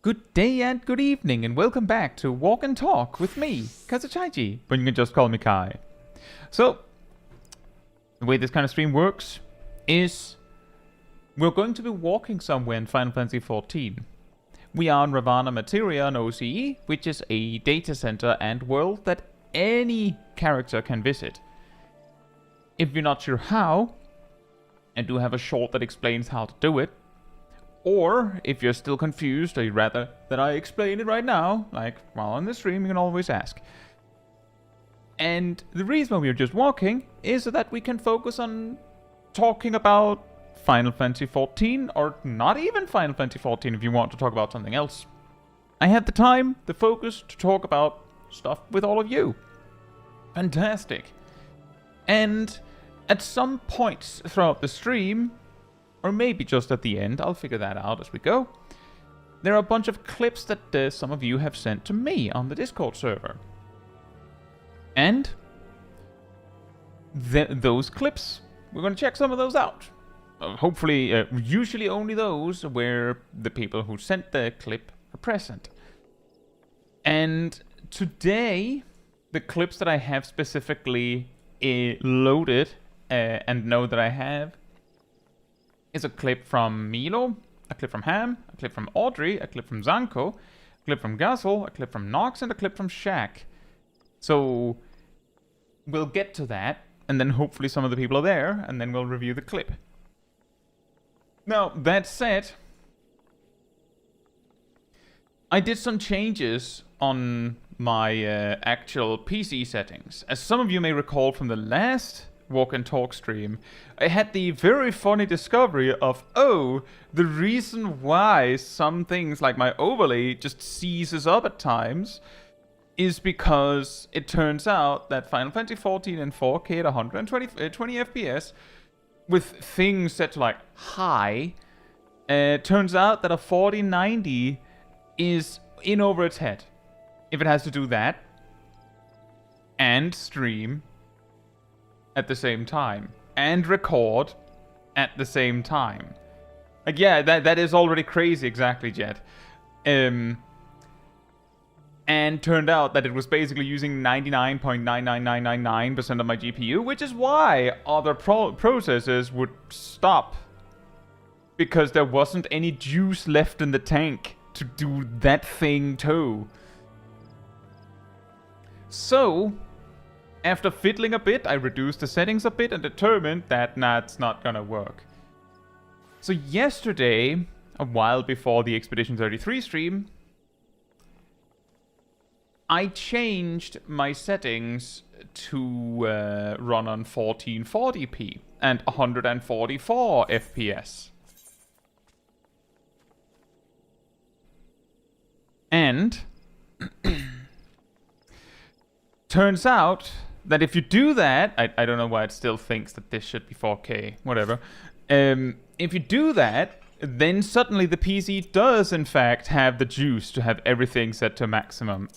Good day and good evening, and welcome back to Walk and Talk with me, Caetsu Chaiji, but you can just call me Kai. So, the way this kind of stream works is we're going to be walking somewhere in Final Fantasy XIV. We are in Ravana Materia on OCE, which is a data center and world that any character can visit. If you're not sure how, I do have a short that explains how to do it. Or, if you're still confused, or you'd rather that I explain it right now, like while on the stream, you can always ask. And the reason why we're just walking is so that we can focus on talking about Final Fantasy XIV, or not even Final Fantasy XIV if you want to talk about something else. I have the time, the focus to talk about stuff with all of you. Fantastic. And at some points throughout the stream, or maybe just at the end, I'll figure that out as we go, there are a bunch of clips that some of you have sent to me on the Discord server. And those clips, we're going to check some of those out. Hopefully, usually only those where the people who sent the clip are present. And today, the clips that I have specifically loaded and know that I have is a clip from Milo, a clip from Ham, a clip from Audrey, a clip from Zanko, a clip from Gazel, a clip from Nox, and a clip from Shaq. So we'll get to that, and then hopefully some of the people are there, and then we'll review the clip. Now, that said, I did some changes on my actual PC settings. As some of you may recall from the last Walk and Talk stream, I had the very funny discovery of, oh, the reason why some things like my overlay just seizes up at times is because it turns out that Final Fantasy XIV in 4K at 120 FPS with things set to like high, turns out that a 4090 is in over its head if it has to do that and stream at the same time and record at the same time. Like, yeah, that is already crazy, exactly, Jet. And turned out that it was basically using 99.99999% of my GPU, which is why other processors would stop, because there wasn't any juice left in the tank to do that thing too. So, after fiddling a bit, I reduced the settings a bit and determined that, it's not gonna work. So yesterday, a while before the Expedition 33 stream, I changed my settings to run on 1440p and 144 FPS. And turns out that if you do that, I don't know why it still thinks that this should be 4K, whatever. If you do that, then suddenly the PC does in fact have the juice to have everything set to maximum,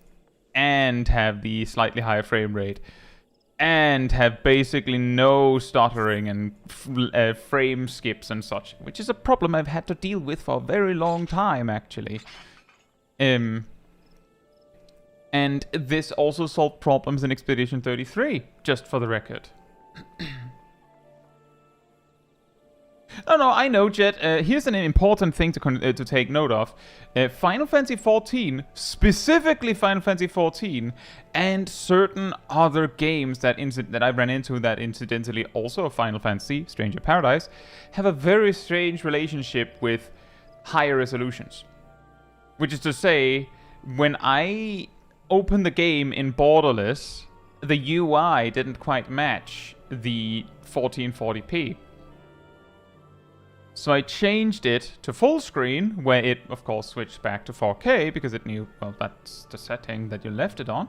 and have the slightly higher frame rate, and have basically no stuttering and frame skips and such, which is a problem I've had to deal with for a very long time, actually. And this also solved problems in Expedition 33, just for the record. No, I know, Jet. Here's an important thing to take note of. Final Fantasy XIV, specifically Final Fantasy XIV, and certain other games that I ran into that incidentally also Final Fantasy, Stranger Paradise, have a very strange relationship with higher resolutions. Which is to say, when I opened the game in borderless, the UI didn't quite match the 1440p. So I changed it to full screen, where it, of course, switched back to 4K, because it knew, well, that's the setting that you left it on.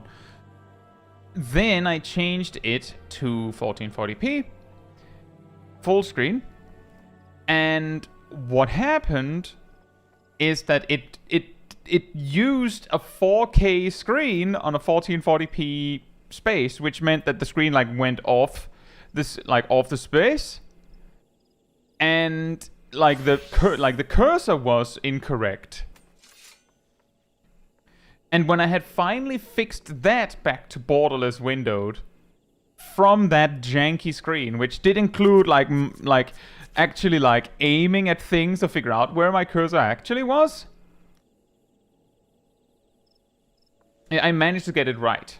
Then I changed it to 1440p, full screen, and what happened is that it used a 4K screen on a 1440p space, which meant that the screen went off off the space, and the cursor was incorrect. And when I had finally fixed that back to borderless windowed from that janky screen, which did include like actually like aiming at things to figure out where my cursor actually was, I managed to get it right.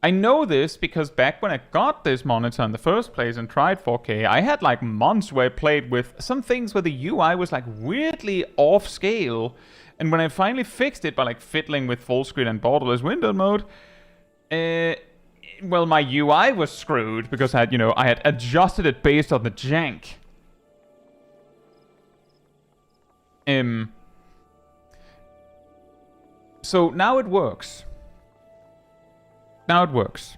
I know this because back when I got this monitor in the first place and tried 4K, I had like months where I played with some things where the UI was like weirdly off scale. And when I finally fixed it by like fiddling with full screen and borderless window mode, well, my UI was screwed because I had adjusted it based on the jank. So now it works. Now it works.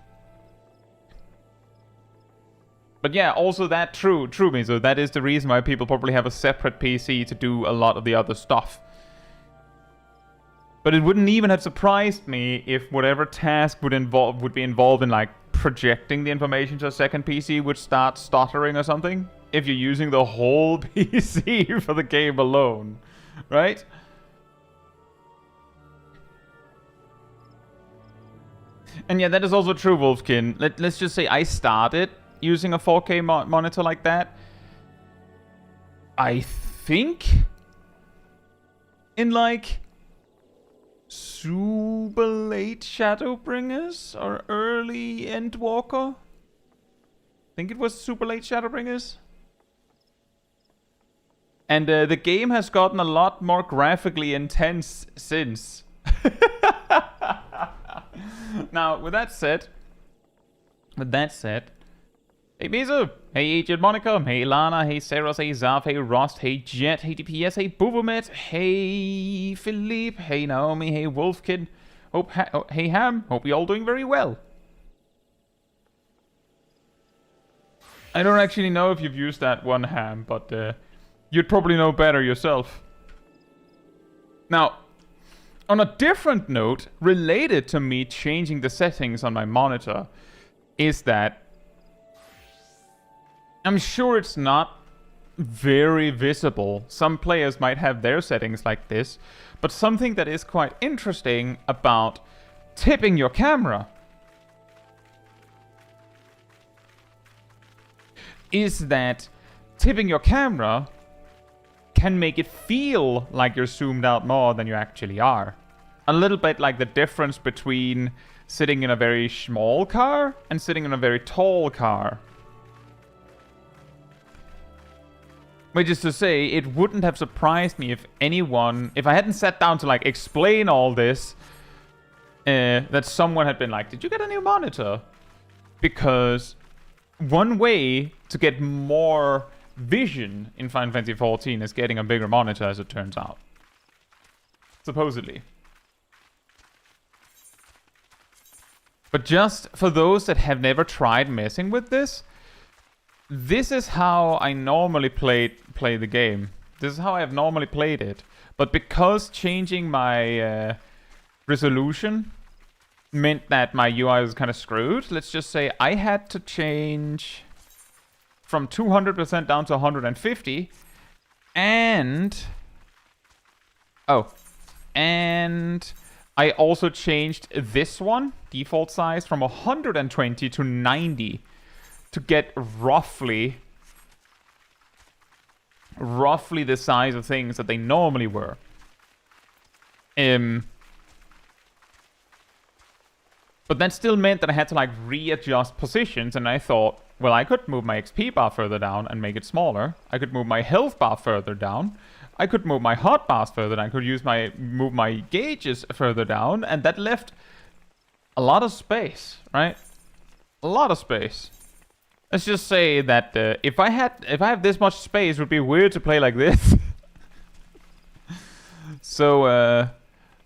But yeah, also that true me. So that is the reason why people probably have a separate PC to do a lot of the other stuff. But it wouldn't even have surprised me if whatever task would be involved in like projecting the information to a second PC would start stuttering or something. If you're using the whole PC for the game alone, right? And yeah, that is also true, Wolfkin. Let's just say I started using a 4K monitor like that. I think in like super late Shadowbringers or early Endwalker. I think it was super late Shadowbringers. And the game has gotten a lot more graphically intense since. Now, with that said, hey Mizu, hey Agent Monica, hey Lana, hey Saros, hey Zav, hey Rost, hey Jet, hey DPS, hey Boobomet, hey Philippe, hey Naomi, hey Wolfkid, hey Ham, hope you're all doing very well. I don't actually know if you've used that one, Ham, but you'd probably know better yourself. Now, on a different note, related to me changing the settings on my monitor, is that I'm sure it's not very visible. Some players might have their settings like this, but something that is quite interesting about tipping your camera is that tipping your camera can make it feel like you're zoomed out more than you actually are. A little bit like the difference between sitting in a very small car and sitting in a very tall car. Which is to say, it wouldn't have surprised me if I hadn't sat down to like explain all this, that someone had been like, did you get a new monitor? Because one way to get more vision in Final Fantasy XIV is getting a bigger monitor, as it turns out. Supposedly. But just for those that have never tried messing with this is how I normally play the game. This is how I have normally played it. But because changing my resolution meant that my UI was kind of screwed, let's just say I had to change from 200% down to 150, and I also changed this one, default size, from 120 to 90 to get roughly the size of things that they normally were. But that still meant that I had to like readjust positions, and I thought, well, I could move my XP bar further down and make it smaller. I could move my health bar further down. I could move my hotbars further down. I could move my gauges further down, and that left a lot of space, right? A lot of space. Let's just say that if I have this much space, it would be weird to play like this. So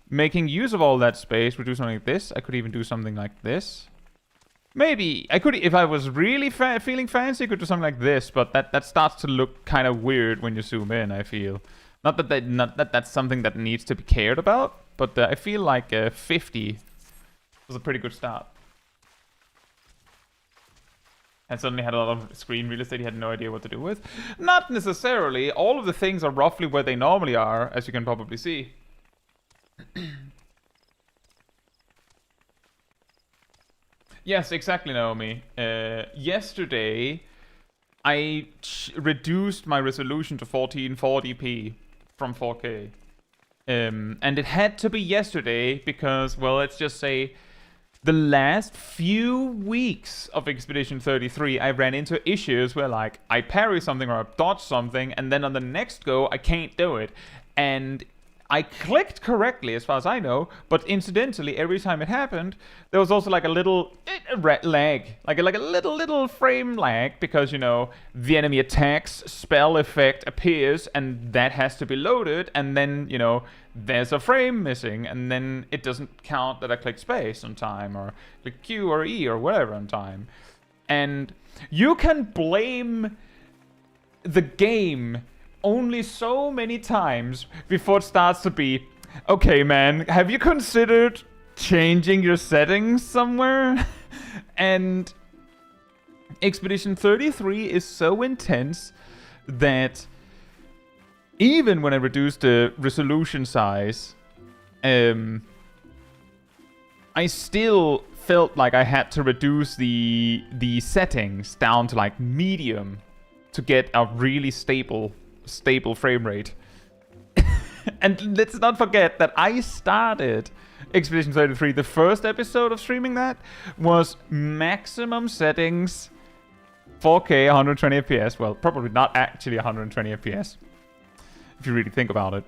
making use of all that space would do something like this. I could even do something like this. Maybe I could, if I was really feeling fancy, I could do something like this. But that starts to look kind of weird when you zoom in, I feel. Not that that's something that needs to be cared about, but I feel like 50 was a pretty good start. And suddenly had a lot of screen real estate he had no idea what to do with. Not necessarily. All of the things are roughly where they normally are, as you can probably see. Yes, exactly, Naomi. Yesterday, I reduced my resolution to 1440p from 4K. And it had to be yesterday because, well, let's just say the last few weeks of Expedition 33, I ran into issues where, like, I parry something or I dodge something, and then on the next go, I can't do it. And I clicked correctly, as far as I know, but incidentally, every time it happened, there was also like a little lag, like a little frame lag, because, you know, the enemy attacks, spell effect appears, and that has to be loaded, and then, you know, there's a frame missing, and then it doesn't count that I clicked space on time, or click Q or E or whatever on time. And you can blame the game only so many times before it starts to be, okay, man, have you considered changing your settings somewhere? And Expedition 33 is so intense that even when I reduced the resolution size, I still felt like I had to reduce the settings down to like medium to get a really stable frame rate. And let's not forget that I started Expedition 33, the first episode of streaming that was maximum settings 4K 120 FPS. Well, probably not actually 120 FPS if you really think about it.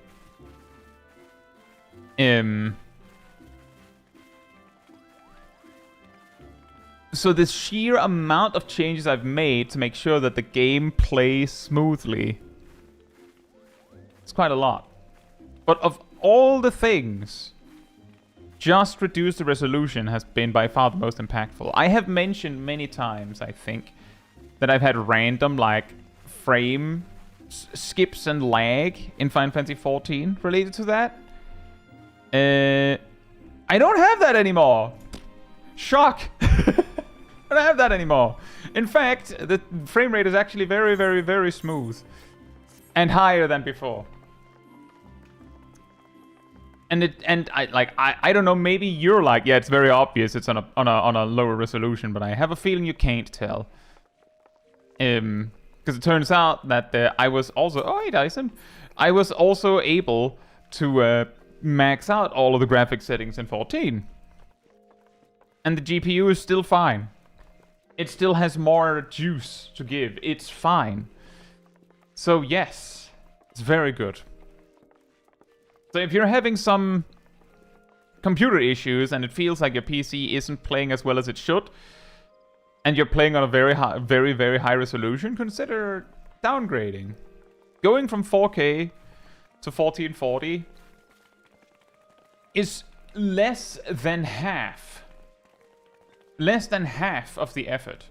So the sheer amount of changes I've made to make sure that the game plays smoothly, it's quite a lot. But of all the things, just reduce the resolution has been by far the most impactful. I have mentioned many times, I think, that I've had random, like, frame skips and lag in Final Fantasy XIV related to that. I don't have that anymore. Shock. I don't have that anymore. In fact, the frame rate is actually very, very, very smooth. And higher than before. And I don't know, maybe you're like, yeah, it's very obvious it's on a lower resolution, but I have a feeling you can't tell. Because it turns out that I was also, oh hey Dyson, I was also able to max out all of the graphic settings in 14. And the GPU is still fine. It still has more juice to give. It's fine. So yes, it's very good. So if you're having some computer issues and it feels like your PC isn't playing as well as it should, and you're playing on a very high, very, very high resolution, consider downgrading. Going from 4K to 1440 is less than half. Less than half of the effort.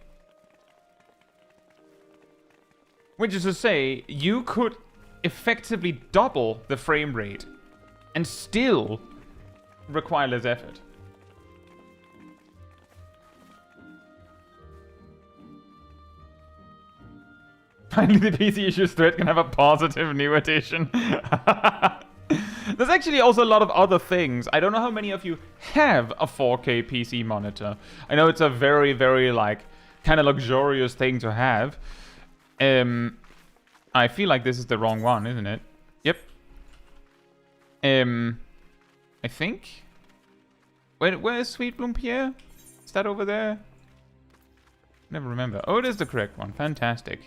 Which is to say, you could effectively double the frame rate and still require less effort. Finally, the PC issues thread can have a positive new addition. There's actually also a lot of other things. I don't know how many of you have a 4K PC monitor. I know it's a very, very, like, kind of luxurious thing to have. I feel like this is the wrong one, isn't it? Yep. I think. Where is Sweet Bloom Pierre? Is that over there? Never remember. Oh, it is the correct one. Fantastic.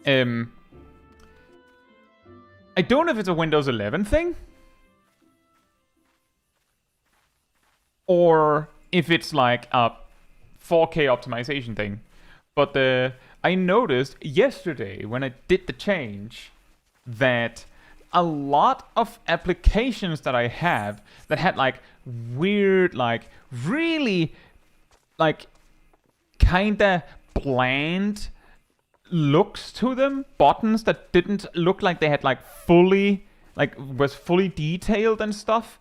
I don't know if it's a Windows 11 thing. Or if it's like a 4K optimization thing. But I noticed yesterday when I did the change that a lot of applications that I have that had like weird, like really like kinda bland looks to them, buttons that didn't look like they had like fully, like was fully detailed and stuff,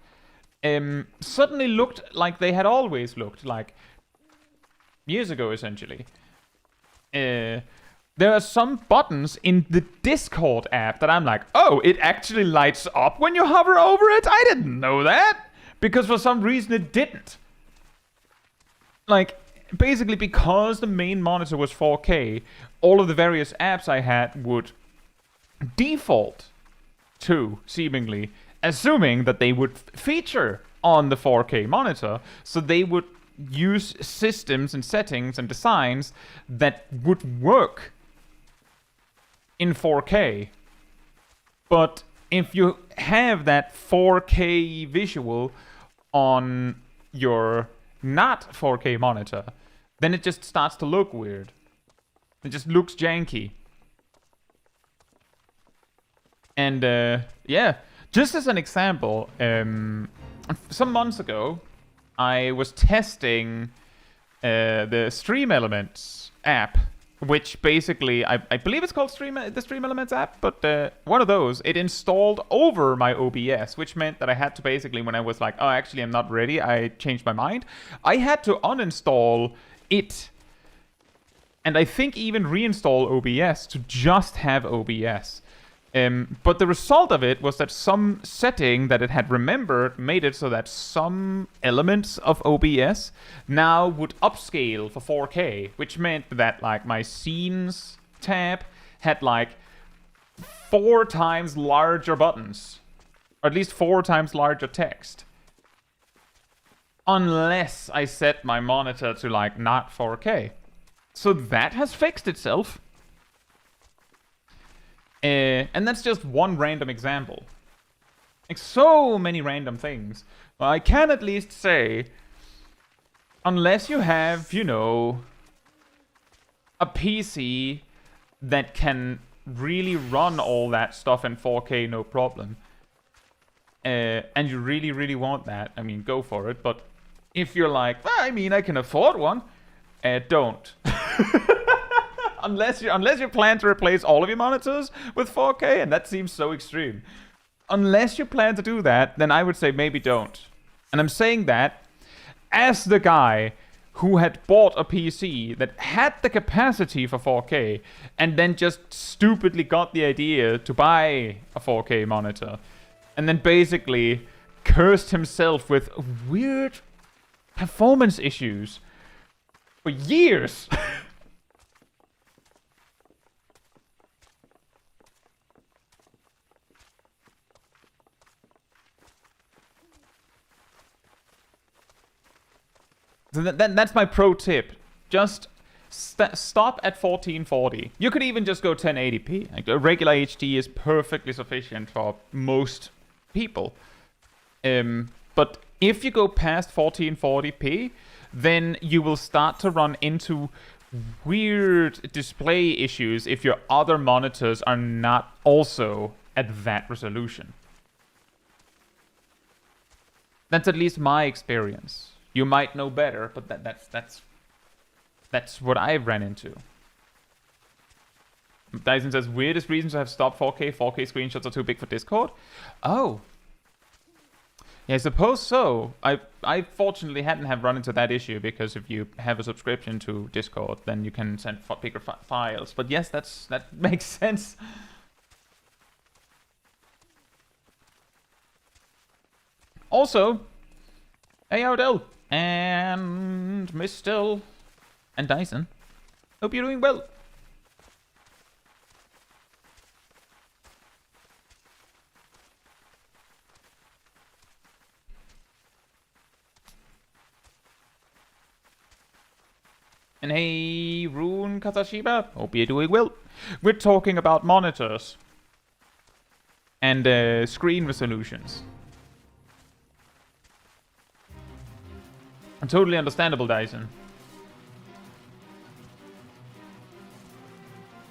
suddenly looked like they had always looked, like years ago essentially. There are some buttons in the Discord app that I'm like, oh, it actually lights up when you hover over it? I didn't know that. Because for some reason it didn't. like, basically because the main monitor was 4K, all of the various apps I had would default to, seemingly, assuming that they would feature on the 4K monitor. So they would use systems and settings and designs that would work in 4K. But if you have that 4K visual on your not 4K monitor, then it just starts to look weird. It just looks janky. And yeah, just as an example, some months ago, I was testing the Stream Elements app, which basically, I believe it's called the Stream Elements app, but one of those, it installed over my OBS, which meant that I had to basically, when I was like, oh, actually, I'm not ready, I changed my mind, I had to uninstall it, and I think even reinstall OBS to just have OBS. But the result of it was that some setting that it had remembered made it so that some elements of OBS now would upscale for 4K, which meant that like my scenes tab had like 4 times larger buttons, or at least 4 times larger text. Unless I set my monitor to like not 4K. So that has fixed itself. And that's just one random example. Like so many random things. Well, I can at least say, unless you have, you know, a PC that can really run all that stuff in 4K no problem, and you really, really want that, I mean, go for it. But if you're like, well, I mean, I can afford one, don't. Unless you plan to replace all of your monitors with 4K, and that seems so extreme. Unless you plan to do that, then I would say maybe don't. And I'm saying that as the guy who had bought a PC that had the capacity for 4K, and then just stupidly got the idea to buy a 4K monitor, and then basically cursed himself with weird performance issues for years. So that's my pro tip. Just stop at 1440. You could even just go 1080p. Like, a regular HD is perfectly sufficient for most people. But if you go past 1440p, then you will start to run into weird display issues if your other monitors are not also at that resolution. That's at least my experience. You might know better, but that's what I've ran into. Dyson says, weirdest reasons to have stopped 4K. 4K screenshots are too big for Discord. Oh. Yeah, I suppose so. I fortunately hadn't have run into that issue, because if you have a subscription to Discord, then you can send bigger files. But yes, that makes sense. Also, hey Odell and Miss Still and Dyson, hope you're doing well. And hey, Rune Katashiba, hope you're doing well. We're talking about monitors and screen resolutions. Totally understandable, Dyson.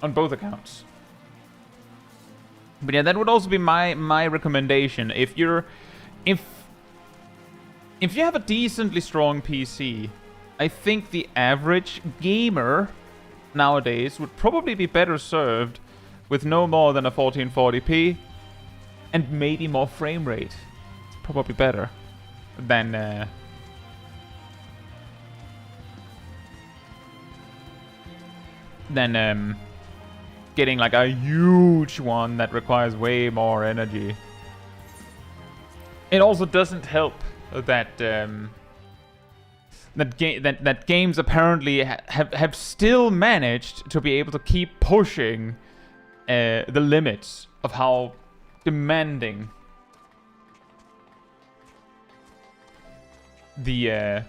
On both accounts. But yeah, that would also be my recommendation. If you have a decently strong PC, I think the average gamer nowadays would probably be better served with no more than a 1440p and maybe more frame rate. It's probably better than getting like a huge one that requires way more energy. It also doesn't help that that games apparently have still managed to be able to keep pushing the limits of how demanding the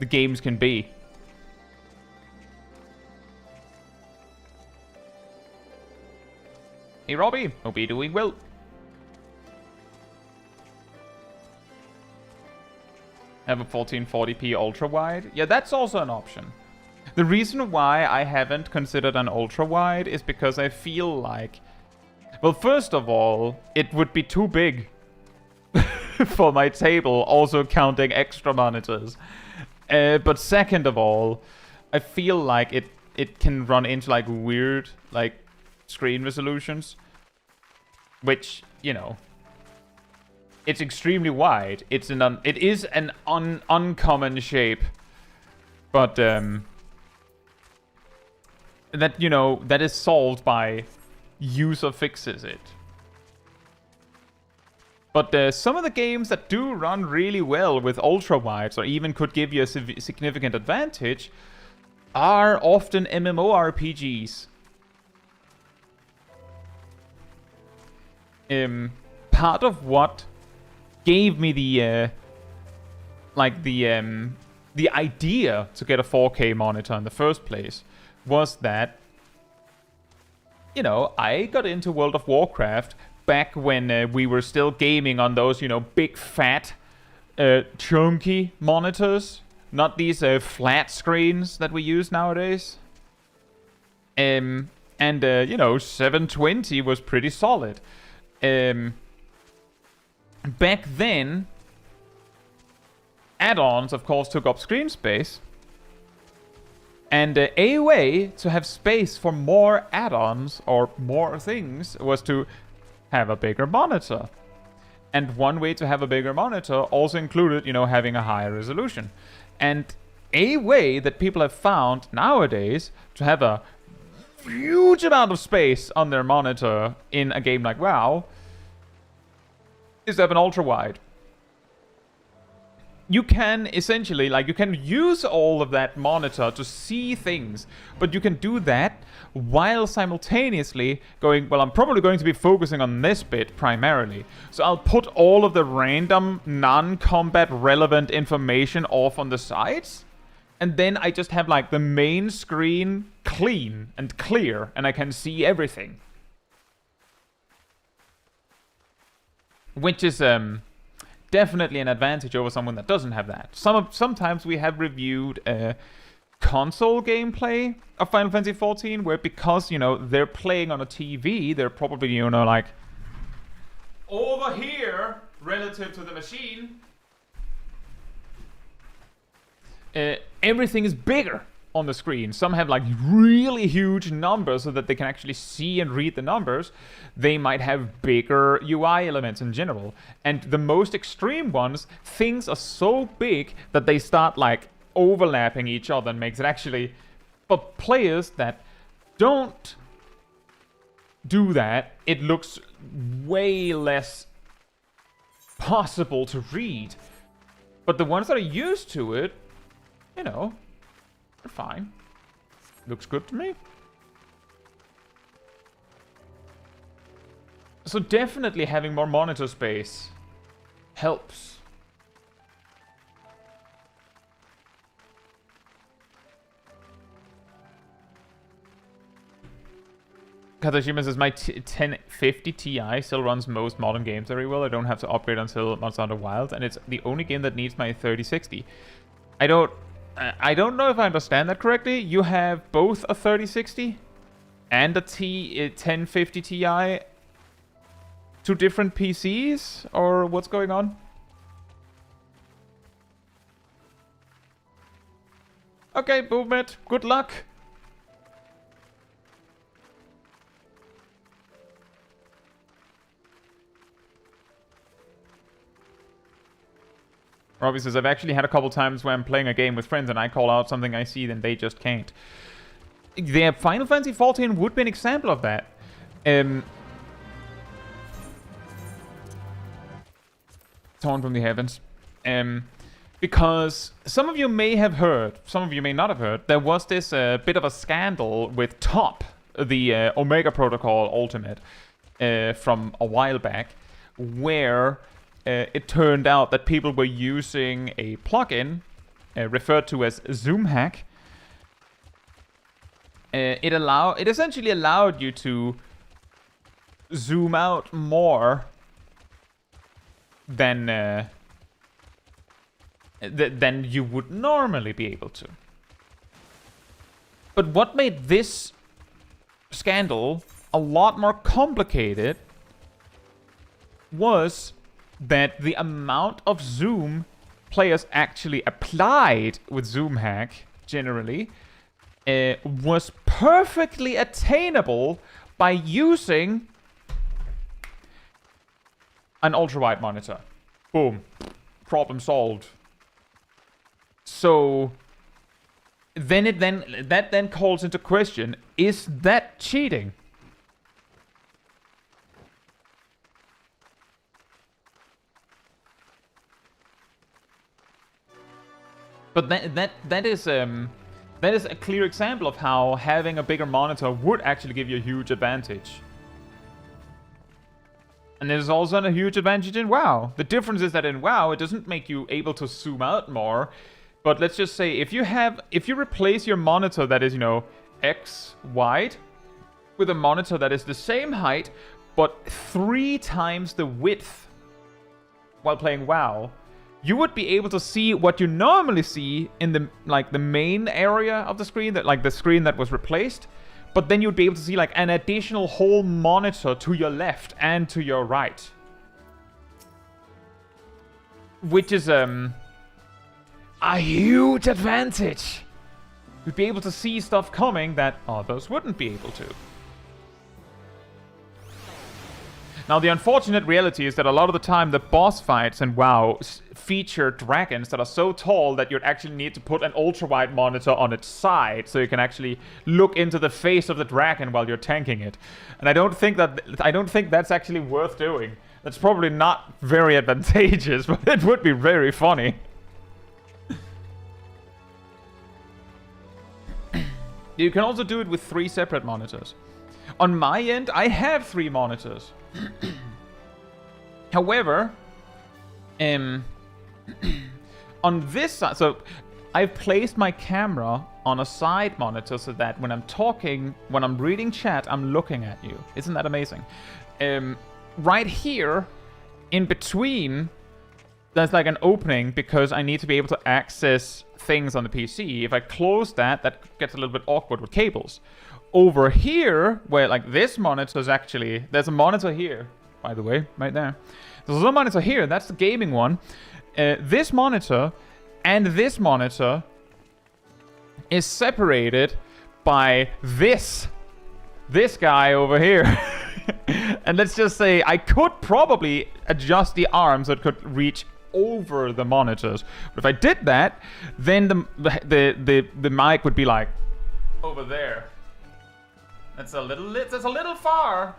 games can be. Hey Robbie, hope you're doing well. Have a 1440p ultra wide. Yeah, that's also an option. The reason why I haven't considered an ultra wide is because I feel like, well, first of all, it would be too big for my table, also counting extra monitors. But second of all, I feel like it can run into like weird like screen resolutions, which, you know, it's extremely wide. It is an uncommon shape, but that, you know, that is solved by user fixes it. But some of the games that do run really well with ultra wides, or even could give you a significant advantage, are often MMORPGs. Part of what gave me the idea to get a 4K monitor in the first place was that, you know, I got into World of Warcraft back when we were still gaming on those, you know, big fat chunky monitors, not these flat screens that we use nowadays. You know, 720 was pretty solid. Back then, add-ons, of course, took up screen space. And a way to have space for more add-ons or more things was to have a bigger monitor. And one way to have a bigger monitor also included, you know, having a higher resolution. And a way that people have found nowadays to have a huge amount of space on their monitor in a game like WoW is to have an ultra wide. You can essentially, like, you can use all of that monitor to see things, but you can do that while simultaneously going, well, I'm probably going to be focusing on this bit primarily. So I'll put all of the random non-combat relevant information off on the sides, and then I just have like the main screen clean and clear, and I can see everything. Which is definitely an advantage over someone that doesn't have that. Sometimes we have reviewed console gameplay of Final Fantasy XIV, where because, you know, they're playing on a TV, they're probably, you know, like over here relative to the machine. Everything is bigger on the screen. Some have like really huge numbers so that they can actually see and read the numbers. They might have bigger UI elements in general. And the most extreme ones, things are so big that they start like overlapping each other and makes it actually, for players that don't do that, it looks way less possible to read. But the ones that are used to it, you know, they're fine. Looks good to me. So definitely having more monitor space helps. Katashima says, my 1050 Ti still runs most modern games very well. I don't have to upgrade until Monster Hunter Wilds, and it's the only game that needs my 3060. I don't know if I understand that correctly. You have both a 3060 and a 1050 Ti, two different PCs, or what's going on? Okay, Boomit, good luck. Robbie says, I've actually had a couple times where I'm playing a game with friends and I call out something I see, then they just can't. The Final Fantasy XIV would be an example of that. Torn from the heavens. Because some of you may have heard, some of you may not have heard, there was this bit of a scandal with Top, the Omega Protocol Ultimate, from a while back, where it turned out that people were using a plugin referred to as Zoom Hack. It essentially allowed you to zoom out more than you would normally be able to. But what made this scandal a lot more complicated was that the amount of zoom players actually applied with Zoom Hack, generally, was perfectly attainable by using an ultra-wide monitor. Boom. Problem solved. So that then calls into question, is that cheating? But that is a clear example of how having a bigger monitor would actually give you a huge advantage. And there's also a huge advantage in WoW. The difference is that in WoW, it doesn't make you able to zoom out more. But let's just say, if you replace your monitor that is, X wide with a monitor that is the same height, but 3 times the width while playing WoW, you would be able to see what you normally see in the main area of the screen, the screen that was replaced. But then you'd be able to see an additional whole monitor to your left and to your right. Which is a huge advantage. You'd be able to see stuff coming that others wouldn't be able to. Now, the unfortunate reality is that a lot of the time the boss fights in WoW feature dragons that are so tall that you'd actually need to put an ultra-wide monitor on its side so you can actually look into the face of the dragon while you're tanking it. And I don't think that's actually worth doing. That's probably not very advantageous, but it would be very funny. You can also do it with 3 separate monitors. On my end, I have 3 monitors. However, on this side, so I've placed my camera on a side monitor so that when I'm talking, when I'm reading chat, I'm looking at you. Isn't that amazing? Right here, in between, there's an opening because I need to be able to access things on the PC. If I close that gets a little bit awkward with cables. Over here, where this monitor is actually... There's a monitor here, by the way, right there. There's a monitor here, that's the gaming one. This monitor and this monitor is separated by this guy over here. And let's just say I could probably adjust the arm so it could reach over the monitors. But if I did that, then the mic would be over there. That's a little far.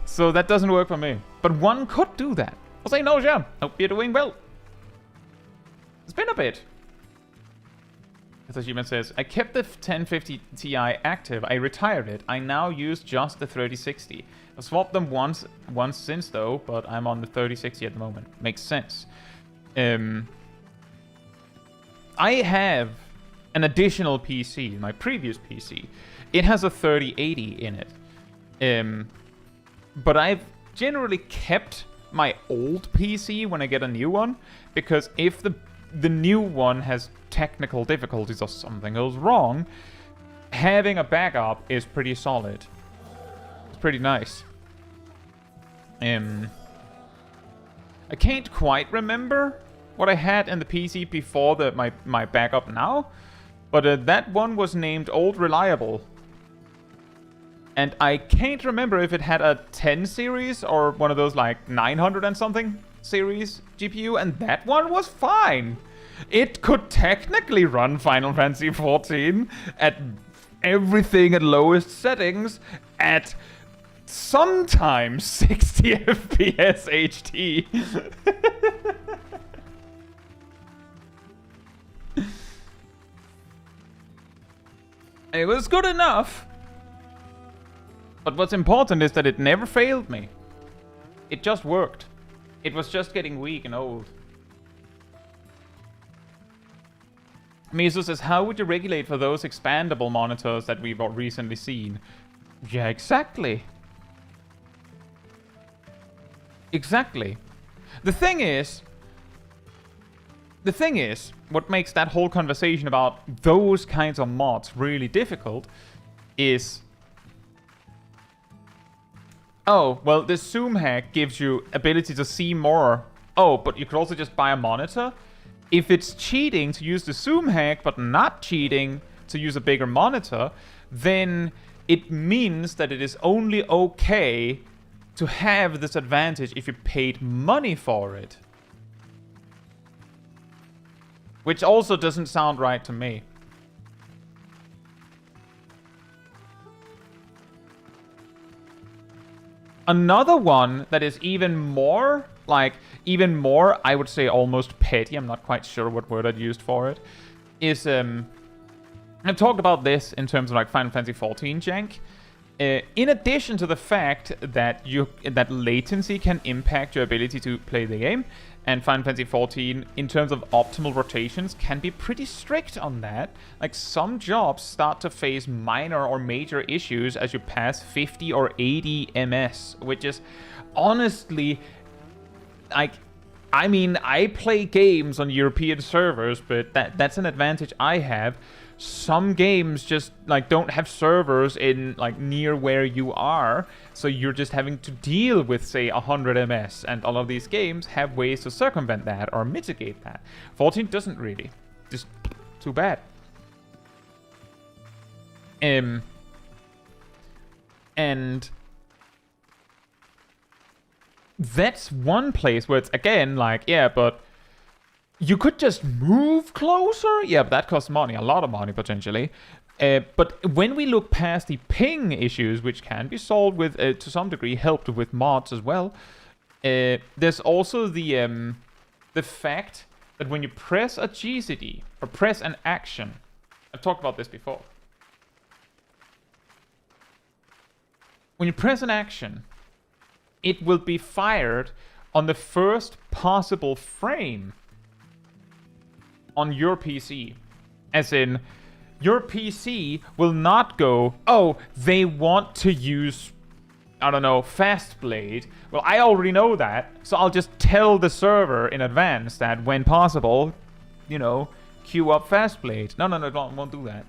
So that doesn't work for me. But one could do that. I'll say no, Jean. Hope you're doing well. It's been a bit. As Human says, I kept the 1050 Ti active. I retired it. I now use just the 3060. I've swapped them once since though, but I'm on the 3060 at the moment. Makes sense. I have an additional PC, my previous PC. It has a 3080 in it. But I've generally kept my old PC when I get a new one, because if the new one has technical difficulties or something goes wrong, having a backup is pretty solid. It's pretty nice. I can't quite remember what I had in the PC before my backup now, but that one was named Old Reliable. And I can't remember if it had a 10 series or one of those 900 and something series GPU, and that one was fine. It could technically run Final Fantasy XIV at everything at lowest settings at sometimes 60 FPS HD. It was good enough. But what's important is that it never failed me. It just worked. It was just getting weak and old. Miso says, how would you regulate for those expandable monitors that we've recently seen? Yeah, exactly. Exactly. The thing is, what makes that whole conversation about those kinds of mods really difficult is... Oh, well, this zoom hack gives you ability to see more. Oh, but you could also just buy a monitor? If it's cheating to use the zoom hack, but not cheating to use a bigger monitor, then it means that it is only okay to have this advantage if you paid money for it. Which also doesn't sound right to me. Another one that is even more, I would say almost petty, I'm not quite sure what word I'd used for it, is, I've talked about this in terms of like Final Fantasy XIV jank. In addition to the fact that that latency can impact your ability to play the game, and Final Fantasy XIV, in terms of optimal rotations, can be pretty strict on that. Like, some jobs start to face minor or major issues as you pass 50 or 80 ms, which is honestly, like, I mean, I play games on European servers, but that's an advantage I have. Some games just like don't have servers in like near where you are, so you're just having to deal with, say, 100 ms, and all of these games have ways to circumvent that or mitigate that. 14 doesn't really. Just too bad. And that's one place where it's again like, yeah, but you could just move closer? Yeah, but that costs money. A lot of money, potentially. But when we look past the ping issues, which can be solved with, to some degree, helped with mods as well, there's also the fact that when you press a GCD, or press an action, I've talked about this before. When you press an action, it will be fired on the first possible frame on your PC. As in, your PC will not go, oh, they want to use, I don't know, Fastblade. Well, I already know that, so I'll just tell the server in advance that when possible, you know, queue up Fastblade. No, won't do that.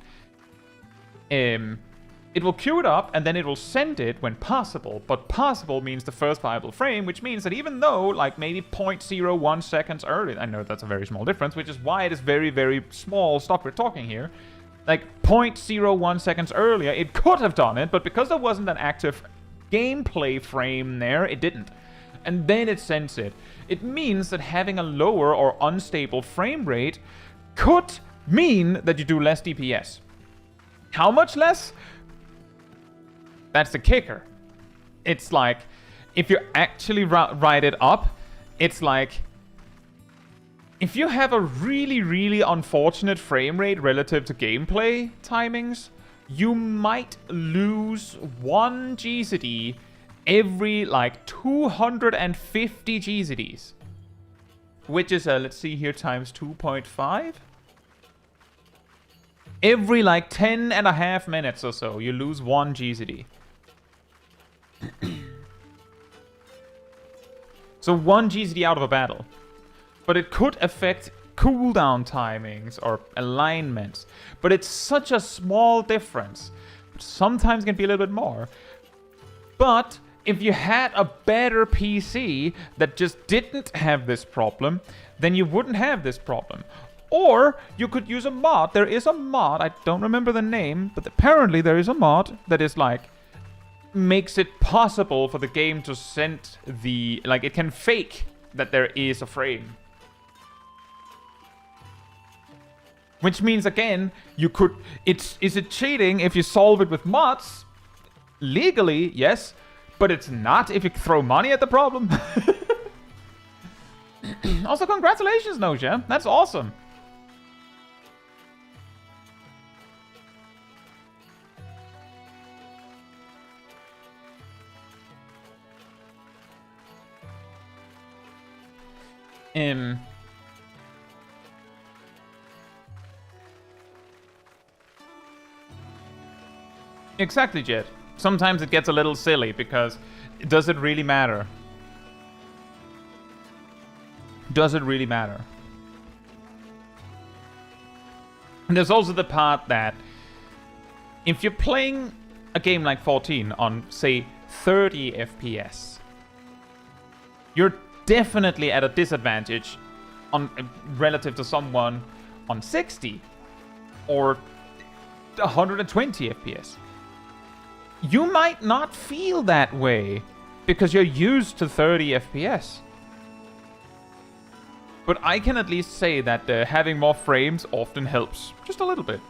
It will queue it up, and then it will send it when possible. But possible means the first viable frame, which means that even though, like, maybe 0.01 seconds earlier, I know that's a very small difference, which is why it is very, very small stuff we're talking here. Like, 0.01 seconds earlier, it could have done it, but because there wasn't an active gameplay frame there, it didn't. And then it sends it. It means that having a lower or unstable frame rate could mean that you do less DPS. How much less? That's the kicker. It's like, if you actually write it up, it's like, if you have a really, really unfortunate frame rate relative to gameplay timings, you might lose 1 GCD every, like, 250 GCDs. Which is, let's see here, times 2.5? Every, like, 10.5 minutes or so, you lose 1 GCD. So 1 GCD out of a battle. But it could affect cooldown timings or alignments. But it's such a small difference. Sometimes it can be a little bit more. But if you had a better PC that just didn't have this problem, then you wouldn't have this problem. Or you could use a mod. There is a mod, I don't remember the name, but apparently there is a mod that is like, makes it possible for the game to send the, like, it can fake that there is a frame. Which means, again, you could, is it cheating if you solve it with mods? Legally, yes, but it's not if you throw money at the problem. Also, congratulations, Noja. That's awesome. Exactly, Jet. Sometimes it gets a little silly because does it really matter? Does it really matter? And there's also the part that if you're playing a game like 14 on, say, 30 FPS, you're definitely at a disadvantage on relative to someone on 60 or 120 FPS. You might not feel that way because you're used to 30 FPS. But I can at least say that having more frames often helps. Just a little bit.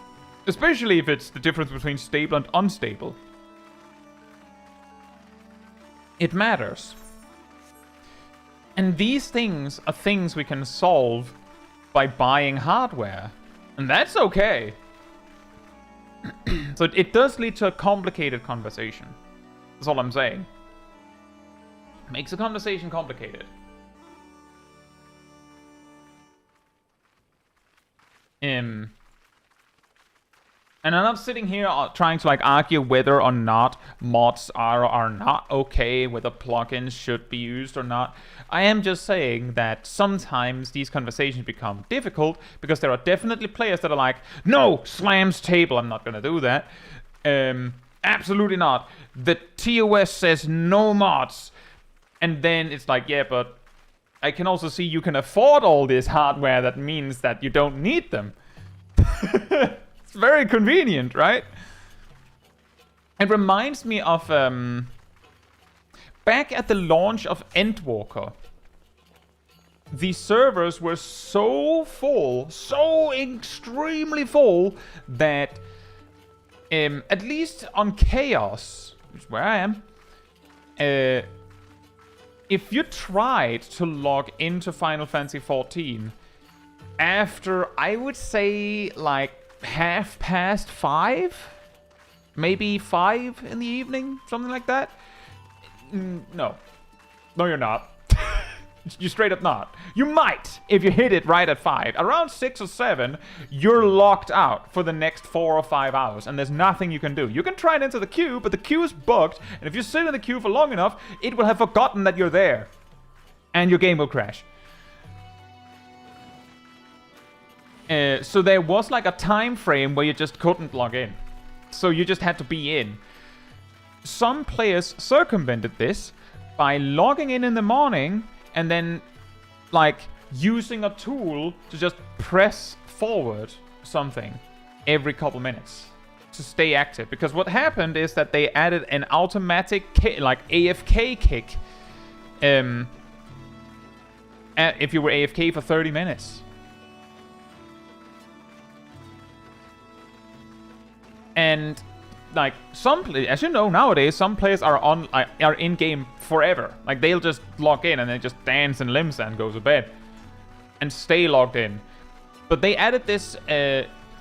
Especially if it's the difference between stable and unstable. It matters. And these things are things we can solve by buying hardware. And that's okay. So it does lead to a complicated conversation. That's all I'm saying. Makes a conversation complicated. And I'm not sitting here trying to like argue whether or not mods are or are not okay, whether plugins should be used or not. I am just saying that sometimes these conversations become difficult because there are definitely players that are like, no, slams table, I'm not gonna do that. Absolutely not. The TOS says no mods. And then it's like, yeah, but I can also see you can afford all this hardware. That means that you don't need them. It's very convenient, right? It reminds me of back at the launch of Endwalker. The servers were so full, so extremely full, that at least on Chaos, which is where I am, if you tried to log into Final Fantasy XIV after, I would say, like 5:30, maybe 5 in the evening, something like that. No, you're not. You straight up not. You might if you hit it right at 5. Around 6 or 7, you're locked out for the next 4 or 5 hours, and there's nothing you can do. You can try and enter the queue, but the queue is bugged, and if you sit in the queue for long enough, it will have forgotten that you're there, and your game will crash. So there was like a time frame where you just couldn't log in. So you just had to be in. Some players circumvented this by logging in the morning and then like using a tool to just press forward something every couple minutes to stay active. Because what happened is that they added an automatic like AFK kick if you were AFK for 30 minutes. And like some players, as you know, nowadays some players are in game forever. Like they'll just log in and then just dance and limsa and go to bed and stay logged in. But they added this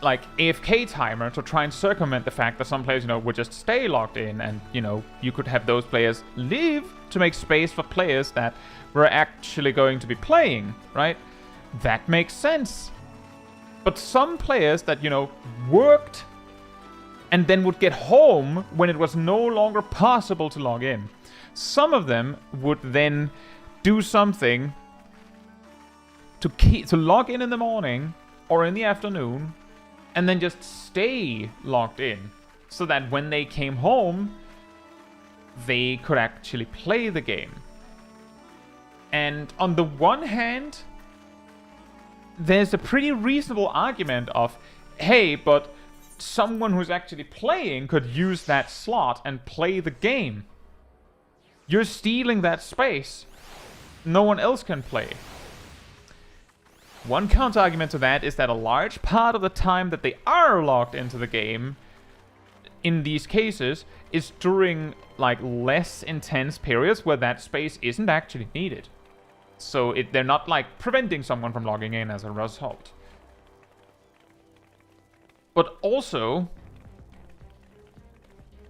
like AFK timer to try and circumvent the fact that some players, you know, would just stay logged in, and you know, you could have those players leave to make space for players that were actually going to be playing, right? That makes sense. But some players that, you know, worked and then would get home when it was no longer possible to log in. Some of them would then do something to log in the morning or in the afternoon and then just stay logged in so that when they came home, they could actually play the game. And on the one hand, there's a pretty reasonable argument of, hey, but someone who's actually playing could use that slot and play the game. You're stealing that space. No one else can play. One counter-argument to that is that a large part of the time that they are logged into the game, in these cases, is during like less intense periods where that space isn't actually needed. So they're not like preventing someone from logging in as a result. But also,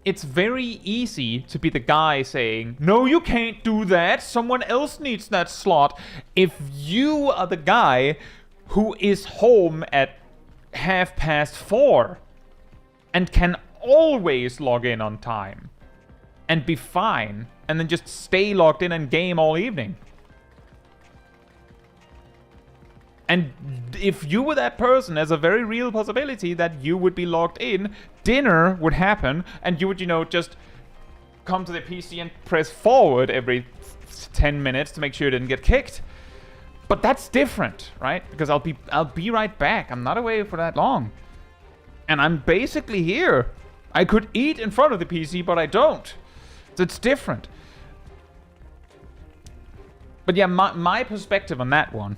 it's very easy to be the guy saying, no, you can't do that. Someone else needs that slot. If you are the guy who is home at 4:30 and can always log in on time and be fine and then just stay logged in and game all evening. And if you were that person, there's a very real possibility that you would be logged in, dinner would happen, and you would, just come to the PC and press forward every 10 minutes to make sure you didn't get kicked. But that's different, right? Because I'll be right back. I'm not away for that long. And I'm basically here. I could eat in front of the PC, but I don't. So it's different. But yeah, my perspective on that one,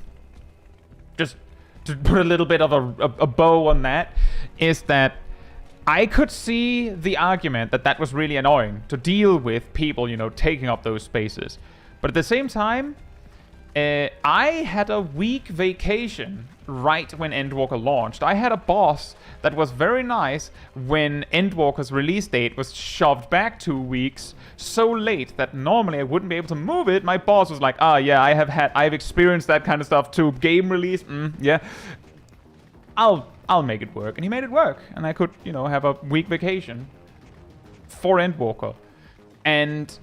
just to put a little bit of a bow on that, is that I could see the argument that was really annoying to deal with people, taking up those spaces. But at the same time, I had a week vacation right when Endwalker launched. I had a boss that was very nice when Endwalker's release date was shoved back 2 weeks so late that normally I wouldn't be able to move it. My boss was like, yeah, I've experienced that kind of stuff too. Game release, yeah. I'll make it work. And he made it work. And I could, have a week vacation for Endwalker. And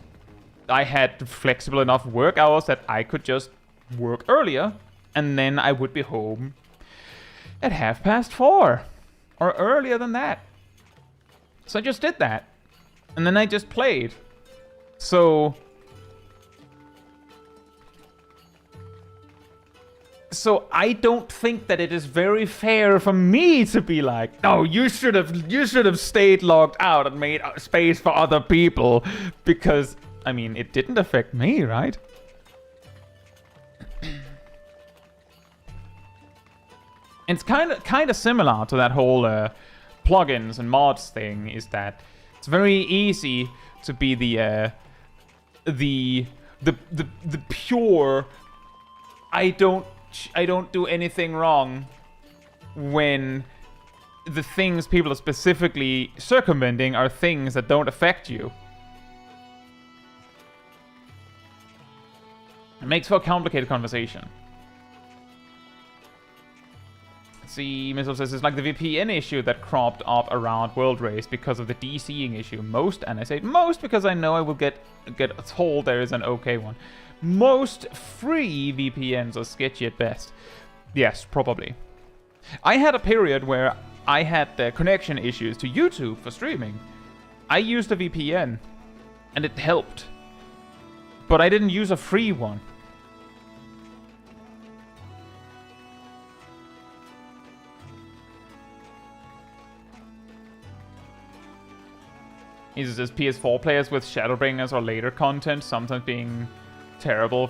I had flexible enough work hours that I could just work earlier, and then I would be home at 4:30 or earlier than that. So I just did that, and then I just played. So I don't think that it is very fair for me to be like, no, you should have stayed logged out and made space for other people, because it didn't affect me, right? It's kind of similar to that whole plugins and mods thing. Is that it's very easy to be the pure I don't do anything wrong, when the things people are specifically circumventing are things that don't affect you. It makes for a complicated conversation. See, Missile says it's like the VPN issue that cropped up around World Race because of the DCing issue. And I say most because I know I will get told there is an okay one. Most free VPNs are sketchy at best. Yes, probably. I had a period where I had connection issues to YouTube for streaming. I used a VPN, and it helped. But I didn't use a free one. He says PS4 players with Shadowbringers or later content sometimes being terrible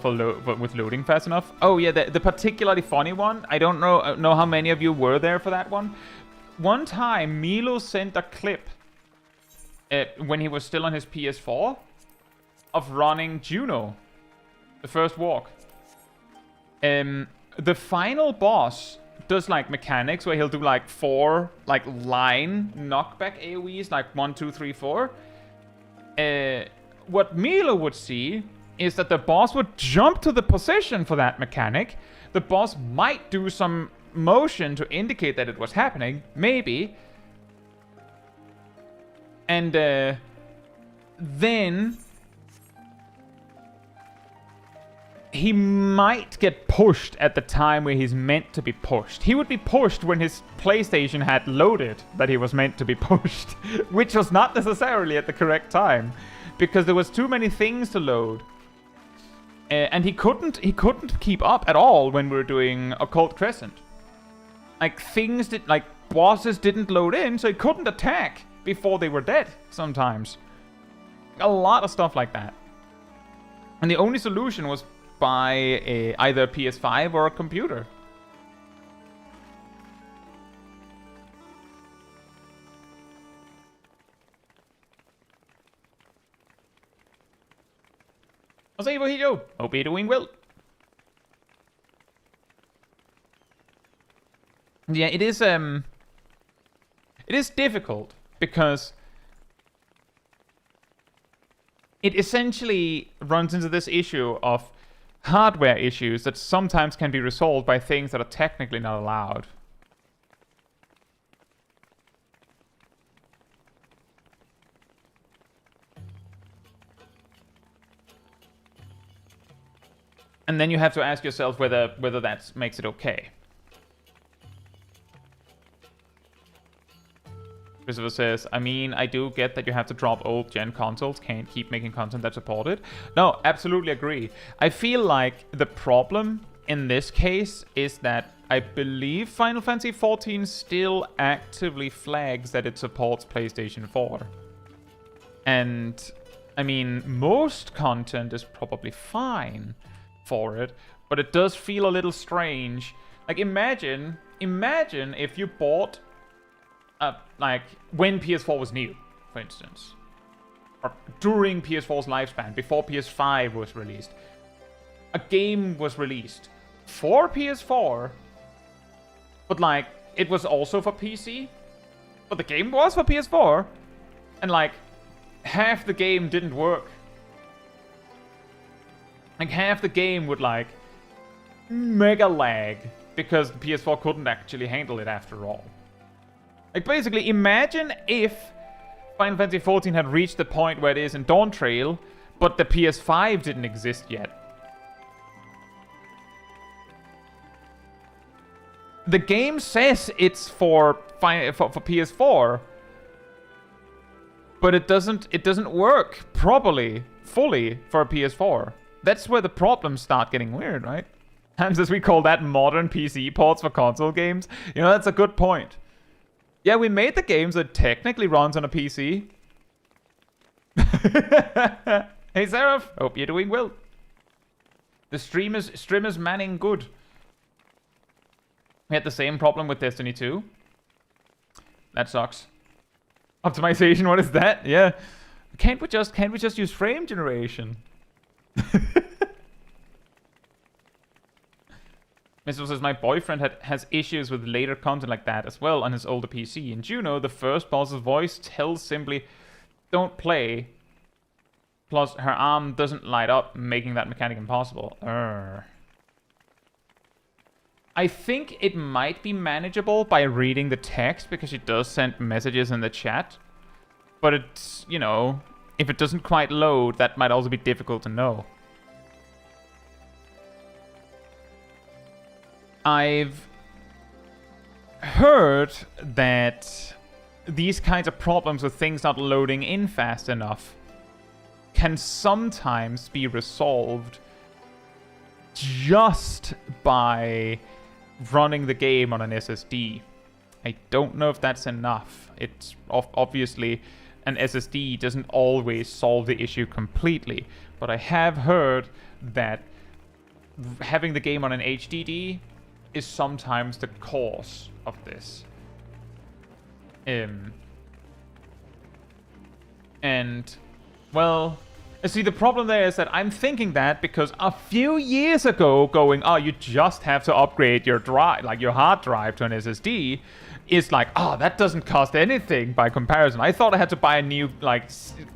with loading fast enough. Oh yeah, the particularly funny one. I don't know how many of you were there for that one. One time, Milo sent a clip when he was still on his PS4 of running Juno, the first walk. The final boss does mechanics where he'll do 4 line knockback AoEs, 1, 2, 3, 4. What Milo would see is that the boss would jump to the position for that mechanic. The boss might do some motion to indicate that it was happening, maybe. And then he might get pushed at the time where he's meant to be pushed. He would be pushed when his PlayStation had loaded that he was meant to be pushed, which was not necessarily at the correct time, because there was too many things to load. And he couldn't keep up at all when we were doing Occult Crescent. Bosses didn't load in, so he couldn't attack before they were dead sometimes. A lot of stuff like that. And the only solution was by either a PS5 or a computer. I'll say Hijo. Hope you're doing well. Yeah, it is difficult because it essentially runs into this issue of hardware issues that sometimes can be resolved by things that are technically not allowed. And then you have to ask yourself whether that makes it okay. Christopher says, I mean, I do get that you have to drop old gen consoles, can't keep making content that support it. No, absolutely agree. I feel like the problem in this case is that I believe Final Fantasy XIV still actively flags that it supports PlayStation 4. And, I mean, most content is probably fine for it, but it does feel a little strange. Like, imagine if you bought like when PS4 was new, for instance, or during PS4's lifespan, before PS5 was released, a game was released for PS4, but like it was also for PC, but the game was for PS4, and like half the game didn't work. Like half the game would like mega lag because PS4 couldn't actually handle it after all. Like, basically, imagine if Final Fantasy XIV had reached the point where it is in Dawntrail, but the PS5 didn't exist yet. The game says it's for PS4, but it doesn't work properly, fully for a PS4. That's where the problems start getting weird, right? And as we call that modern PC ports for console games, you know, that's a good point. Yeah, we made the game so it technically runs on a PC. Hey, Seraph. Hope you're doing well. The streamer's manning good. We had the same problem with Destiny 2. That sucks. Optimization, what is that? Yeah. Can't we just use frame generation? Mr. says, my boyfriend has issues with later content like that as well on his older PC. In Juno, the first boss's voice tells simply, don't play. Plus, her arm doesn't light up, making that mechanic impossible. I think it might be manageable by reading the text, because she does send messages in the chat. But it's, you know, if it doesn't quite load, that might also be difficult to know. I've heard that these kinds of problems with things not loading in fast enough can sometimes be resolved just by running the game on an SSD. I don't know if that's enough. It's obviously an SSD doesn't always solve the issue completely, but I have heard that having the game on an HDD is sometimes the cause of this. And, well, see, the problem there is that I'm thinking that because a few years ago going, oh, you just have to upgrade your drive, like your hard drive to an SSD, is like, oh, that doesn't cost anything by comparison. I thought I had to buy a new, like,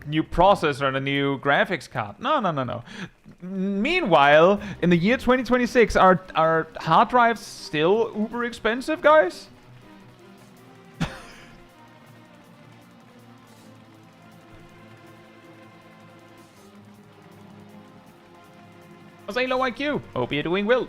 new processor and a new graphics card. No. Meanwhile, in the year 2026, are hard drives still uber expensive, guys? I say low IQ. Hope you're doing well.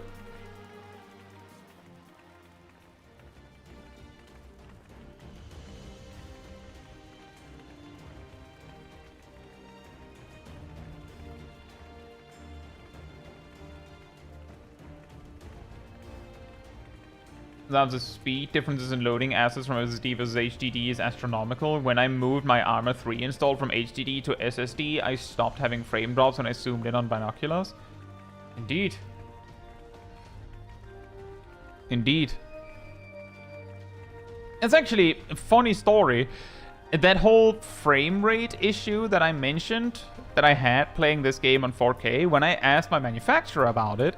The speed differences in loading assets from SSD versus HDD is astronomical. When I moved my Armor 3 install from HDD to SSD, I stopped having frame drops when I zoomed in on binoculars. Indeed. Indeed. It's actually a funny story. That whole frame rate issue that I mentioned that I had playing this game on 4K, when I asked my manufacturer about it,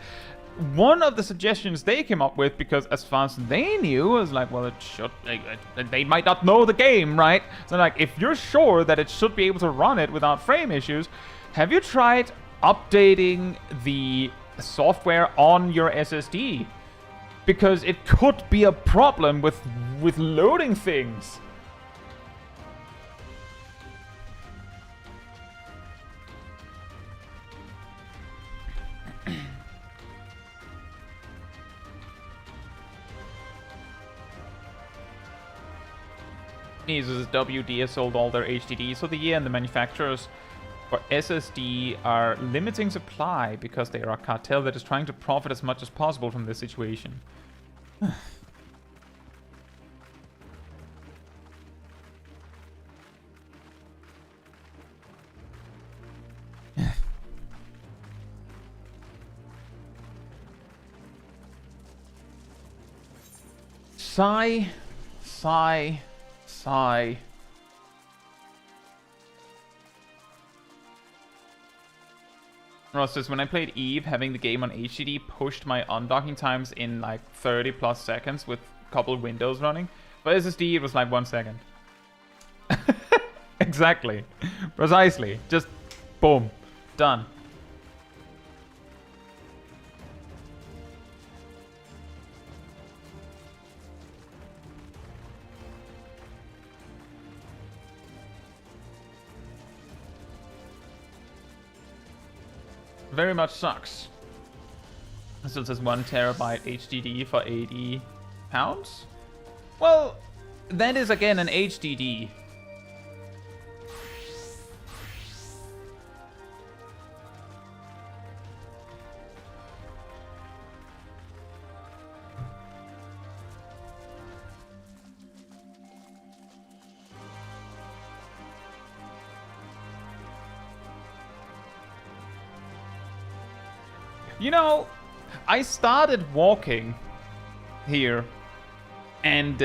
one of the suggestions they came up with, because as far as they knew, was like, well, it should, they might not know the game, right? So like, if you're sure that it should be able to run it without frame issues, Have you tried updating the software on your SSD? Because it could be a problem with loading things. Asus WD has sold all their HDDs for the year, and the manufacturers for SSD are limiting supply because they are a cartel that is trying to profit as much as possible from this situation. Sigh, sigh, sigh. Ross says, when I played Eve, having the game on HDD pushed my undocking times in like 30 plus seconds with a couple windows running. For SSD, it was like 1 second. Exactly. Precisely. Just boom. Done. Very much sucks. It still says 1 terabyte HDD for £80. Well, that is again an HDD. You know, I started walking here, and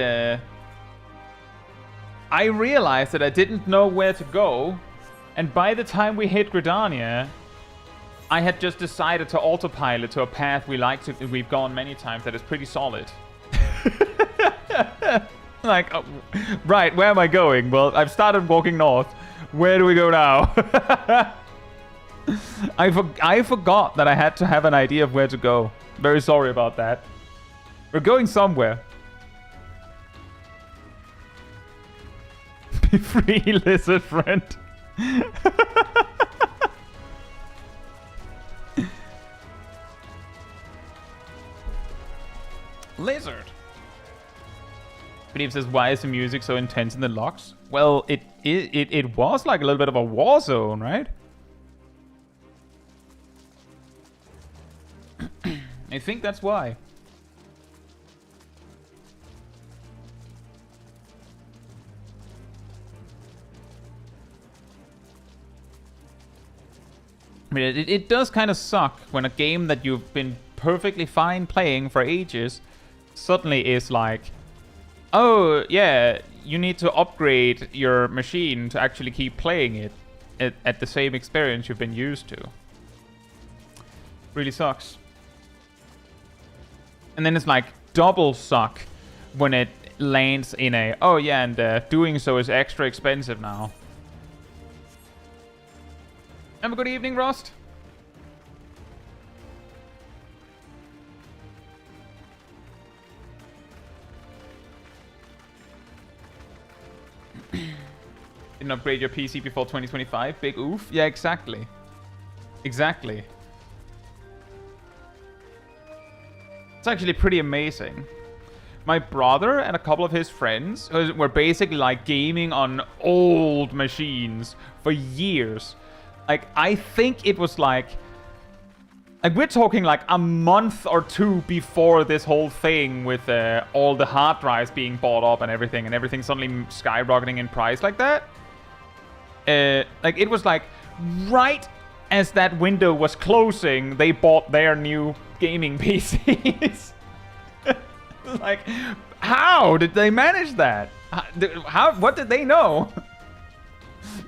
I realized that I didn't know where to go, and by the time we hit Gridania, I had just decided to autopilot to a path we've gone many times that is pretty solid. Like, oh, right, where am I going? Well, I've started walking north. Where do we go now? I forgot that I had to have an idea of where to go. Very sorry about that. We're going somewhere. Be free, lizard friend. Lizard. Steve says, why is the music so intense in the locks? Well, it was like a little bit of a war zone, right? I think that's why. I mean, it does kind of suck when a game that you've been perfectly fine playing for ages suddenly is like, oh, yeah, you need to upgrade your machine to actually keep playing it at the same experience you've been used to. Really sucks. And then it's like double suck when it lands in a, oh yeah, and doing so is extra expensive now. Have a good evening, Rust. Didn't upgrade your PC before 2025? Big oof. Yeah, exactly. Exactly. It's actually pretty amazing. My brother and a couple of his friends were basically like gaming on old machines for years. Like, I think it was like we're talking like a month or two before this whole thing with all the hard drives being bought up and everything suddenly skyrocketing in price like that. Like, it was like right as that window was closing, they bought their new gaming PCs. Like, how did they manage that? What did they know?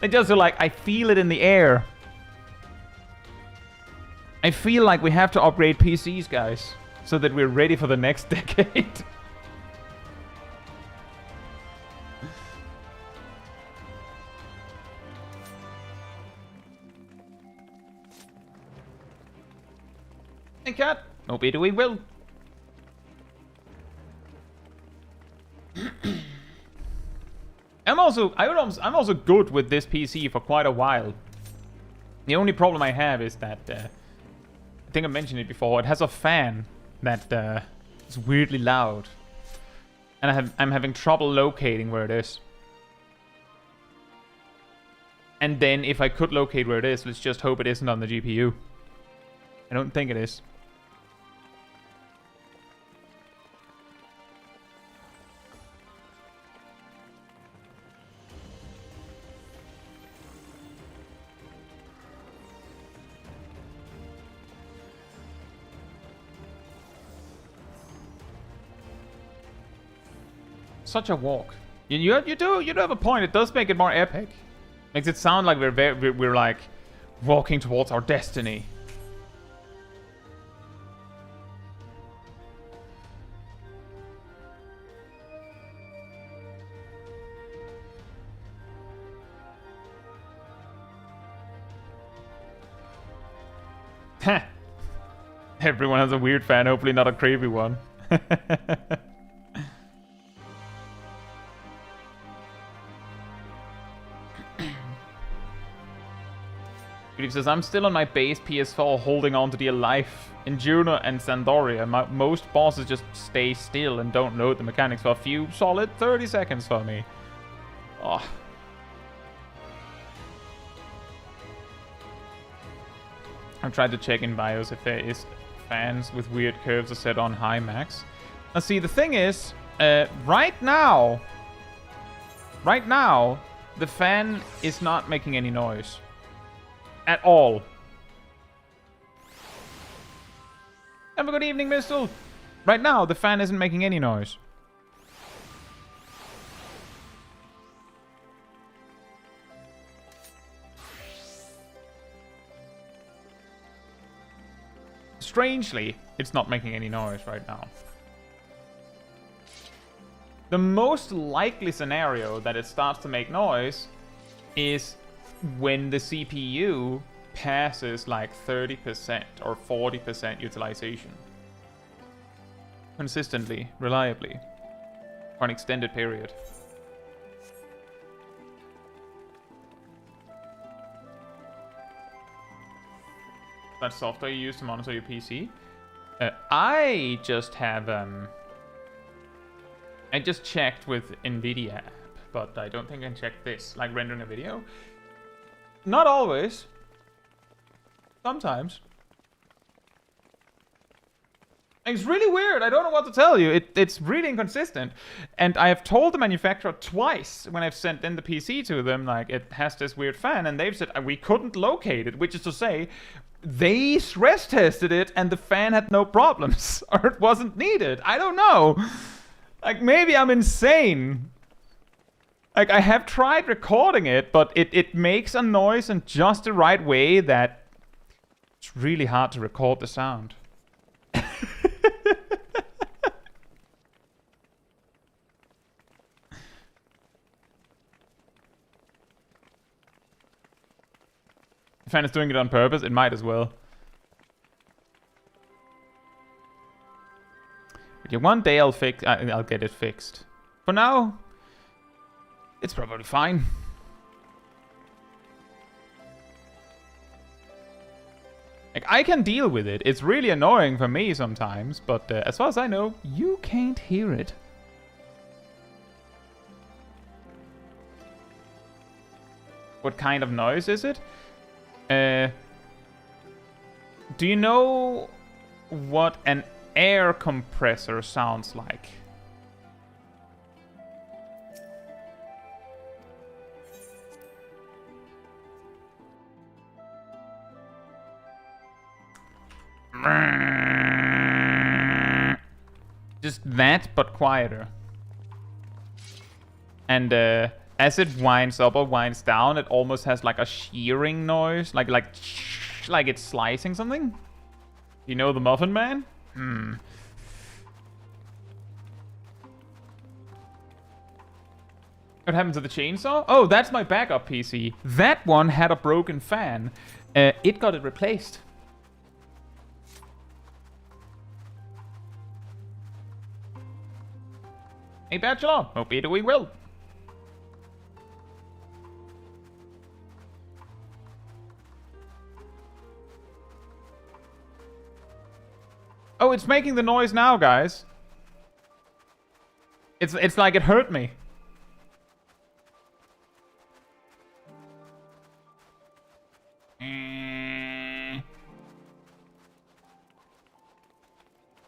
They just are like, I feel it in the air. I feel like we have to upgrade PCs, guys, so that we're ready for the next decade. Hey, cat. Maybe we will. I'm also good with this PC for quite a while. The only problem I have is that I think I mentioned it before. It has a fan that is weirdly loud, and I'm having trouble locating where it is. And then if I could locate where it is, let's just hope it isn't on the GPU. I don't think it is. Such a walk. You do have a point. It does make it more epic. Makes it sound like we're like walking towards our destiny. Heh. Everyone has a weird fan, hopefully not a creepy one. He says, I'm still on my base PS4 holding on to the life in Juno and Sandoria. Most bosses just stay still and don't load the mechanics for a few solid 30 seconds for me. Oh. I've tried to check in BIOS if there is fans with weird curves are set on high max. Now see, the thing is, right now, the fan is not making any noise. At all. Have a good evening, Mistle. Right now, the fan isn't making any noise. Strangely, it's not making any noise right now. The most likely scenario that it starts to make noise is when the CPU passes like 30% or 40% utilization. Consistently, reliably, for an extended period. That software you use to monitor your PC? I just have, I just checked with NVIDIA app, but I don't think I checked this, like rendering a video. Not always. Sometimes. It's really weird. I don't know what to tell you. It's really inconsistent. And I have told the manufacturer twice when I've sent in the PC to them, like, it has this weird fan, and they've said we couldn't locate it, which is to say, they stress tested it and the fan had no problems. Or it wasn't needed. I don't know. Like, maybe I'm insane. Like, I have tried recording it, but it makes a noise in just the right way that it's really hard to record the sound. The fan is doing it on purpose. It might as well. But yeah, one day I'll get it fixed. For now, it's probably fine. Like, I can deal with it. It's really annoying for me sometimes, but as far as I know, you can't hear it. What kind of noise is it? Do you know what an air compressor sounds like? Just that, but quieter. And as it winds up or winds down, it almost has like a shearing noise, like it's slicing something. You know the Muffin Man? What happened to the chainsaw? Oh, that's my backup PC. That one had a broken fan. It got it replaced. Hey, Bachelor. Hope you're doing well. Oh, it's making the noise now, guys. It's like it hurt me.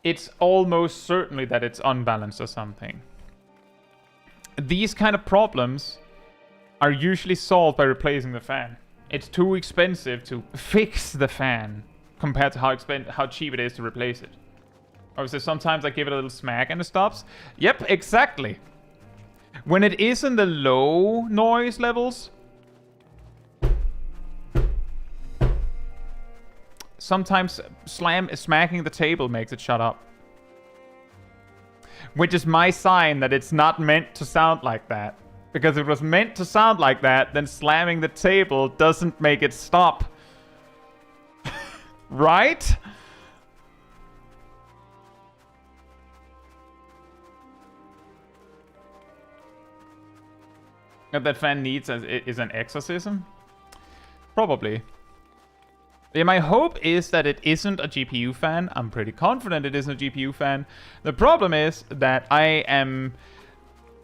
It's almost certainly that it's unbalanced or something. These kind of problems are usually solved by replacing the fan. It's too expensive to fix the fan compared to how cheap it is to replace it. Obviously, sometimes I give it a little smack and it stops. Yep, exactly. When it is in the low noise levels, sometimes smacking the table makes it shut up. Which is my sign that it's not meant to sound like that. Because if it was meant to sound like that, then slamming the table doesn't make it stop. Right? What that fan needs is an exorcism? Probably. Yeah, my hope is that it isn't a GPU fan. I'm pretty confident it isn't a GPU fan. The problem is that I am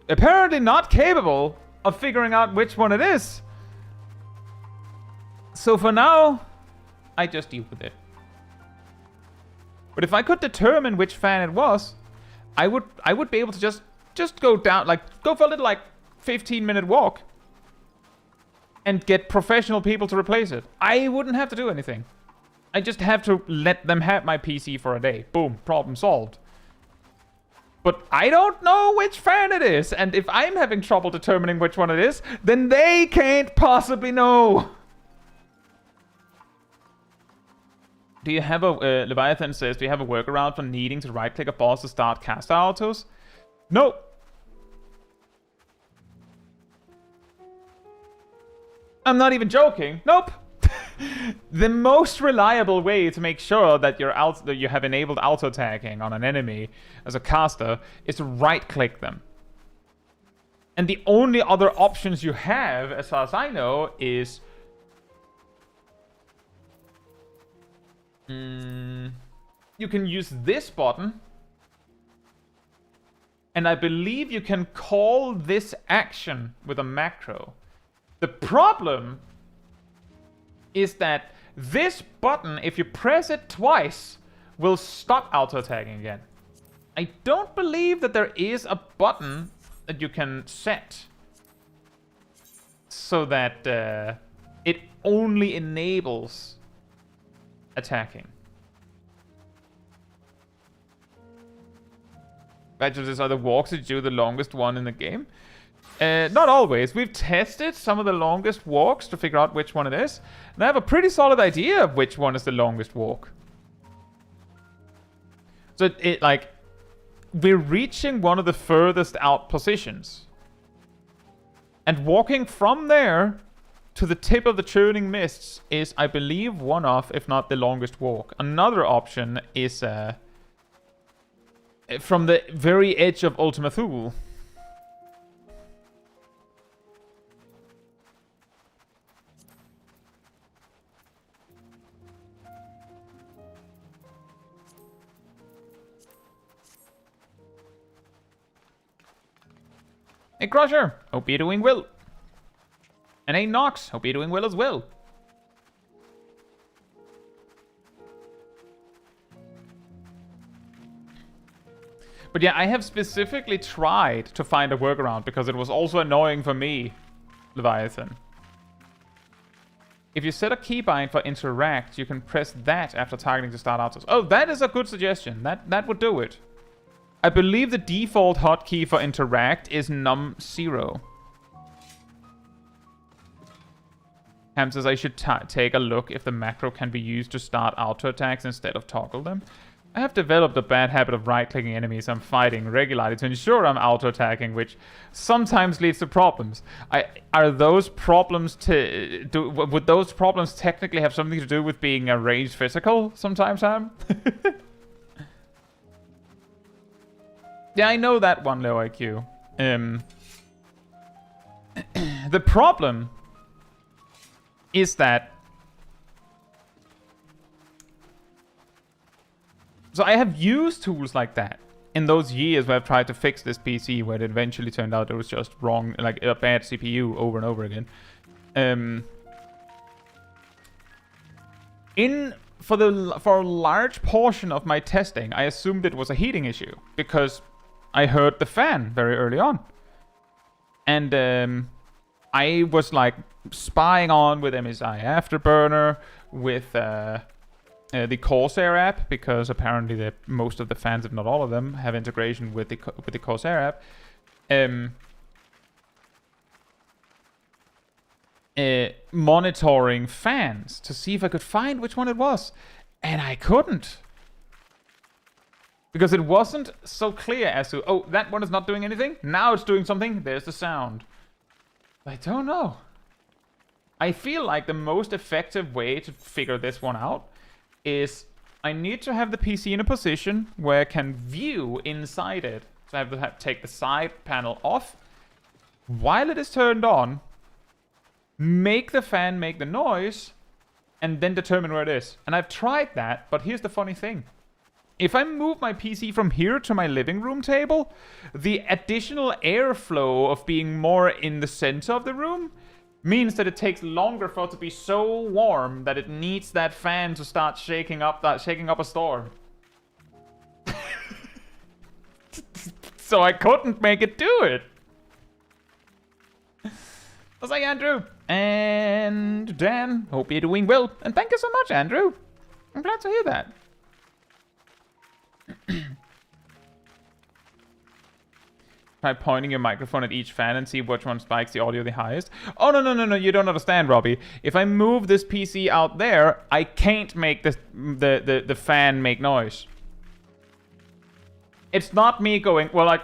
apparently not capable of figuring out which one it is. So for now, I just deal with it. But if I could determine which fan it was, I would be able to just go down, like, go for a little, like, 15-minute walk and get professional people to replace it. I wouldn't have to do anything. I just have to let them have my PC for a day. Boom, problem solved. But I don't know which fan it is, and if I'm having trouble determining which one it is, then they can't possibly know. Do you have a... Leviathan says, do you have a workaround for needing to right-click a boss to start caster autos? No. I'm not even joking. Nope. The most reliable way to make sure that you have enabled auto tagging on an enemy as a caster is to right-click them. And the only other options you have, as far as I know, is you can use this button, and I believe you can call this action with a macro. The problem is that this button, if you press it twice, will stop auto-tagging again. I don't believe that there is a button that you can set so that it only enables attacking. Badges are the walks that do the longest one in the game. Not always. We've tested some of the longest walks to figure out which one it is. And I have a pretty solid idea of which one is the longest walk. So we're reaching one of the furthest out positions. And walking from there to the tip of the churning mists is, I believe, one of, if not the longest walk. Another option is from the very edge of Ultima Thule. Hey Crusher, hope you're doing well. And hey Nox, hope you're doing well as well. But yeah, I have specifically tried to find a workaround because it was also annoying for me, Leviathan. If you set a keybind for interact, you can press that after targeting to start autos. Oh, that is a good suggestion. That would do it. I believe the default hotkey for interact is num0. Ham says I should take a look if the macro can be used to start auto attacks instead of toggle them. I have developed a bad habit of right-clicking enemies I'm fighting regularly to ensure I'm auto-attacking, which sometimes leads to problems. Are those problems would those problems technically have something to do with being a ranged physical sometimes, Ham? Yeah, I know that one, low IQ. The problem is that... So I have used tools like that in those years where I've tried to fix this PC, where it eventually turned out it was just wrong, like a bad CPU over and over again. For a large portion of my testing, I assumed it was a heating issue because I heard the fan very early on, and I was like spying on with MSI Afterburner, with the Corsair app, because apparently most of the fans, if not all of them, have integration with the Corsair app. Monitoring fans to see if I could find which one it was, and I couldn't, because it wasn't so clear as to, oh, that one is not doing anything, now it's doing something, there's the sound. I don't know. I feel like the most effective way to figure this one out is I need to have the PC in a position where I can view inside it. So I have to take the side panel off while it is turned on, make the fan make the noise, and then determine where it is. And I've tried that, but here's the funny thing. If I move my PC from here to my living room table, the additional airflow of being more in the center of the room means that it takes longer for it to be so warm that it needs that fan to start shaking up a storm. So I couldn't make it do it. I was like, Andrew and Dan, hope you're doing well. And thank you so much, Andrew. I'm glad to hear that. Try pointing your microphone at each fan and see which one spikes the audio the highest. Oh, no, you don't understand, Robbie. If I move this PC out there, I can't make the fan make noise. It's not me going, well, I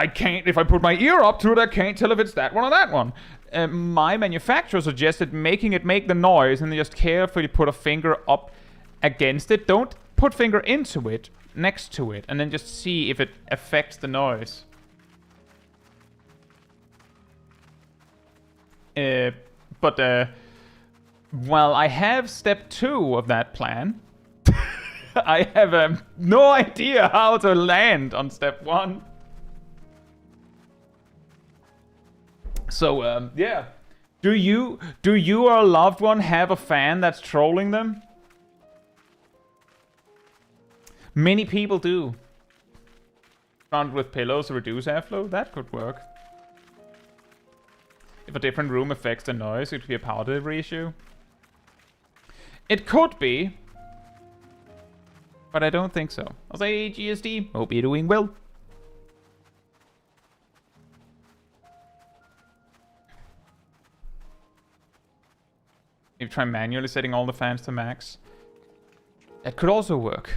can't, if I put my ear up to it, I can't tell if it's that one or that one. My manufacturer suggested making it make the noise and then just carefully put a finger up against it. Don't put finger into it, next to it, and then just see if it affects the noise. Well, I have step 2 of that plan. I have no idea how to land on step 1. So, yeah. Do you or a loved one have a fan that's trolling them? Many people do. Surrounded with pillows to reduce airflow? That could work. If a different room affects the noise, it could be a power delivery issue. It could be. But I don't think so. I'll say GSD. Hope you're doing well. If you try manually setting all the fans to max, that could also work.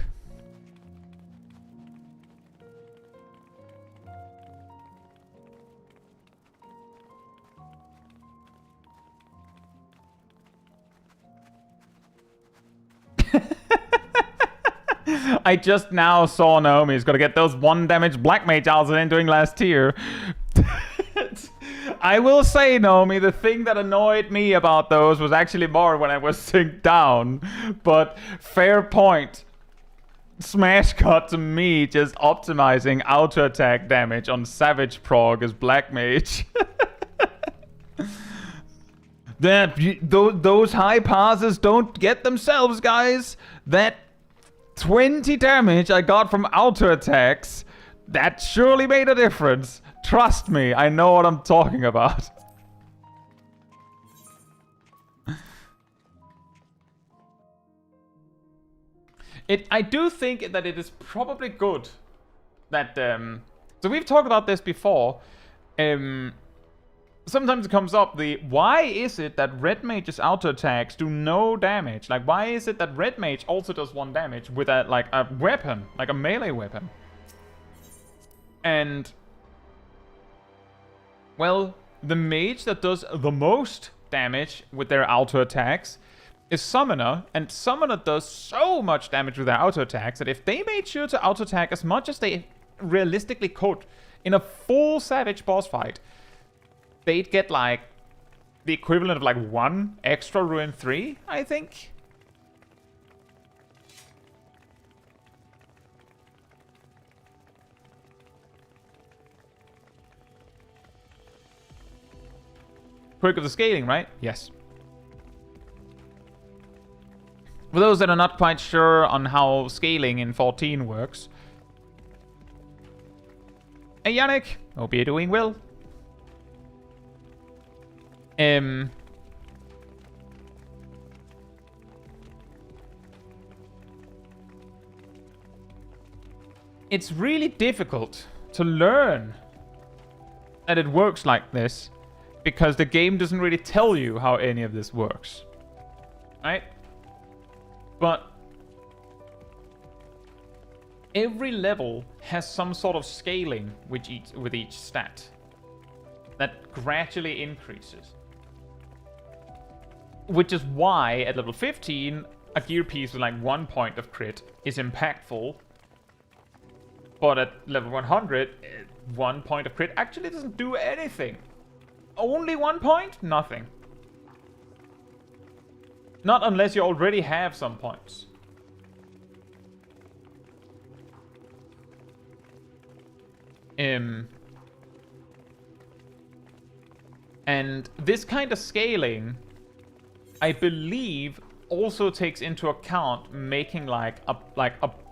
I just now saw Naomi's got to get those 1 damage Black Mage I was in doing last tier. I will say, Naomi, the thing that annoyed me about those was actually more when I was synced down. But fair point. Smash cut to me just optimizing auto attack damage on Savage Prog as Black Mage. Those high passes don't get themselves, guys. That 20 damage I got from auto attacks, that surely made a difference. Trust me, I know what I'm talking about. I do think that it is probably good that so we've talked about this before. Sometimes it comes up why is it that red mage's auto attacks do no damage? Like, why is it that red mage also does 1 damage with a weapon, like a melee weapon? And well, the mage that does the most damage with their auto attacks is Summoner, and Summoner does so much damage with their auto attacks that if they made sure to auto attack as much as they realistically could. In a full Savage boss fight, they'd get like the equivalent of like 1 extra Ruin 3, I think. Quirk of the scaling, right? Yes. For those that are not quite sure on how scaling in 14 works. Hey Yannick, hope you're doing well. It's really difficult to learn that it works like this, because the game doesn't really tell you how any of this works. Right? But every level has some sort of scaling with each stat that gradually increases. Which is why at level 15, a gear piece with like 1 point of crit is impactful. But at level 100, 1 point of crit actually doesn't do anything. Only 1 point? Nothing. Not unless you already have some points. And this kind of scaling, I believe, also takes into account making like a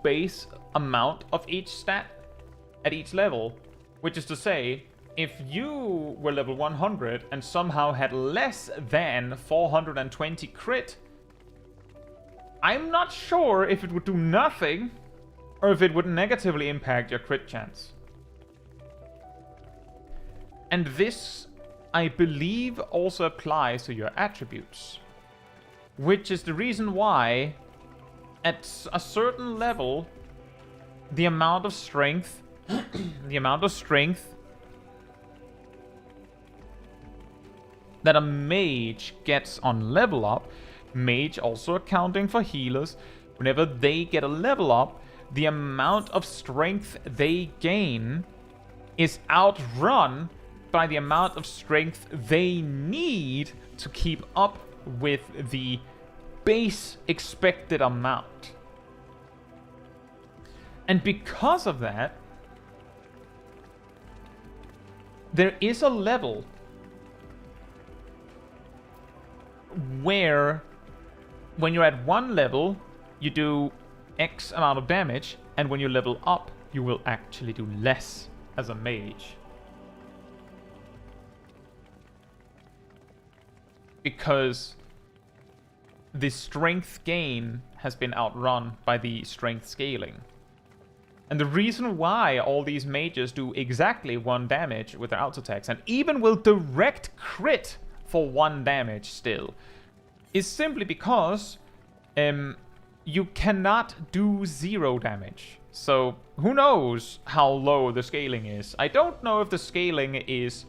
base amount of each stat at each level, which is to say, if you were level 100 and somehow had less than 420 crit, I'm not sure if it would do nothing or if it would negatively impact your crit chance. And this, I believe, also applies to your attributes. Which is the reason why, at a certain level, the amount of strength that a mage gets on level up, mage also accounting for healers, whenever they get a level up, the amount of strength they gain is outrun by the amount of strength they need to keep up with the base expected amount. And because of that, there is a level where when you're at one level, you do X amount of damage, and when you level up, you will actually do less as a mage. Because the strength gain has been outrun by the strength scaling. And the reason why all these mages do exactly 1 damage with their auto attacks, and even will direct crit for 1 damage still, is simply because you cannot do 0 damage. So who knows how low the scaling is. I don't know if the scaling is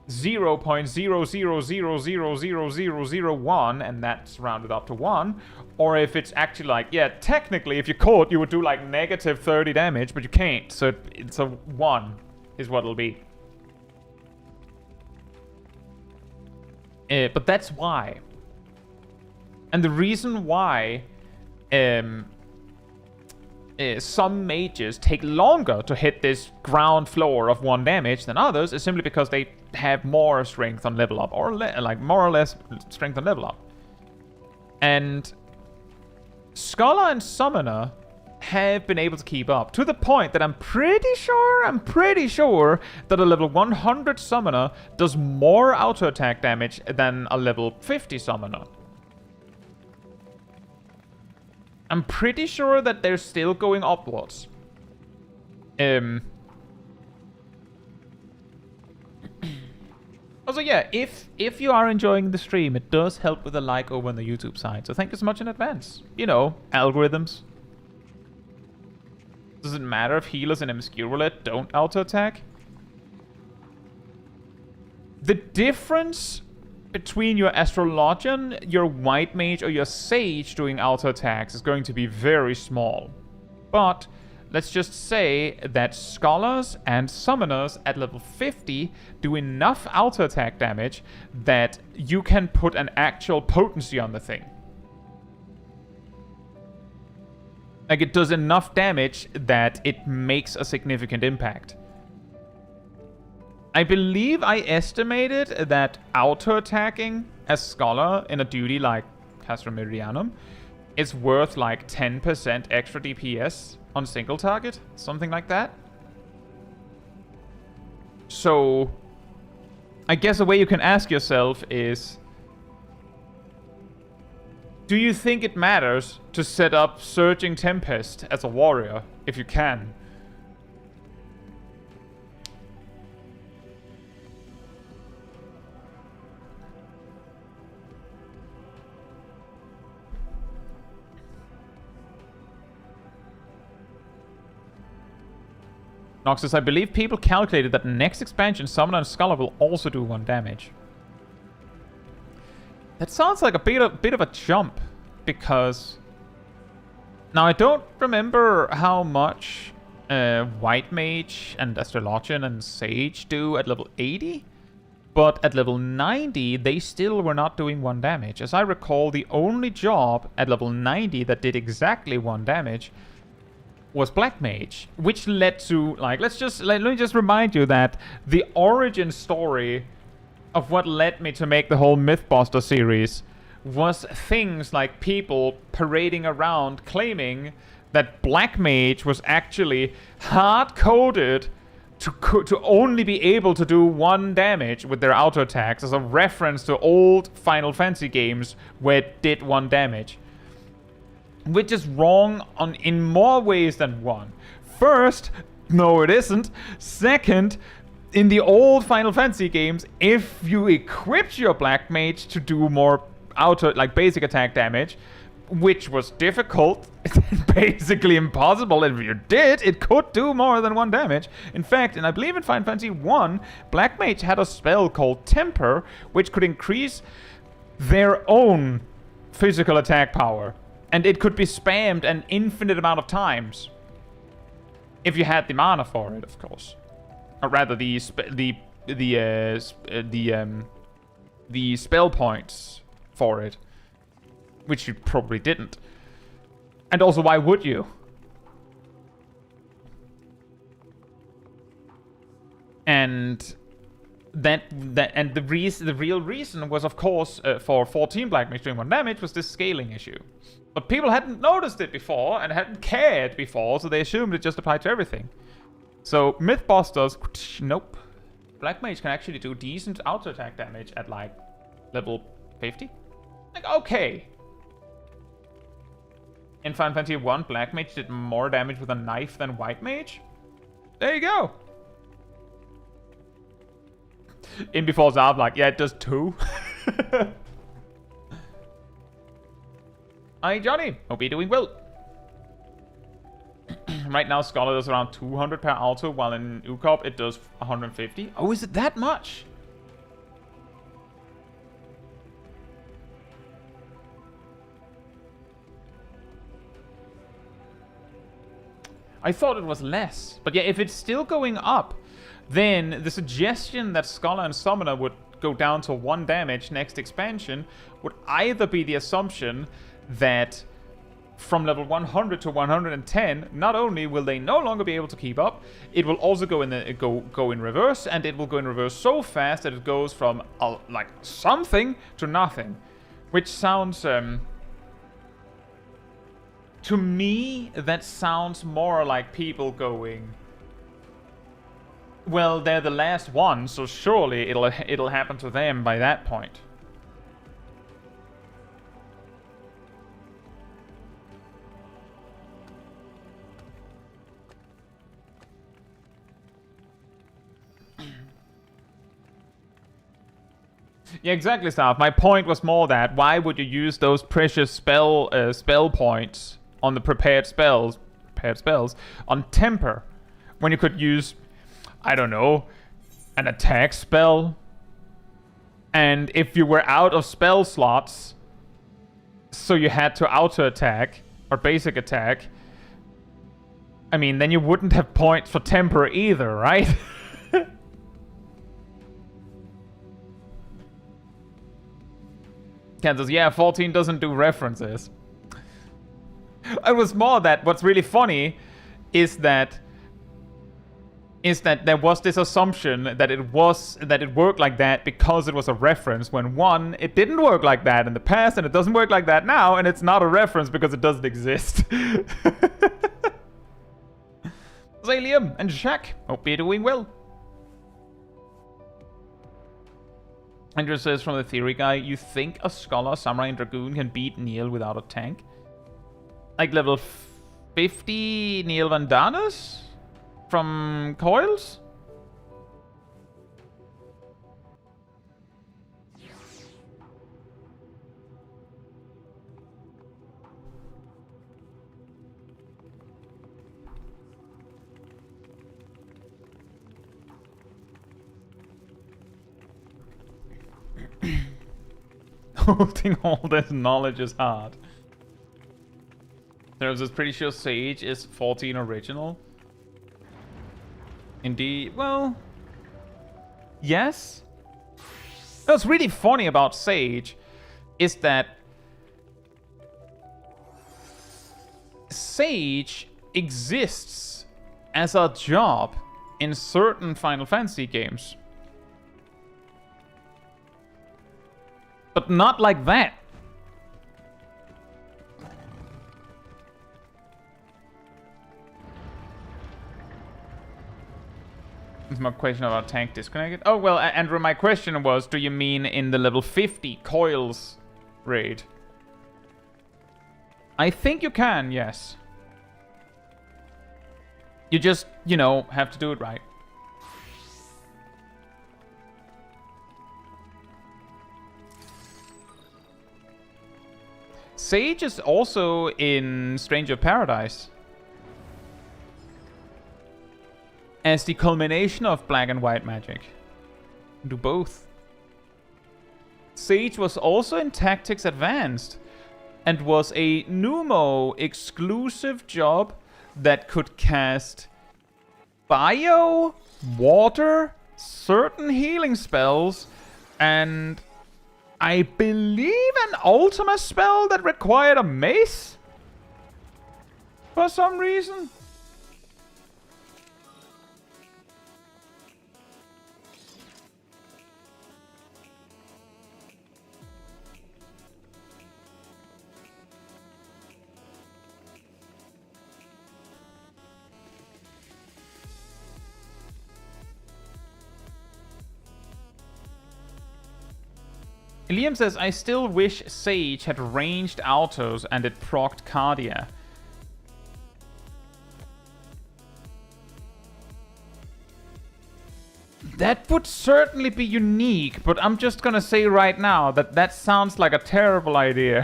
0.000000001 and that's rounded up to 1, or if it's actually like, yeah, technically if you could, you would do like negative 30 damage, but you can't, so it's a 1 is what it'll be. But that's why. And the reason why some mages take longer to hit this ground floor of 1 damage than others is simply because they have more strength on level up, or like more or less strength on level up. And Scholar and Summoner have been able to keep up to the point that I'm pretty sure that a level 100 Summoner does more auto attack damage than a level 50 Summoner. I'm pretty sure that they're still going upwards. Also, yeah, if you are enjoying the stream, it does help with a like over on the YouTube side. So thank you so much in advance. You know, algorithms. Does it matter if healers in MSQ roulette don't auto-attack? The difference between your Astrologian, your White Mage, or your Sage doing auto-attacks is going to be very small. But let's just say that Scholars and Summoners at level 50 do enough auto attack damage that you can put an actual potency on the thing. Like, it does enough damage that it makes a significant impact. I believe I estimated that auto-attacking as Scholar in a duty like Castra Meridianum is worth like 10% extra DPS on single target. Something like that. So, I guess a way you can ask yourself is, do you think it matters to set up Surging Tempest as a warrior, if you can? Noxus, I believe people calculated that next expansion, Summoner and Scholar will also do 1 damage. That sounds like a bit of a jump, because... Now, I don't remember how much White Mage and Astrologian and Sage do at level 80, but at level 90, they still were not doing 1 damage. As I recall, the only job at level 90 that did exactly 1 damage was Black Mage, which led to, like, let me just remind you that the origin story of what led me to make the whole Mythbuster series was things like people parading around claiming that Black Mage was actually hard-coded to only be able to do 1 damage with their auto attacks, as a reference to old Final Fantasy games where it did 1 damage. Which is wrong in more ways than one. First, no it isn't. Second, in the old Final Fantasy games, if you equipped your Black Mage to do more like basic attack damage, which was difficult, basically impossible, if you did, it could do more than 1 damage. In fact, and I believe in Final Fantasy 1, Black Mage had a spell called Temper, which could increase their own physical attack power. And it could be spammed an infinite amount of times. If you had the mana for it, of course. Or rather, the spell points for it. Which you probably didn't. And also, why would you? And the real reason was, of course, for 14 Black Mage doing 1 damage was this scaling issue. But people hadn't noticed it before and hadn't cared before, so they assumed it just applied to everything. So Mythbusters, nope. Black Mage can actually do decent auto attack damage at like level 50. Like, okay. In Final Fantasy 1, Black Mage did more damage with a knife than White Mage. There you go. In Before Zarv, like, yeah, it does 2. Hi, Johnny. Hope you're doing well. Right now, Scholar does around 200 per alto, while in UCOP it does 150. Oh, is it that much? I thought it was less. But yeah, if it's still going up, then the suggestion that Scholar and Summoner would go down to 1 damage next expansion would either be the assumption that from level 100 to 110, not only will they no longer be able to keep up, it will also go in reverse, and it will go in reverse so fast that it goes from like something to nothing, which sounds to me that sounds more like people going, well, they're the last one, so surely it'll happen to them by that point. Yeah, exactly, Staff. My point was more that why would you use those precious spell points on the prepared spells on Temper when you could use, I don't know, an attack spell? And if you were out of spell slots, so you had to auto attack or basic attack, I mean, then you wouldn't have points for temper either, right? Kansas, yeah, 14 doesn't do references. It was more that what's really funny is that there was this assumption that it worked like that because it was a reference, when one, it didn't work like that in the past and it doesn't work like that now, and it's not a reference because it doesn't exist. Zalium and Shaq, hope you're doing well. Andrew says, from the theory guy, you think a Scholar, Samurai, and Dragoon can beat Neil without a tank? Like level 50 Neil Vandanas? From Coils? Holding all this knowledge is hard. I was pretty sure Sage is 14 original. Indeed. Well, yes. What's really funny about Sage is that Sage exists as a job in certain Final Fantasy games. But not like that. Is my question about tank disconnected? Oh, well, Andrew, my question was, do you mean in the level 50 Coils raid? I think you can, yes. You just, you know, have to do it right. Sage is also in Stranger of Paradise as the culmination of black and white magic. Do both. Sage was also in Tactics Advanced and was a Numo exclusive job that could cast bio, water, certain healing spells, and I believe an ultimate spell that required a mace? For some reason. Liam says, I still wish Sage had ranged autos and it procced Cardia. That would certainly be unique, but I'm just gonna say right now that that sounds like a terrible idea.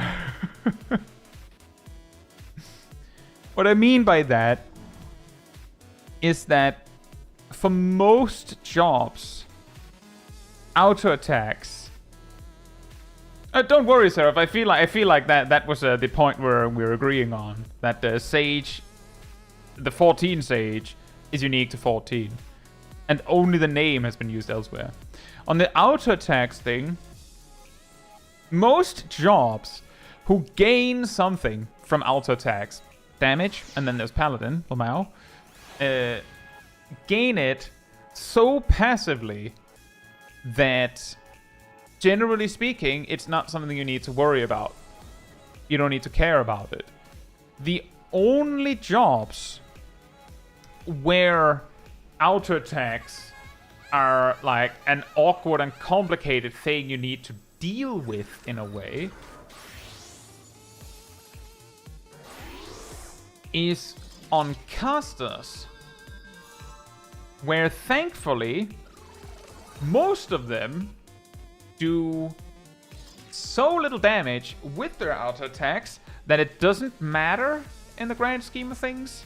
What I mean by that is that for most jobs, auto attacks. Don't worry, Seraph. I feel like that was the point where we're agreeing on that Sage, the 14 Sage, is unique to 14, and only the name has been used elsewhere. On the auto attacks thing, most jobs who gain something from auto attacks, damage, and then there's Paladin, Lamau, gain it so passively that, generally speaking, it's not something you need to worry about. You don't need to care about it. The only jobs where auto attacks are like an awkward and complicated thing you need to deal with in a way is on casters, where thankfully most of them do so little damage with their auto attacks that it doesn't matter in the grand scheme of things.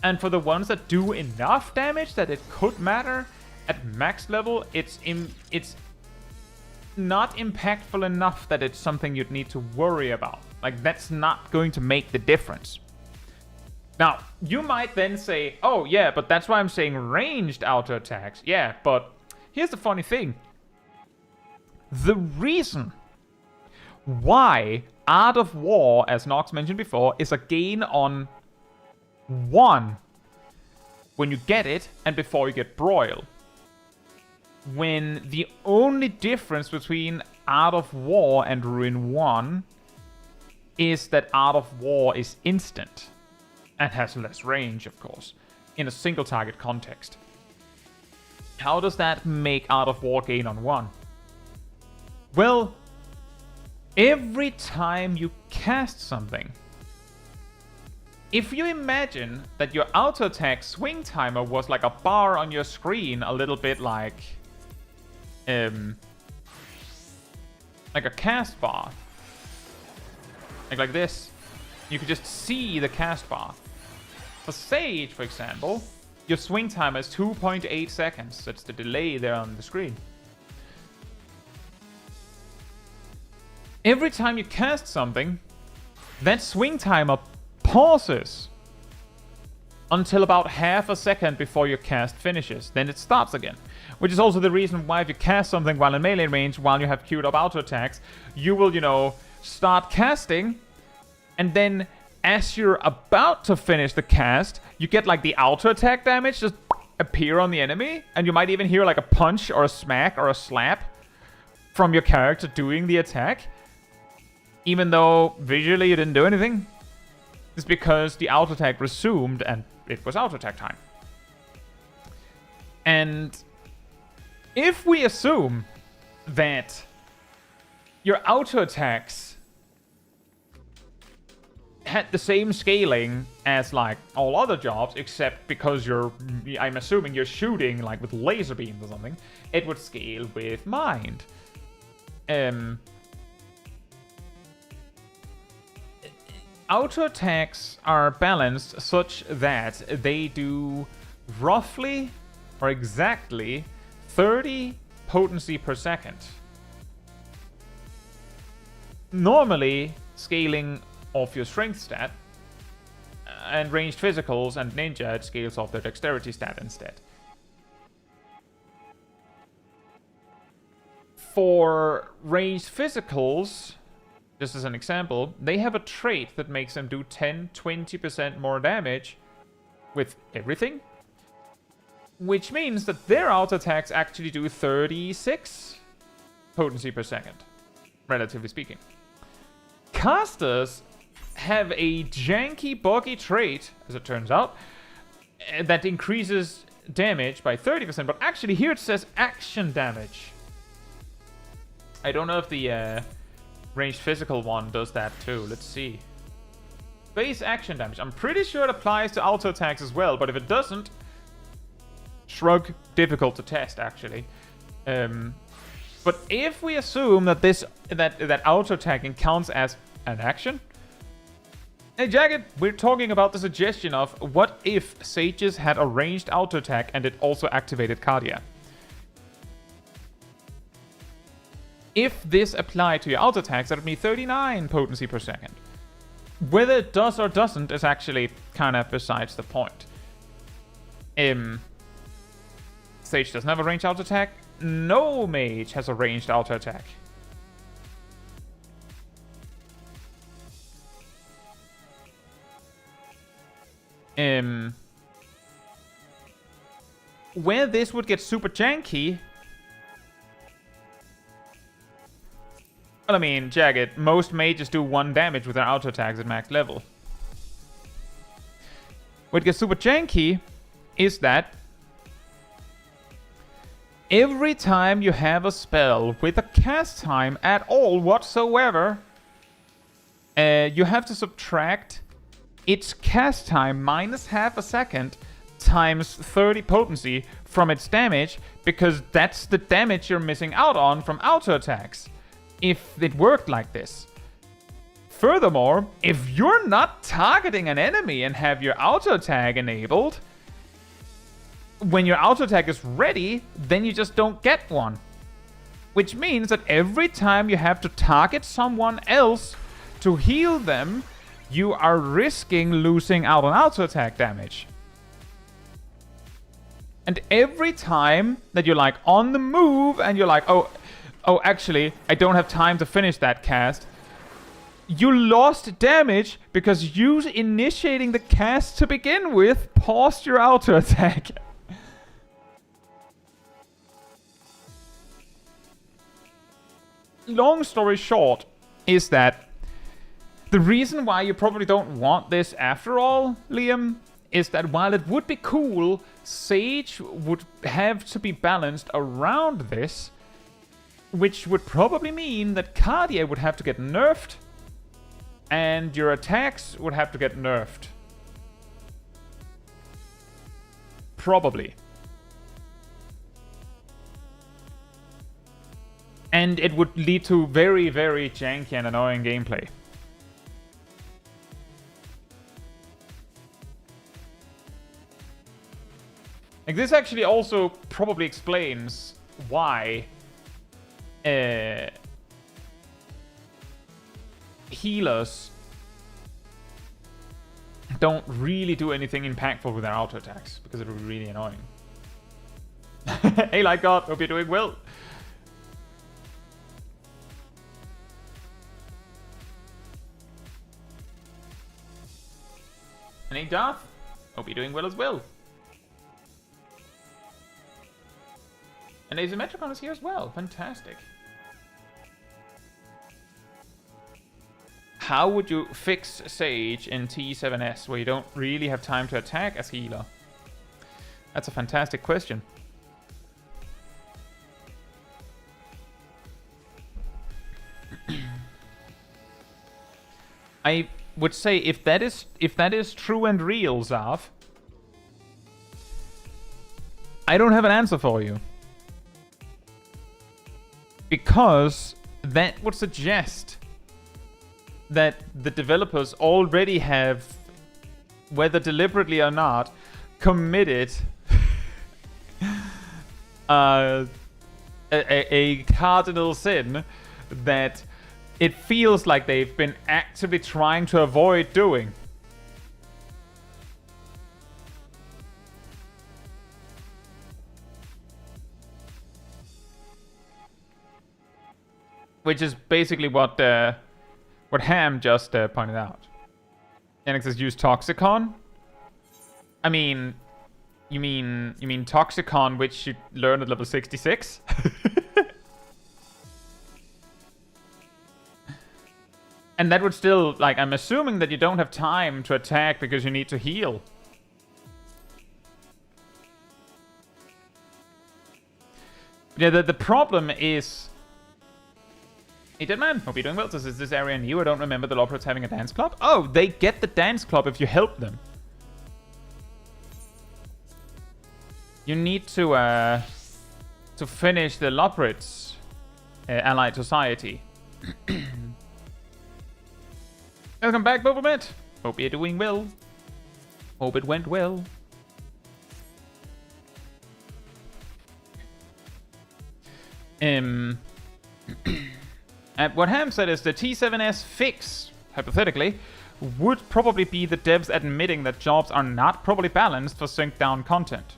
And for the ones that do enough damage that it could matter at max level, it's not impactful enough that it's something you'd need to worry about. Like, that's not going to make the difference. Now, you might then say, oh yeah, but that's why I'm saying ranged auto attacks. Yeah, but here's the funny thing. The reason why Art of War, as Nox mentioned before, is a gain on 1 when you get it and before you get Broil. When the only difference between Art of War and Ruin 1 is that Art of War is instant and has less range, of course, in a single target context. How does that make Art of War gain on 1? Well, every time you cast something, if you imagine that your auto attack swing timer was like a bar on your screen, a little bit like a cast bar, like this, you could just see the cast bar. For Sage, for example, your swing timer is 2.8 seconds. That's the delay there on the screen. Every time you cast something, that swing timer pauses until about half a second before your cast finishes. Then it starts again. Which is also the reason why if you cast something while in melee range, while you have queued up auto attacks, you will, you know, start casting, and then as you're about to finish the cast, you get like the auto attack damage just appear on the enemy, and you might even hear like a punch or a smack or a slap from your character doing the attack. Even though visually you didn't do anything. It's because the auto attack resumed and it was auto attack time. And if we assume that your auto attacks had the same scaling as like all other jobs, except because I'm assuming you're shooting like with laser beams or something, it would scale with mind. Auto attacks are balanced such that they do roughly or exactly 30 potency per second. Normally, scaling off your strength stat, and ranged physicals and ninja, it scales off their dexterity stat instead. For ranged physicals, just as an example, they have a trait that makes them do 10-20% more damage with everything. Which means that their auto attacks actually do 36 potency per second, relatively speaking. Casters have a janky, buggy trait, as it turns out, that increases damage by 30%, but actually here it says action damage. I don't know if the ranged physical one does that too. Let's see. Base action damage. I'm pretty sure it applies to auto attacks as well, but if it doesn't, shrug, difficult to test actually. But if we assume that that auto attacking counts as an action, hey Jagged, we're talking about the suggestion of what if Sages had a ranged auto attack and it also activated Cardia. If this applied to your auto attacks, that would be 39 potency per second. Whether it does or doesn't is actually kind of besides the point. Sage doesn't have a ranged auto attack. No mage has a ranged auto attack. Where this would get super janky. Well, I mean, Jagged, most mages do 1 damage with their auto attacks at max level. What gets super janky is that every time you have a spell with a cast time at all whatsoever, you have to subtract its cast time minus half a second times 30 potency from its damage, because that's the damage you're missing out on from auto attacks. If it worked like this. Furthermore, if you're not targeting an enemy and have your auto attack enabled, when your auto attack is ready, then you just don't get one. Which means that every time you have to target someone else to heal them, you are risking losing out on auto attack damage. And every time that you're like on the move and you're like, oh, actually, I don't have time to finish that cast, you lost damage because you initiating the cast to begin with paused your auto attack. Long story short is that the reason why you probably don't want this after all, Liam, is that while it would be cool, Sage would have to be balanced around this, which would probably mean that Cardia would have to get nerfed, and your attacks would have to get nerfed. Probably. And it would lead to very, very janky and annoying gameplay. Like, this actually also probably explains why healers don't really do anything impactful with their auto attacks, because it would be really annoying. Hey, Light God, hope you're doing well. And hey, Darth, hope you're doing well as well. And Asymmetricon is here as well. Fantastic. How would you fix Sage in T7S where you don't really have time to attack as healer? That's a fantastic question. I would say if that is true and real, Zav, I don't have an answer for you. Because that would suggest that the developers already have, whether deliberately or not, committed a cardinal sin that it feels like they've been actively trying to avoid doing. Which is basically what Ham just pointed out. Enix has used Toxicon. I mean, you mean Toxicon, which you learn at level 66? And that would still, like, I'm assuming that you don't have time to attack because you need to heal. Yeah, the problem is... Hey, Deadman, hope you're doing well. Is this area new? I don't remember the Lopperts having a dance club. Oh, they get the dance club if you help them. You need to finish the Lopperts Allied Society. Welcome back, Bobamet. Hope you're doing well. Hope it went well. What Ham said is the T7S fix, hypothetically, would probably be the devs admitting that jobs are not properly balanced for synced down content.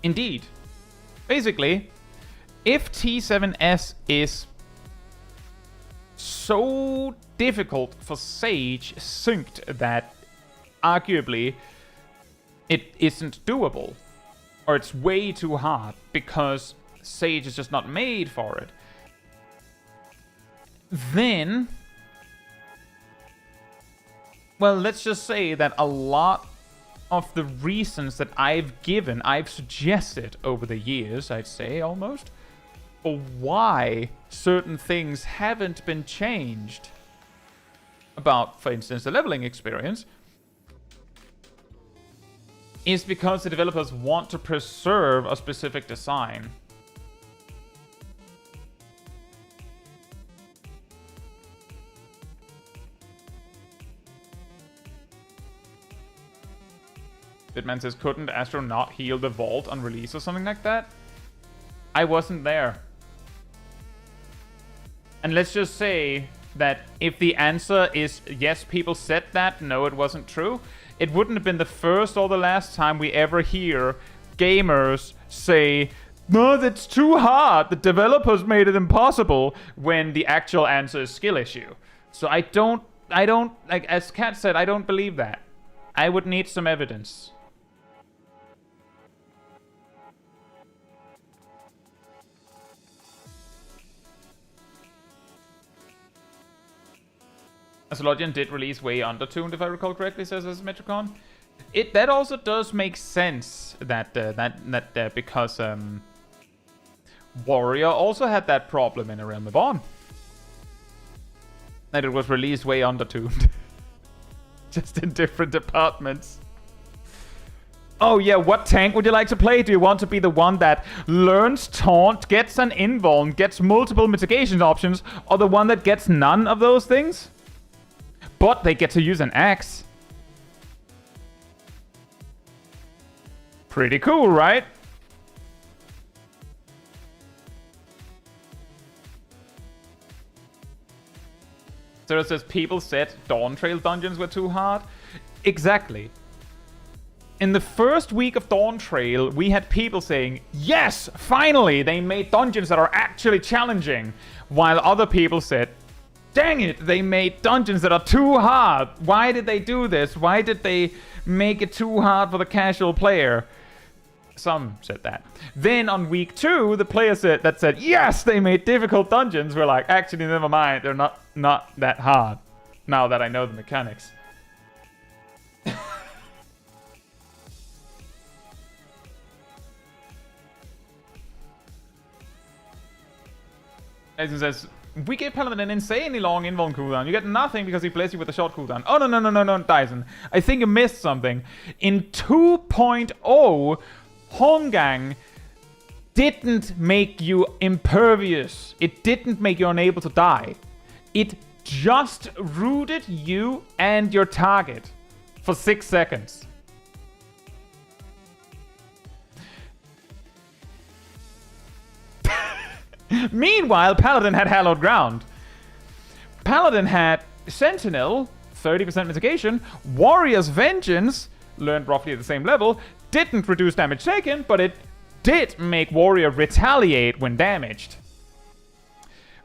Indeed. Basically, if T7S is so difficult for Sage synced that arguably it isn't doable, or it's way too hard because Sage is just not made for it, then, well, let's just say that a lot of the reasons that I've suggested over the years, I'd say almost, for why certain things haven't been changed about, for instance, the leveling experience, is because the developers want to preserve a specific design. Bitman says, couldn't Astro not heal the vault on release or something like that? I wasn't there. And let's just say that if the answer is yes, people said that, no, it wasn't true, it wouldn't have been the first or the last time we ever hear gamers say, no, that's too hard, the developers made it impossible, when the actual answer is skill issue. So I don't, like as Kat said, I don't believe that. I would need some evidence. Asologian did release way undertuned, if I recall correctly, says Metricon. That also does make sense that because Warrior also had that problem in A Realm Reborn. That it was released way undertuned. Just in different departments. Oh yeah, what tank would you like to play? Do you want to be the one that learns taunt, gets an invuln, gets multiple mitigation options, or the one that gets none of those things? But they get to use an axe. Pretty cool, right? So it says people said Dawntrail dungeons were too hard. Exactly. In the first week of Dawntrail, we had people saying, yes, finally, they made dungeons that are actually challenging. While other people said, dang it, they made dungeons that are too hard. Why did they do this? Why did they make it too hard for the casual player? Some said that. Then on week 2, the player said, yes, they made difficult dungeons. We're like, actually, never mind. They're not that hard. Now that I know the mechanics. Jason says, we gave Paladin an insanely long invuln cooldown. You get nothing because he plays you with a short cooldown. Oh, no, Dyson. I think you missed something. In 2.0, Hongang didn't make you impervious. It didn't make you unable to die. It just rooted you and your target for 6 seconds. Meanwhile, Paladin had Hallowed Ground. Paladin had Sentinel, 30% mitigation. Warrior's Vengeance, learned roughly at the same level, didn't reduce damage taken, but it did make Warrior retaliate when damaged.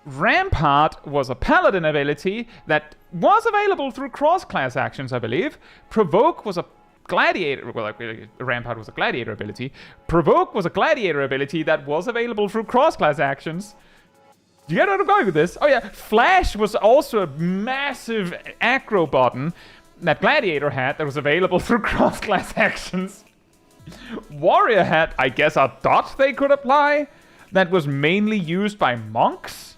Rampart was a Paladin ability that was available through cross-class actions, I believe. Provoke was a Gladiator, well, Rampart was a Gladiator ability. Provoke was a Gladiator ability that was available through cross-class actions. Do you get what I'm going with this? Oh yeah, Flash was also a massive aggro button that Gladiator had that was available through cross-class actions. Warrior had, I guess, a dot they could apply that was mainly used by monks.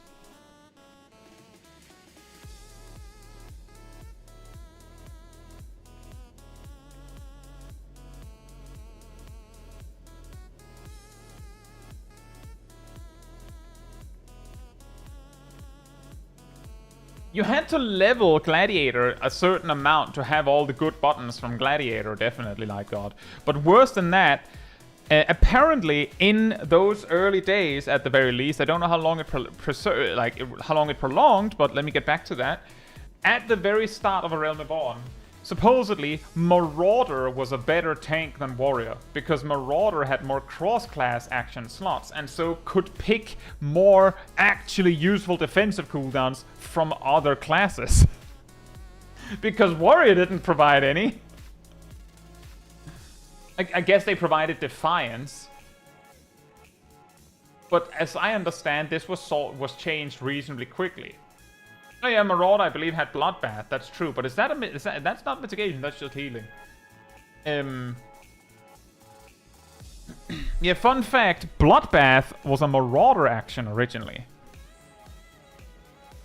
You had to level Gladiator a certain amount to have all the good buttons from Gladiator, definitely, like God. But worse than that, apparently in those early days, at the very least, I don't know how long it prolonged, but let me get back to that. At the very start of A Realm Reborn, supposedly Marauder was a better tank than Warrior, because Marauder had more cross-class action slots, and so could pick more actually useful defensive cooldowns from other classes. Because Warrior didn't provide any. I guess they provided Defiance. But as I understand, this was changed reasonably quickly. Oh yeah, Marauder, I believe, had Bloodbath. That's true, but that's not mitigation. That's just healing. Yeah, fun fact: Bloodbath was a Marauder action originally.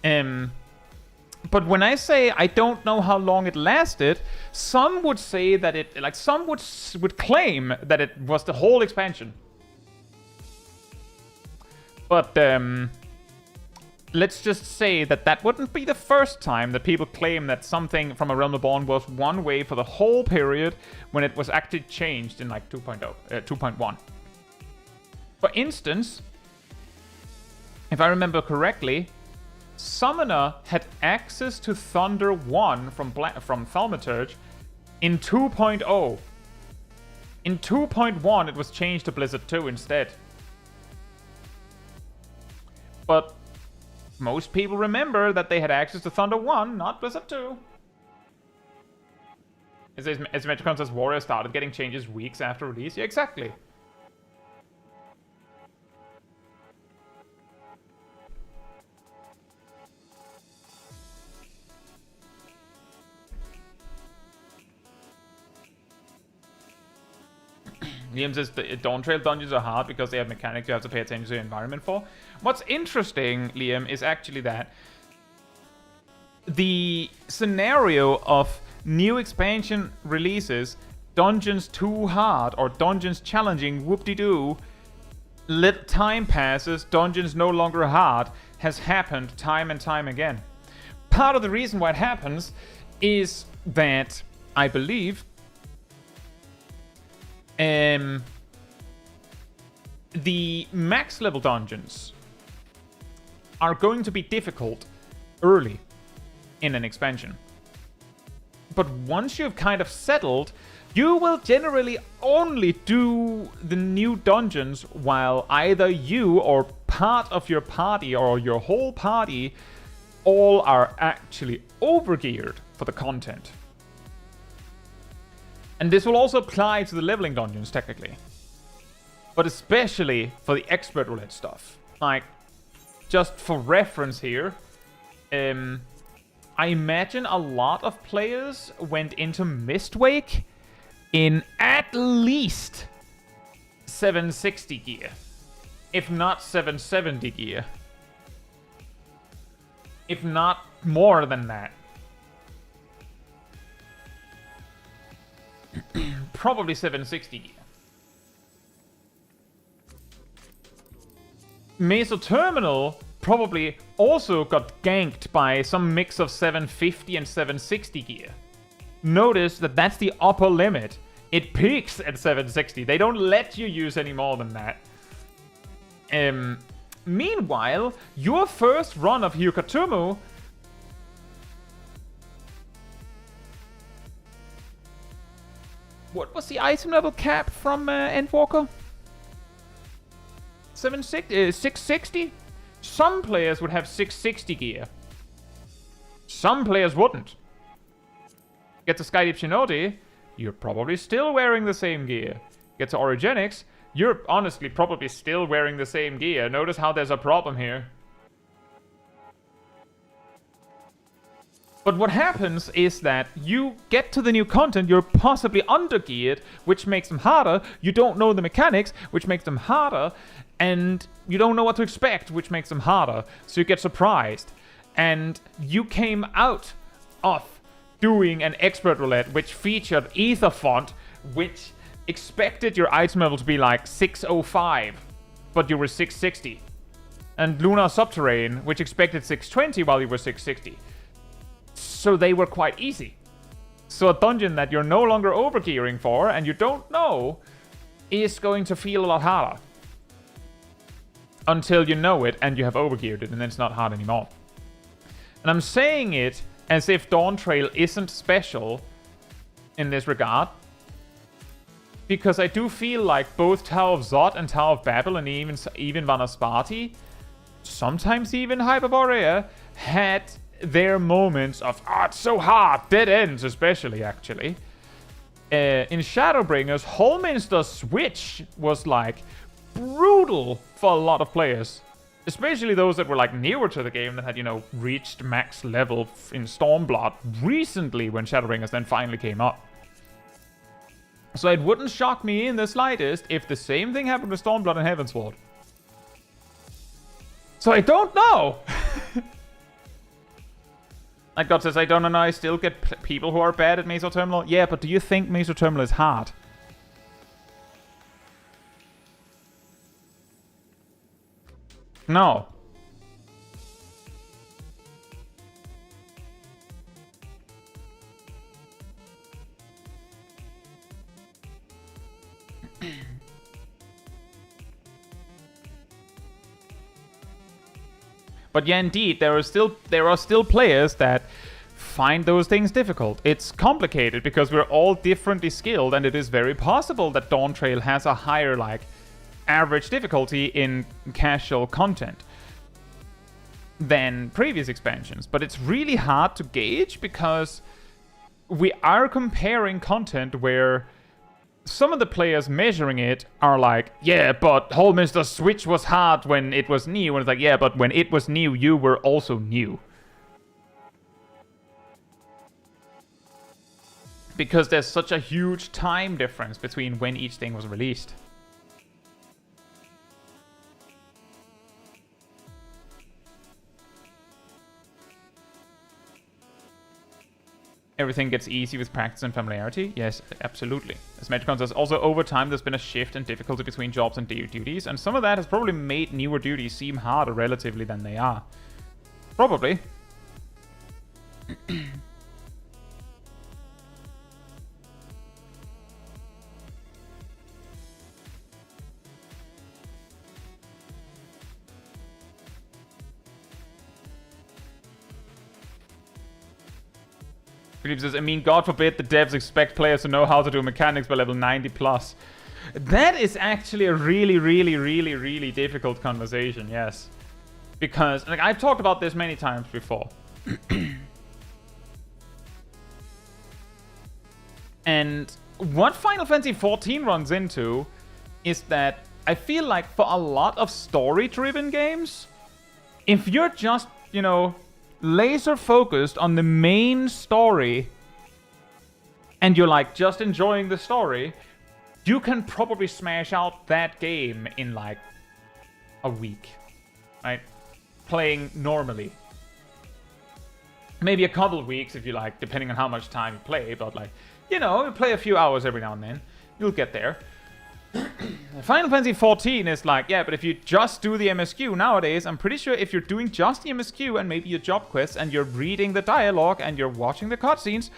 But when I say I don't know how long it lasted, some would say that some would claim that it was the whole expansion. But let's just say that wouldn't be the first time that people claim that something from A Realm Reborn was one way for the whole period when it was actually changed in like 2.1. For instance, if I remember correctly, Summoner had access to Thunder 1 from Thaumaturge in 2.0. In 2.1, it was changed to Blizzard 2 instead. But most people remember that they had access to Thunder 1, not Blizzard 2. As Metricon says, Warrior started getting changes weeks after release. Yeah, exactly. Liam says the Dawntrail dungeons are hard because they have mechanics you have to pay attention to the environment for. What's interesting, Liam, is actually that the scenario of new expansion releases, dungeons too hard or dungeons challenging, whoop-de-doo, time passes, dungeons no longer hard, has happened time and time again. Part of the reason why it happens is that, I believe, the max level dungeons are going to be difficult early in an expansion. But once you've kind of settled, you will generally only do the new dungeons while either you or part of your party or your whole party all are actually overgeared for the content. And this will also apply to the leveling dungeons, technically. But especially for the expert roulette stuff. Like, just for reference here, I imagine a lot of players went into Mistwake in at least 760 gear. If not 770 gear. If not more than that. Probably 760 gear. Meso Terminal probably also got ganked by some mix of 750 and 760 gear. Notice that that's the upper limit. It peaks at 760. They don't let you use any more than that. Meanwhile, your first run of Hyukatumu... What was the item level cap from Endwalker? 660? Some players would have 660 gear. Some players wouldn't. Get to Skydeep Shinodi, you're probably still wearing the same gear. Get to Origenics, you're honestly probably still wearing the same gear. Notice how there's a problem here. But what happens is that you get to the new content, you're possibly under-geared, which makes them harder. You don't know the mechanics, which makes them harder. And you don't know what to expect, which makes them harder. So you get surprised. And you came out of doing an expert roulette, which featured Ether Font, which expected your item level to be like 605, but you were 660. And Lunar Subterrane, which expected 620 while you were 660. So they were quite easy. So a dungeon that you're no longer overgearing for and you don't know is going to feel a lot harder. Until you know it and you have overgeared it, and then it's not hard anymore. And I'm saying it as if Dawntrail isn't special in this regard. Because I do feel like both Tower of Zod and Tower of Babel and even Vanaspati, sometimes even Hyperborea, had their moments of, it's so hard, dead ends especially, actually. In Shadowbringers, Holminster's switch was like brutal for a lot of players. Especially those that were like newer to the game that had, reached max level in Stormblood recently when Shadowbringers then finally came up. So it wouldn't shock me in the slightest if the same thing happened with Stormblood and Heavensward. So I don't know! Like God says, I don't know, I still get people who are bad at Meso Terminal. Yeah, but do you think Meso Terminal is hard? No. But yeah, indeed, there are still players that find those things difficult. It's complicated because we're all differently skilled, and it is very possible that Dawntrail has a higher, like, average difficulty in casual content than previous expansions. But it's really hard to gauge because we are comparing content where some of the players measuring it are like, yeah, but whole Mr. Switch was hard when it was new. And it's like, yeah, but when it was new, you were also new. Because there's such a huge time difference between when each thing was released. Everything gets easy with practice and familiarity. Yes, absolutely. As Metricon says, also over time there's been a shift in difficulty between jobs and duties, and some of that has probably made newer duties seem harder relatively than they are. Probably. Philippe says, I mean, God forbid the devs expect players to know how to do mechanics by level 90 plus. That is actually a really, really, really, really difficult conversation, yes. Because, like, I've talked about this many times before. And what Final Fantasy XIV runs into is that I feel like for a lot of story-driven games, if you're just, you know, laser focused on the main story and you're like just enjoying the story, you can probably smash out that game in like a week, right? Playing normally. Maybe a couple of weeks if you like, depending on how much time you play, but like, you know, you play a few hours every now and then, you'll get there. Final Fantasy XIV is like, yeah, but if you just do the MSQ nowadays, I'm pretty sure if you're doing just the MSQ and maybe your job quests and you're reading the dialogue and you're watching the cutscenes,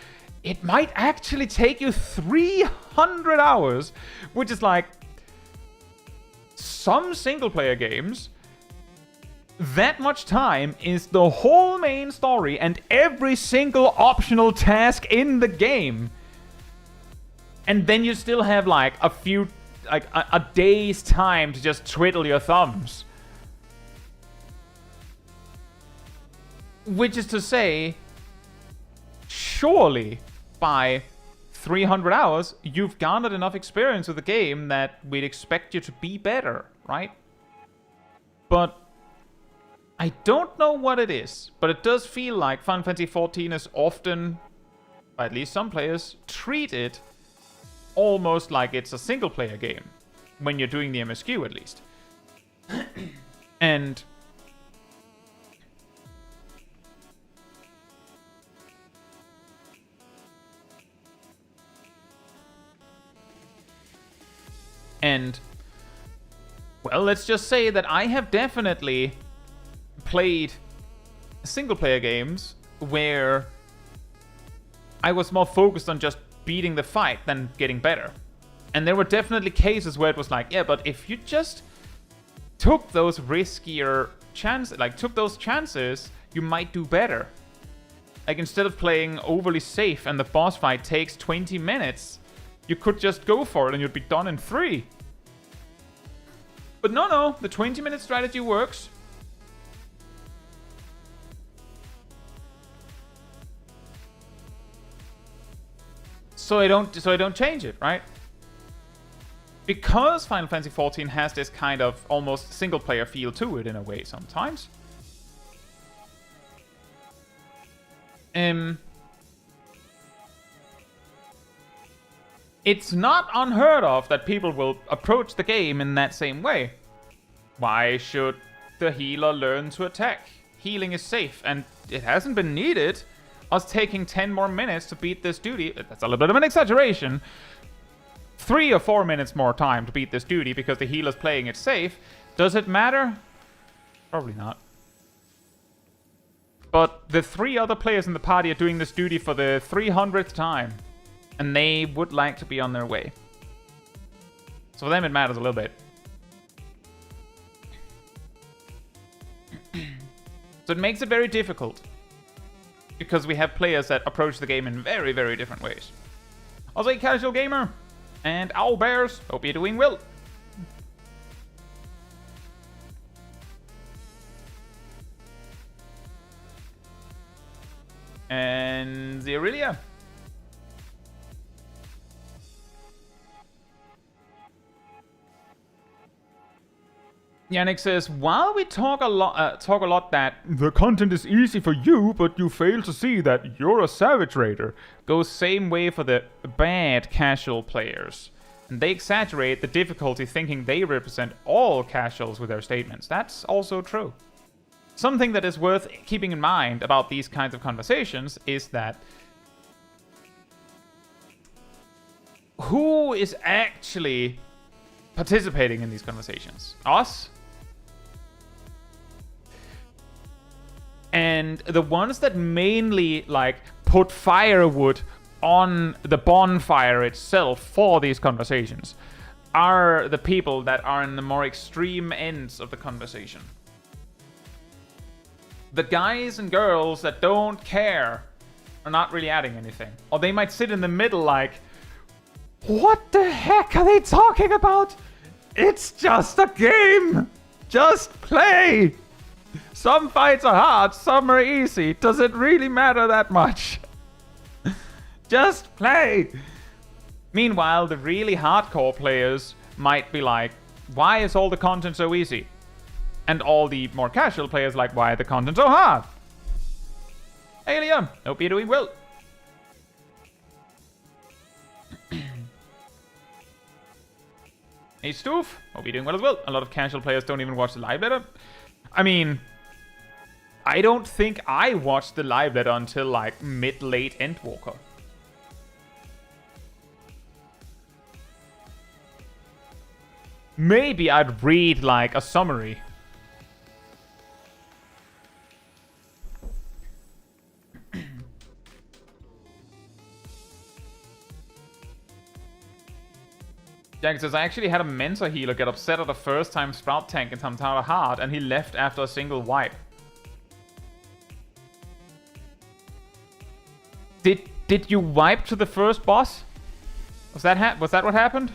it might actually take you 300 hours, which is like some single-player games. That much time is the whole main story and every single optional task in the game. And then you still have like a few, like a day's time to just twiddle your thumbs. Which is to say, surely by 300 hours, you've garnered enough experience with the game that we'd expect you to be better, right? But I don't know what it is, but it does feel like Final Fantasy XIV is often, by at least some players, treated almost like it's a single-player game, when you're doing the MSQ at least. And well, let's just say that I have definitely played single-player games where I was more focused on just beating the fight than getting better. And there were definitely cases where it was like, yeah, but if you just took those riskier chances, like took those chances, you might do better. Like instead of playing overly safe and the boss fight takes 20 minutes, you could just go for it and you'd be done in 3. But no, the 20-minute strategy works. So I don't change it, right? Because Final Fantasy XIV has this kind of almost single-player feel to it in a way sometimes. It's not unheard of that people will approach the game in that same way. Why should the healer learn to attack? Healing is safe, and it hasn't been needed. Us taking 10 more minutes to beat this duty, that's a little bit of an exaggeration. 3 or 4 minutes more time to beat this duty because the healer's playing it safe. Does it matter? Probably not. But the 3 other players in the party are doing this duty for the 300th time. And they would like to be on their way. So for them it matters a little bit. So it makes it very difficult. Because we have players that approach the game in very, very different ways. Also, a casual gamer and owl bears. Hope you're doing well. And the Aurelia. Yannick says, while we talk a lot that the content is easy for you, but you fail to see that you're a savage raider, goes same way for the bad casual players. And they exaggerate the difficulty thinking they represent all casuals with their statements. That's also true. Something that is worth keeping in mind about these kinds of conversations is that who is actually participating in these conversations? Us? And the ones that mainly like put firewood on the bonfire itself for these conversations are the people that are in the more extreme ends of the conversation. The guys and girls that don't care are not really adding anything. Or they might sit in the middle like, what the heck are they talking about? It's just a game! Just play! Some fights are hard, some are easy. Does it really matter that much? Just play! Meanwhile, the really hardcore players might be like, why is all the content so easy? And all the more casual players like, why is the content so hard? Hey Liam, hope you're doing well. Hey Stoof, hope you're doing well as well. A lot of casual players don't even watch the live letter. I mean, I don't think I watched the live letter until like mid-late Endwalker. Maybe I'd read like a summary. Jack says, I actually had a Mentor healer get upset at the first time Sprout tank in Tamtara hard, and he left after a single wipe. Did you wipe to the first boss? Was that what happened?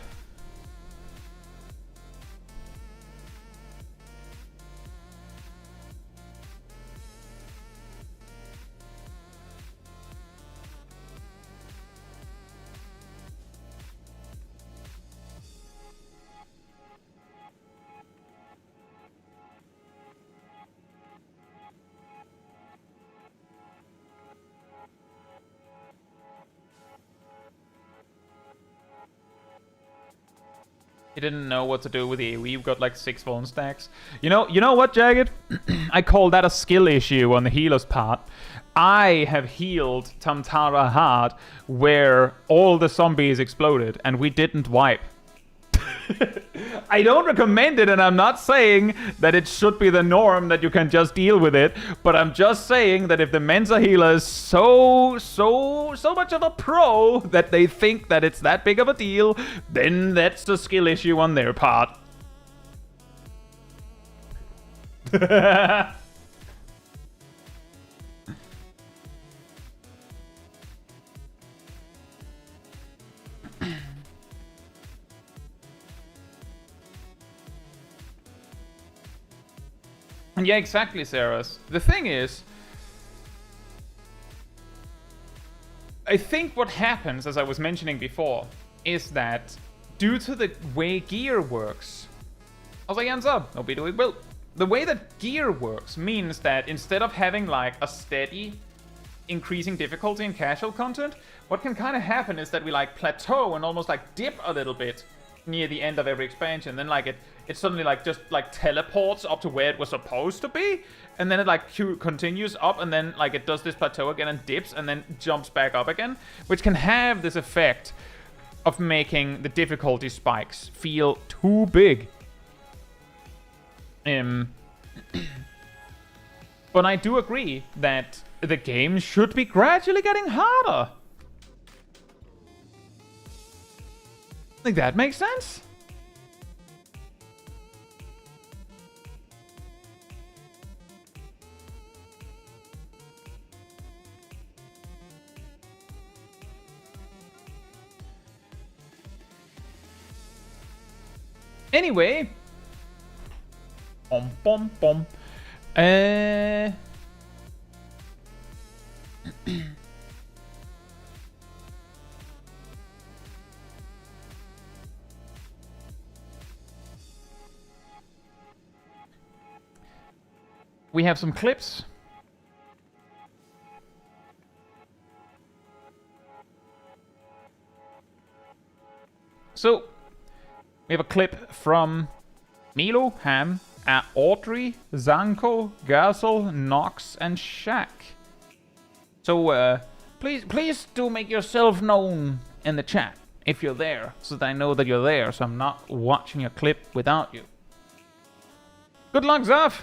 He didn't know what to do with the AoE. We've got like 6 vuln stacks. You know what, Jagged? I call that a skill issue on the healer's part. I have healed Tamtara hard where all the zombies exploded and we didn't wipe. I don't recommend it, and I'm not saying that it should be the norm that you can just deal with it, but I'm just saying that if the Mensa healer is so much of a pro that they think that it's that big of a deal, then that's the skill issue on their part. Yeah, exactly, Saras. The thing is, I think what happens, as I was mentioning before, is that due to the way gear works, I was like, hands up, hope you do it well. The way that gear works means that instead of having like a steady increasing difficulty in casual content, what can kind of happen is that we like plateau and almost like dip a little bit near the end of every expansion. Then like it suddenly like just like teleports up to where it was supposed to be, and then it like continues up, and then like it does this plateau again and dips and then jumps back up again, which can have this effect of making the difficulty spikes feel too big. But I do agree that the game should be gradually getting harder. I think that makes sense. Anyway. Bom, bom, bom. We have some clips. So, we have a clip from Milo, Ham, Audrey, Zanko, Gazel, Nox, and Shaq. So, please do make yourself known in the chat if you're there, so that I know that you're there, so I'm not watching a clip without you. Good luck, Zaf!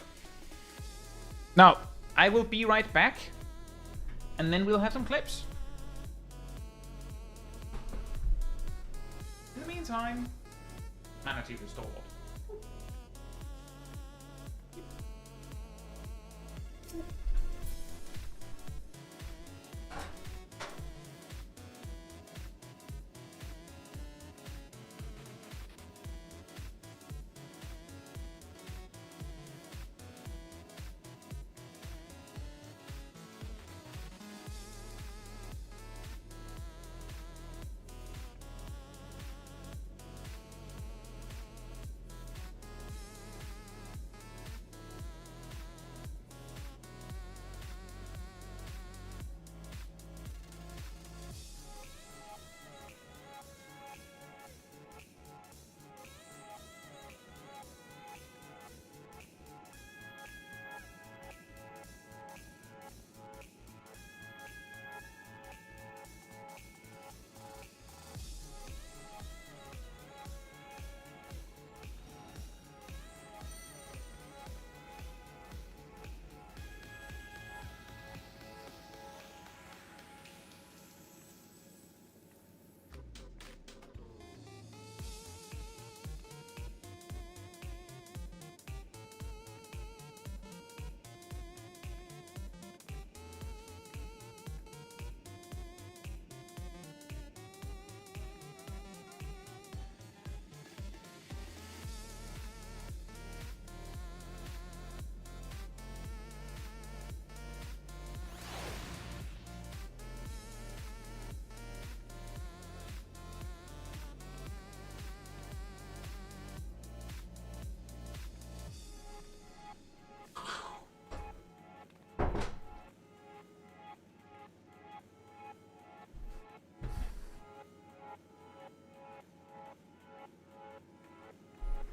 Now, I will be right back, and then we'll have some clips. In the meantime, manatee restored.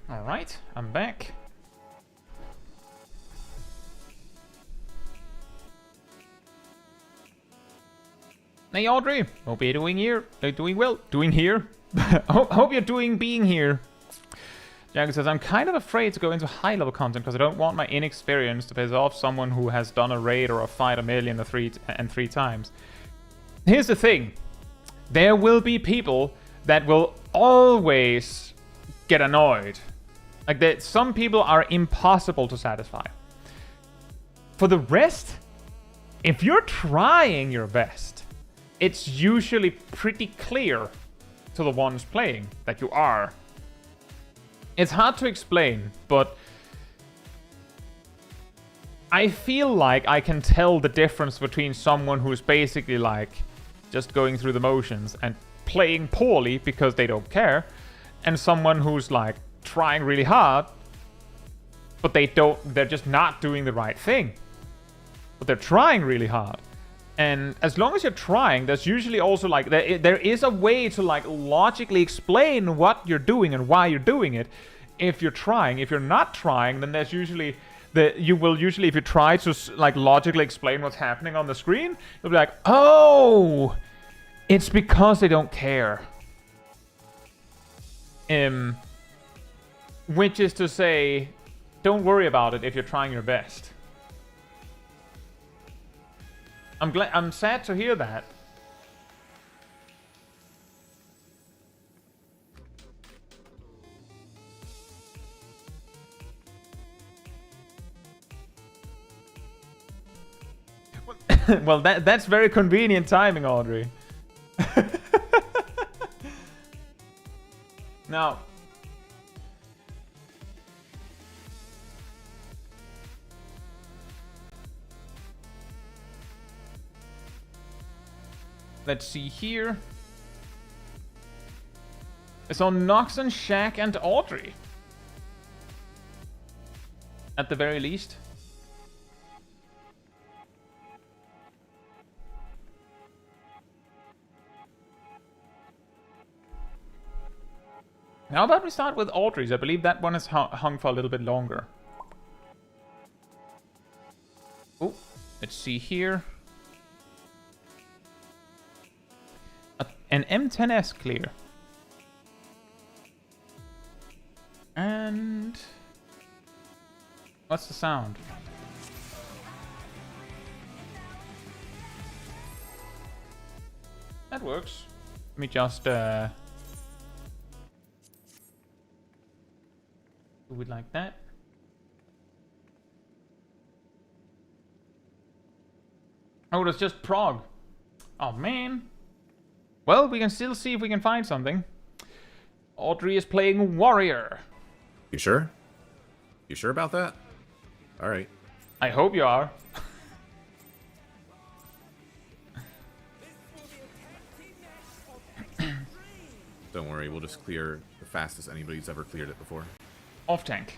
Alright, I'm back. Hey Audrey, hope you're doing here. Doing well. Doing here? hope you're doing being here. Jagger says, I'm kind of afraid to go into high-level content because I don't want my inexperience to piss off someone who has done a raid or a fight a million or three times. Here's the thing. There will be people that will always get annoyed. Like, that some people are impossible to satisfy. For the rest, if you're trying your best, it's usually pretty clear to the ones playing that you are. It's hard to explain, but I feel like I can tell the difference between someone who's basically like just going through the motions and playing poorly because they don't care, and someone who's like trying really hard, but they're just not doing the right thing. But they're trying really hard. And as long as you're trying, there's usually also like, there is a way to like logically explain what you're doing and why you're doing it if you're trying. If you're not trying, then there's usually, you will usually, if you try to like logically explain what's happening on the screen, you'll be like, oh, it's because they don't care. Which is to say, don't worry about it if you're trying your best. I'm sad to hear that. Well, that's very convenient timing, Audrey. Now, Let's see here. It's on Noxon, Shaq, and Audrey. At the very least. How about we start with Audrey's? I believe that one is hung for a little bit longer. Oh, let's see here. An M10S clear. And... what's the sound? That works. Let me just... do it like that. Oh, that's just prog. Oh, man. Well, we can still see if we can find something. Audrey is playing Warrior. You sure? You sure about that? Alright. I hope you are. Don't worry, we'll just clear the fastest anybody's ever cleared it before. Off tank.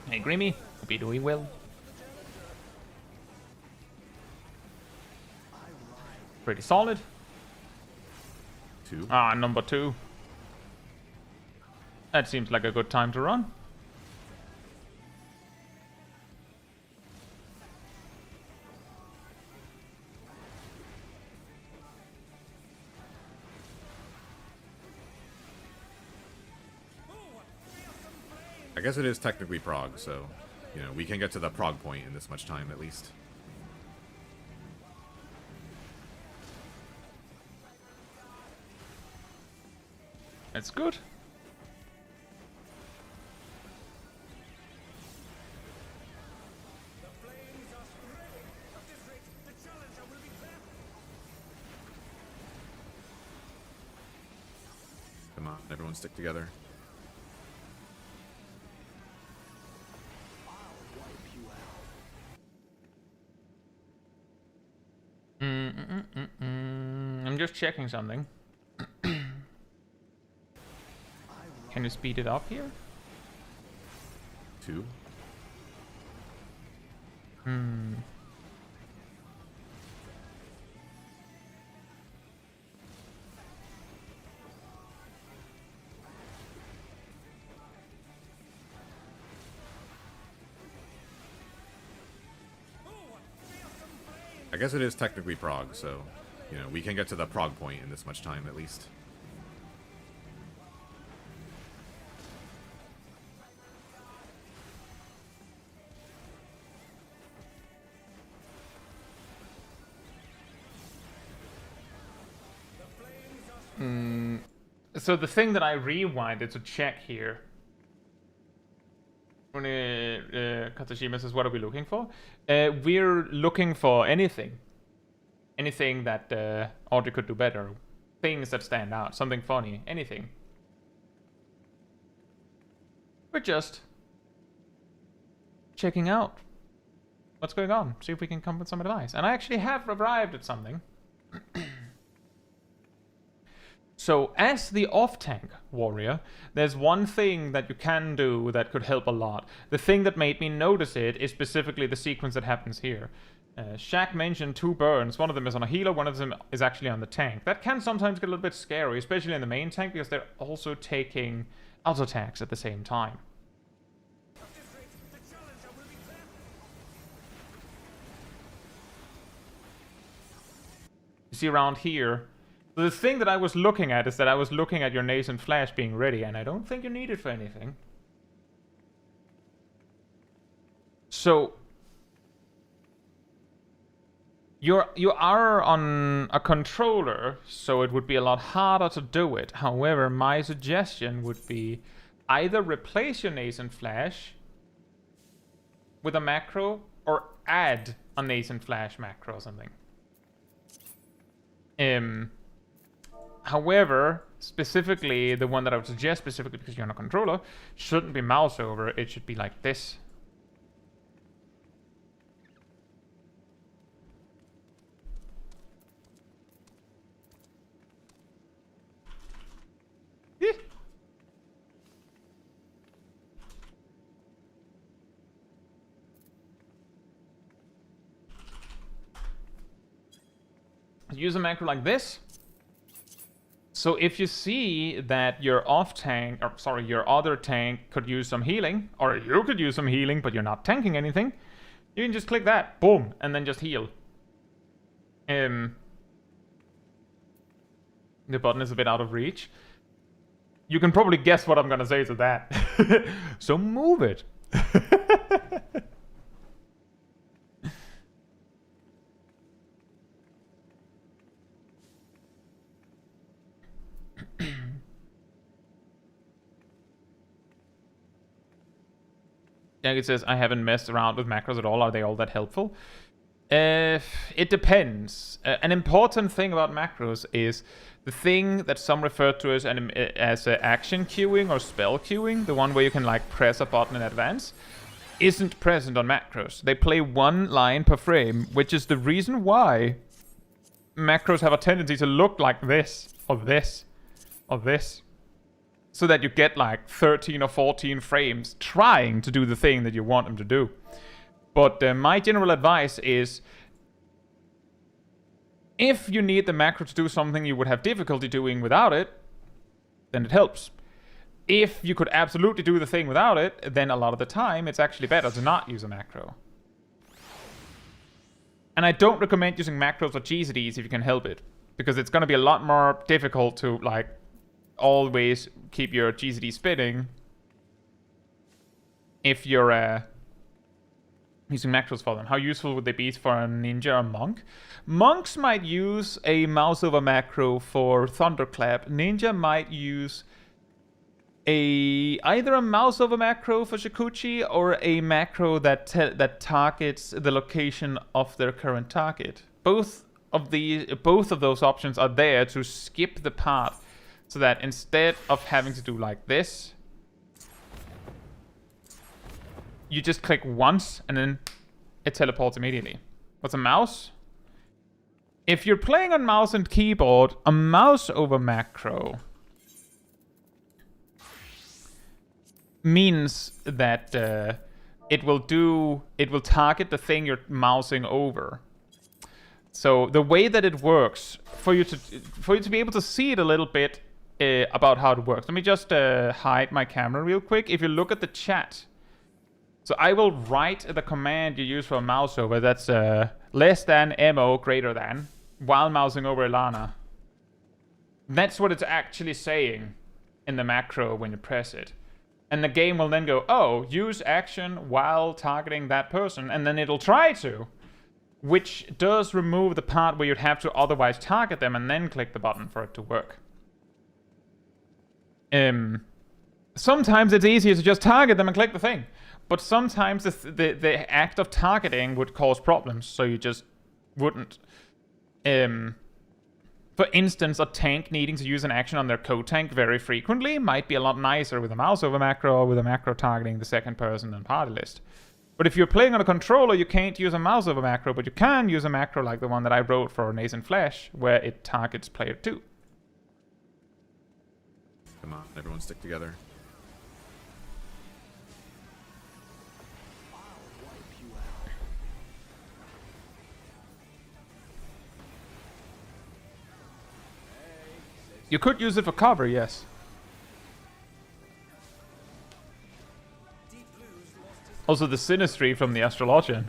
Hey, Grimmy. Hope you're doing well. Pretty solid. 2. Ah, number 2. That seems like a good time to run. I guess it is technically prog, so, you know, we can get to the prog point in this much time at least. That's good. Come on, everyone stick together. I'm just checking something. Can you speed it up here? 2. I guess it is technically prog, so, you know, we can get to the prog point in this much time at least. So the thing that I rewinded to check here. Katsushima says, what are we looking for? We're looking for anything. Anything that Audrey could do better. Things that stand out. Something funny. Anything. We're just checking out what's going on. See if we can come with some advice. And I actually have arrived at something. So, as the off-tank warrior, there's one thing that you can do that could help a lot. The thing that made me notice it is specifically the sequence that happens here. Shaq mentioned 2 burns. One of them is on a healer, one of them is actually on the tank. That can sometimes get a little bit scary, especially in the main tank, because they're also taking auto attacks at the same time. You see around here, the thing that I was looking at is that I was looking at your nascent flash being ready, and I don't think you need it for anything. So you are on a controller, so it would be a lot harder to do it. However, my suggestion would be either replace your nascent flash with a macro or add a nascent flash macro or something. However, specifically, the one that I would suggest, specifically because you're on a controller, shouldn't be mouse over. It should be like this. Use a macro like this. So if you see that your your other tank could use some healing, or you could use some healing, but you're not tanking anything, you can just click that, boom, and then just heal. The button is a bit out of reach. You can probably guess what I'm gonna say to that. So move it. It says, I haven't messed around with macros at all. Are they all that helpful? It depends. An important thing about macros is the thing that some refer to as action queuing or spell queuing, the one where you can like press a button in advance, isn't present on macros. They play one line per frame, which is the reason why macros have a tendency to look like this, or this, or this. So that you get like 13 or 14 frames trying to do the thing that you want them to do. But my general advice is, if you need the macro to do something you would have difficulty doing without it, then it helps. If you could absolutely do the thing without it, then a lot of the time it's actually better to not use a macro. And I don't recommend using macros or GZDs if you can help it, because it's going to be a lot more difficult to like always keep your GZD spinning if you're using macros for them. How useful would they be for a ninja or monk? Monks might use a mouse over macro for Thunderclap. Ninja might use either a mouse over macro for Shikuchi or a macro that targets the location of their current target. Both of those options are there to skip the path. So that instead of having to do like this, you just click once and then it teleports immediately. What's a mouse? If you're playing on mouse and keyboard, a mouse over macro means that it will target the thing you're mousing over. So the way that it works, for you to be able to see it a little bit, about how it works. Let me just hide my camera real quick. If you look at the chat, so I will write the command you use for a mouse over. That's less than mo greater than while mousing over Ilana. That's what it's actually saying in the macro when you press it. And the game will then go, oh, use action while targeting that person, and then it'll try to, which does remove the part where you'd have to otherwise target them and then click the button for it to work. Sometimes it's easier to just target them and click the thing, but sometimes the act of targeting would cause problems, so you just wouldn't. For instance, a tank needing to use an action on their co-tank very frequently might be a lot nicer with a mouse over macro or with a macro targeting the second person and party list. But if you're playing on a controller, you can't use a mouse over macro, but you can use a macro like the one that I wrote for Nascent Flash, where it targets player 2. Come on, everyone stick together. You could use it for cover, yes. Also the synastry from the Astrologian.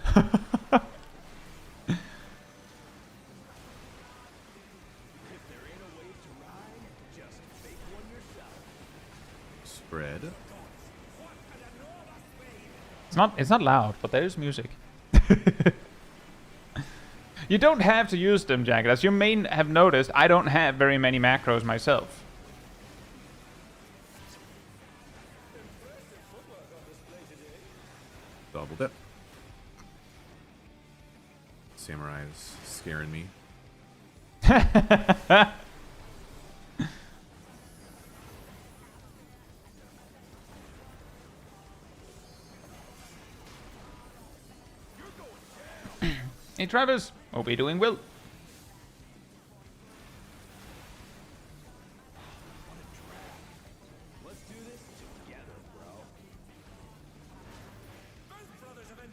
Spread. It's not loud, but there is music. You don't have to use them, Jagged. As you may have noticed, I don't have very many macros myself. Double dip. Samurai's scaring me. Hey Travis, hope you're doing well.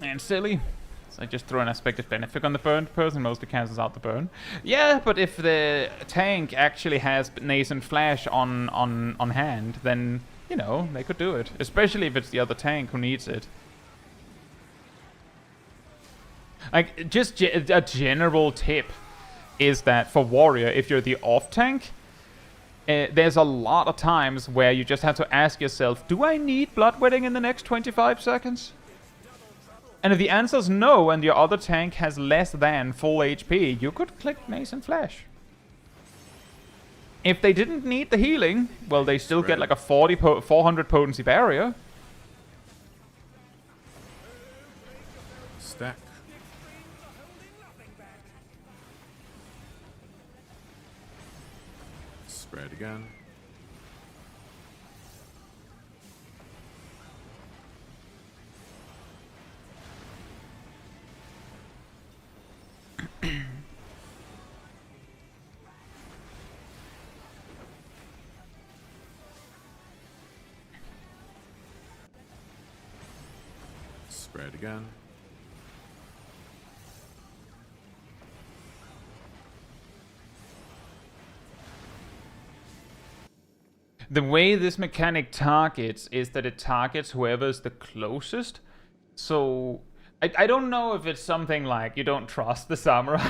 And silly. So I just throw an aspect of benefit on the burned person, mostly cancels out the burn. Yeah, but if the tank actually has nascent flash on hand, then, you know, they could do it. Especially if it's the other tank who needs it. Like, just a general tip is that for warrior, if you're the off tank, there's a lot of times where you just have to ask yourself, do I need bloodwetting in the next 25 seconds? And if the answer is no, and your other tank has less than full HP, you could click Nascent Flash. If they didn't need the healing, well, they still get like a 400 potency barrier. Stack. Spread again. Spread again. The way this mechanic targets is that it targets whoever's the closest. So I don't know if it's something like you don't trust the samurai.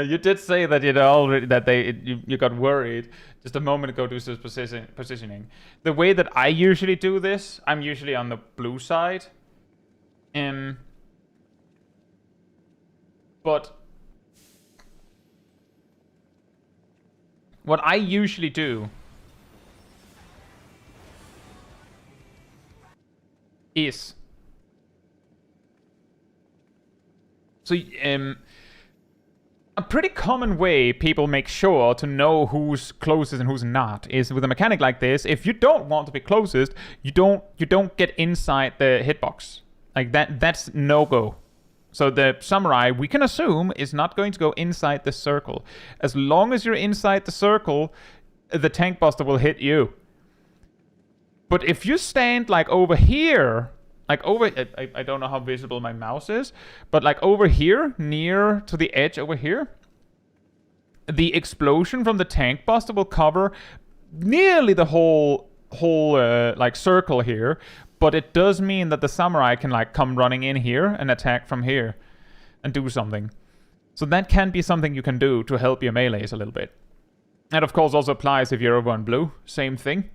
You did say that you got worried just a moment ago due to positioning. The way that I usually do this, I'm usually on the blue side. But what I usually do is a pretty common way people make sure to know who's closest and who's not is with a mechanic like this. If you don't want to be closest, you don't get inside the hitbox. Like that's no-go. So the samurai, we can assume, is not going to go inside the circle. As long as you're inside the circle, the tank buster will hit you. But if you stand like over here, like over, I don't know how visible my mouse is, but like over here, near to the edge over here, the explosion from the tank buster will cover nearly the whole like circle here. But it does mean that the samurai can like come running in here and attack from here and do something. So that can be something you can do to help your melees a little bit. That of course also applies if you're over on blue. Same thing.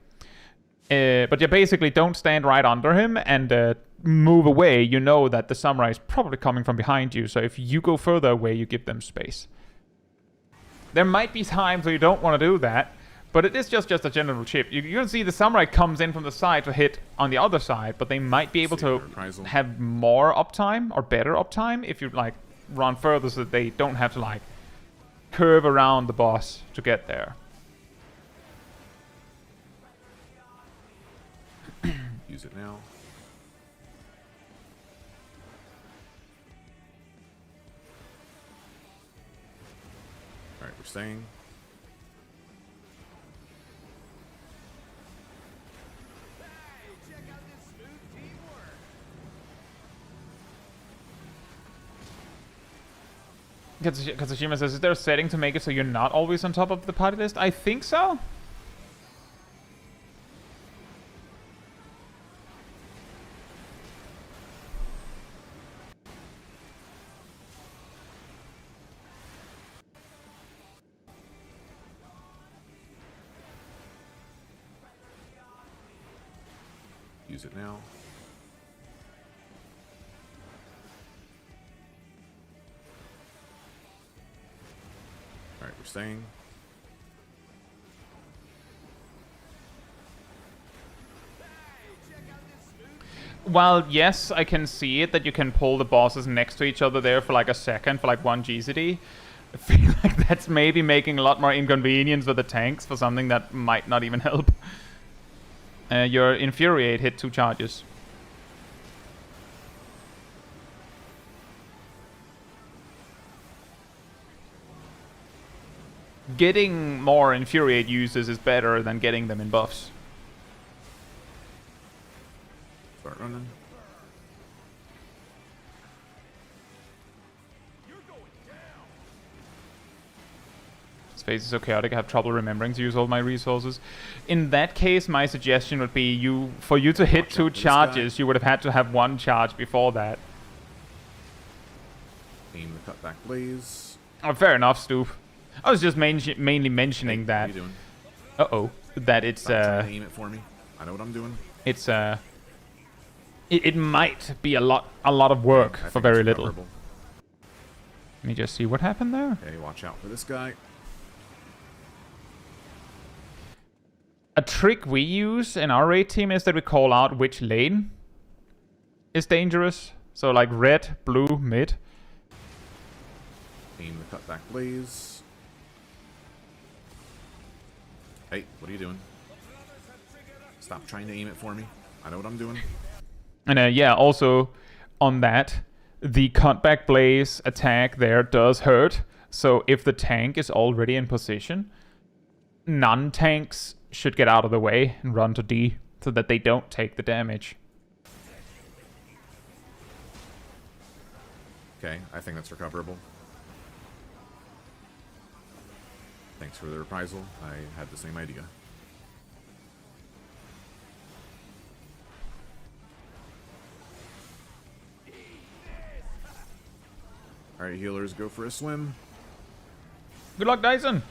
But you basically don't stand right under him and move away. You know that the samurai is probably coming from behind you. So if you go further away, you give them space. There might be times where you don't want to do that. But it is just a general chip. You can see the samurai comes in from the side to hit on the other side, but they might be able to have more uptime or better uptime if you like run further so that they don't have to like curve around the boss to get there. Use it now. Alright, we're staying. Katsushima says, is there a setting to make it so you're not always on top of the party list? I think so. Use it now. Alright, we're staying. While yes, I can see it that you can pull the bosses next to each other there for like a second, for like 1 GCD. I feel like that's maybe making a lot more inconvenience for the tanks for something that might not even help. Your Infuriate hit 2 charges. getting more Infuriate users is better than getting them in buffs. Start running. Space is so chaotic, I have trouble remembering to use all my resources. In that case, my suggestion would be for you to hit 2 charges, you would have had to have 1 charge before that. Aim the cutback blaze. Oh, fair enough, Stoop. I was just mainly mentioning that. What are you doing? Uh-oh. That it's, Stop trying to aim it for me. I know what I'm doing. It's, it might be a lot of work for very little. Let me just see what happened there. Okay, watch out for this guy. A trick we use in our raid team is that we call out which lane is dangerous. So like red, blue, mid. Aim the cutback blaze. Hey, what are you doing? Stop trying to aim it for me. I know what I'm doing. And yeah, also on that, the cutback blaze attack there does hurt. So if the tank is already in position, non-tanks should get out of the way and run to D so that they don't take the damage. Okay, I think that's recoverable. Thanks for the reprisal. I had the same idea. Alright, healers, go for a swim. Good luck, Dyson!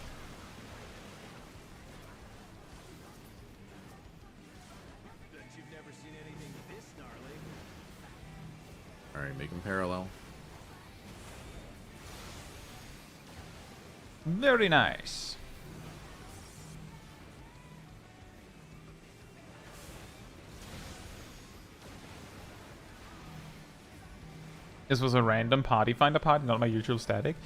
Alright, make them parallel. Very nice. This was a random party finder party, not my usual static.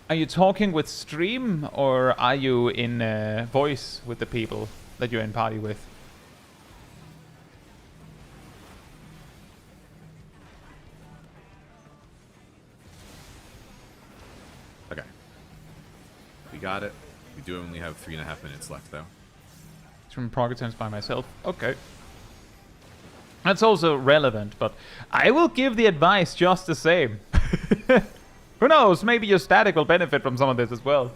Are you talking with stream, or are you in voice with the people that you're in party with? Okay. We got it. We do only have 3.5 minutes left, though. It's from prog attempts by myself. Okay. That's also relevant, but I will give the advice just the same. Who knows? Maybe your static will benefit from some of this as well.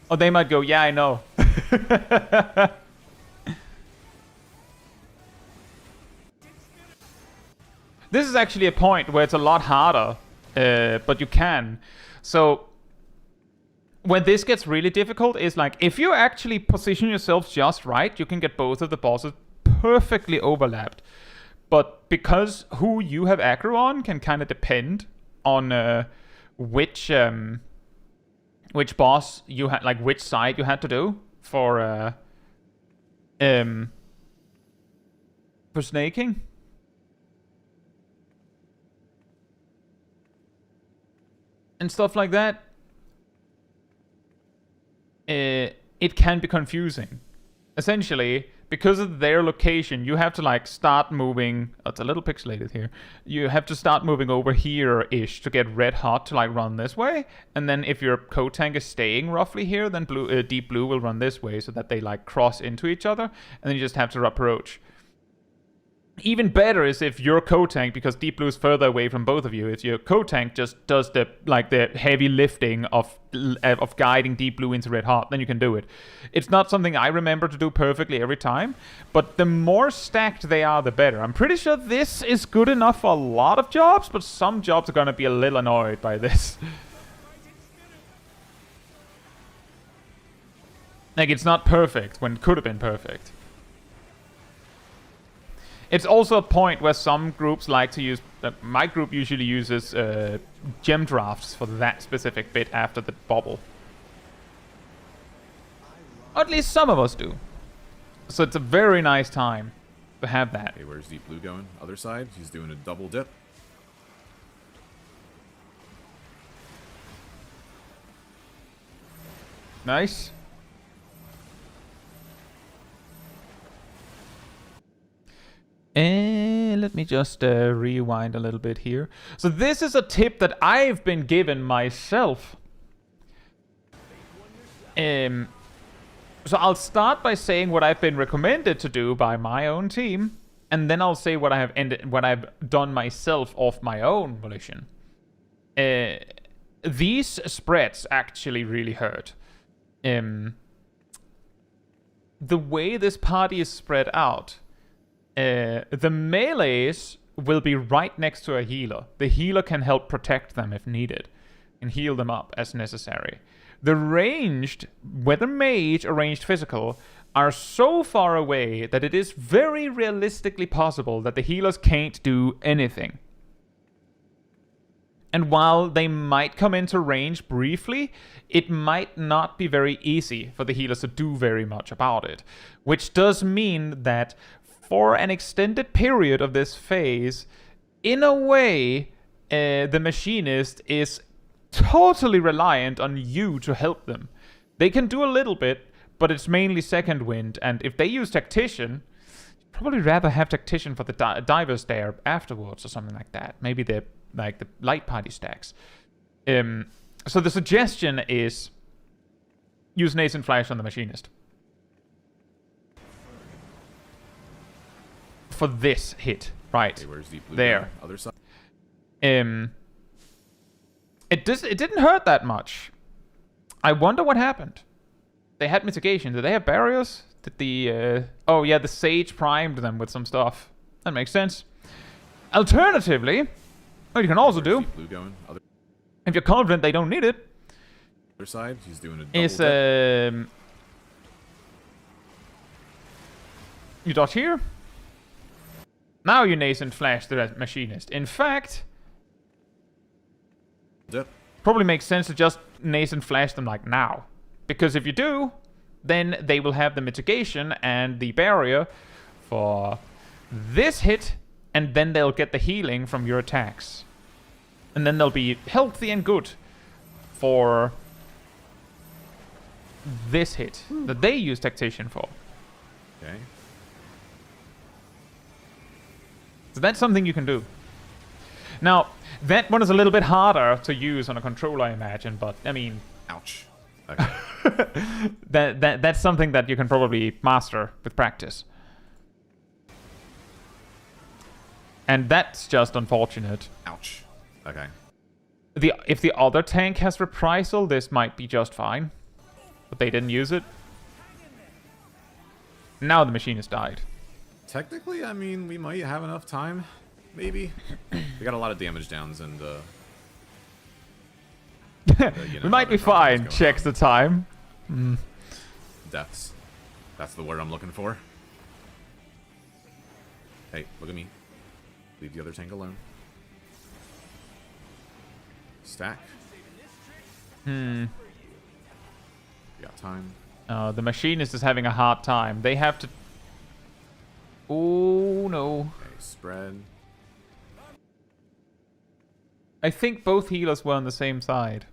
Or they might go, yeah, I know. This is actually a point where it's a lot harder, but you can. So when this gets really difficult is like, if you actually position yourself just right, you can get both of the bosses perfectly overlapped. But because who you have aggro on can kind of depend on which boss you had, like which side you had to do for snaking. And stuff like that. It can be confusing. Essentially, because of their location, you have to like start moving. Oh, it's a little pixelated here. You have to start moving over here-ish to get red hot to like run this way. And then if your code tank is staying roughly here, then deep blue will run this way so that they like cross into each other. And then you just have to approach. Even better is if your code tank, because deep blue is further away from both of you, if your code tank just does the heavy lifting of guiding deep blue into red hot, then you can do it. It's not something I remember to do perfectly every time, but the more stacked they are, the better. I'm pretty sure this is good enough for a lot of jobs, but some jobs are gonna be a little annoyed by this. Like, it's not perfect when it could have been perfect. It's also a point where some groups like to use... my group usually uses gem drafts for that specific bit after the bubble. Or at least some of us do. So it's a very nice time to have that. Okay, where's deep blue going? Other side. He's doing a double dip. Nice. And Let me just rewind a little bit here. So this is a tip that I've been given myself. So I'll start by saying what I've been recommended to do by my own team, and then I'll say what I've done myself off my own volition. These spreads actually really hurt. The way this party is spread out, the melees will be right next to a healer. The healer can help protect them if needed and heal them up as necessary. The ranged, whether mage or ranged physical, are so far away that it is very realistically possible that the healers can't do anything. And while they might come into range briefly, it might not be very easy for the healers to do very much about it. Which does mean that for an extended period of this phase, in a way, the machinist is totally reliant on you to help them. They can do a little bit, but it's mainly second wind, and if they use tactician, you'd probably rather have tactician for the divers there afterwards or something like that. Maybe they're like the light party stacks. So the suggestion is use nascent flash on the machinist for this hit, right? Okay, where's the blue there? Guy? Other side. It didn't hurt that much. I wonder what happened. They had mitigation. Did they have barriers? Did the oh yeah, the sage primed them with some stuff. That makes sense. Alternatively, what you can also do, Blue going? if you're confident they don't need it, Other side, he's doing a double is dip. You dodge here. Now you nascent flash the machinist. In fact, Dip. probably makes sense to just nascent flash them like now, because if you do, then they will have the mitigation and the barrier for this hit, and then they'll get the healing from your attacks, and then they'll be healthy and good for this hit that they use tactician for. Okay. So that's something you can do. Now, that one is a little bit harder to use on a controller, I imagine, but, I mean... Ouch. Okay. that's something that you can probably master with practice. And that's just unfortunate. Ouch. Okay. If the other tank has reprisal, this might be just fine. But they didn't use it. Now the machine has died. Technically, I mean, we might have enough time. Maybe. We got a lot of damage downs and, we might be fine. Checks the time. Deaths. That's the word I'm looking for. Hey, look at me. Leave the other tank alone. Stack. We got time. The machinist is having a hard time. They have to... Oh, no. Okay, spread. I think both healers were on the same side.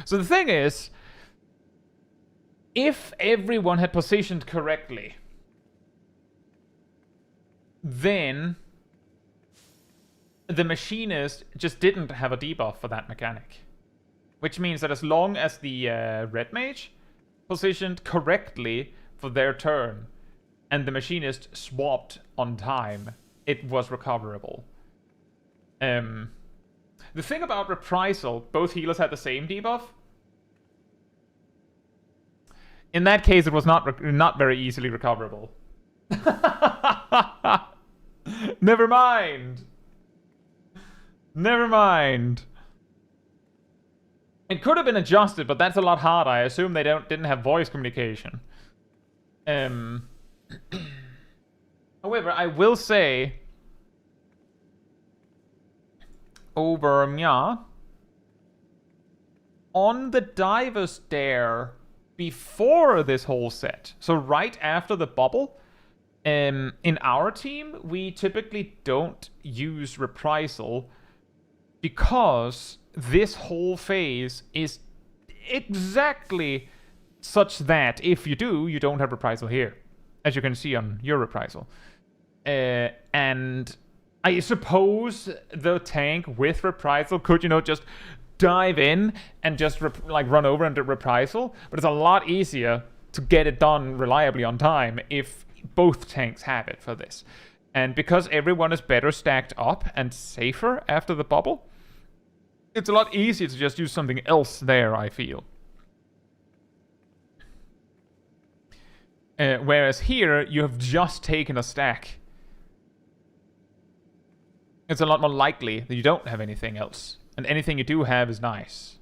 So the thing is, if everyone had positioned correctly, then the machinist just didn't have a debuff for that mechanic. Which means that as long as the red mage positioned correctly for their turn, and the machinist swapped on time, it was recoverable. The thing about reprisal, both healers had the same debuff. In that case, it was not very easily recoverable. Never mind. Never mind. It could have been adjusted, but that's a lot harder. I assume they didn't have voice communication. However, I will say, over Mya, on the divers there before this whole set, so right after the bubble, in our team, we typically don't use reprisal because this whole phase is exactly such that if you do, you don't have reprisal here, as you can see on your reprisal. And I suppose the tank with reprisal could, just dive in and just run over into reprisal, but it's a lot easier to get it done reliably on time if both tanks have it for this. And because everyone is better stacked up and safer after the bubble, it's a lot easier to just use something else there, I feel. Whereas here, you have just taken a stack. It's a lot more likely that you don't have anything else. And anything you do have is nice.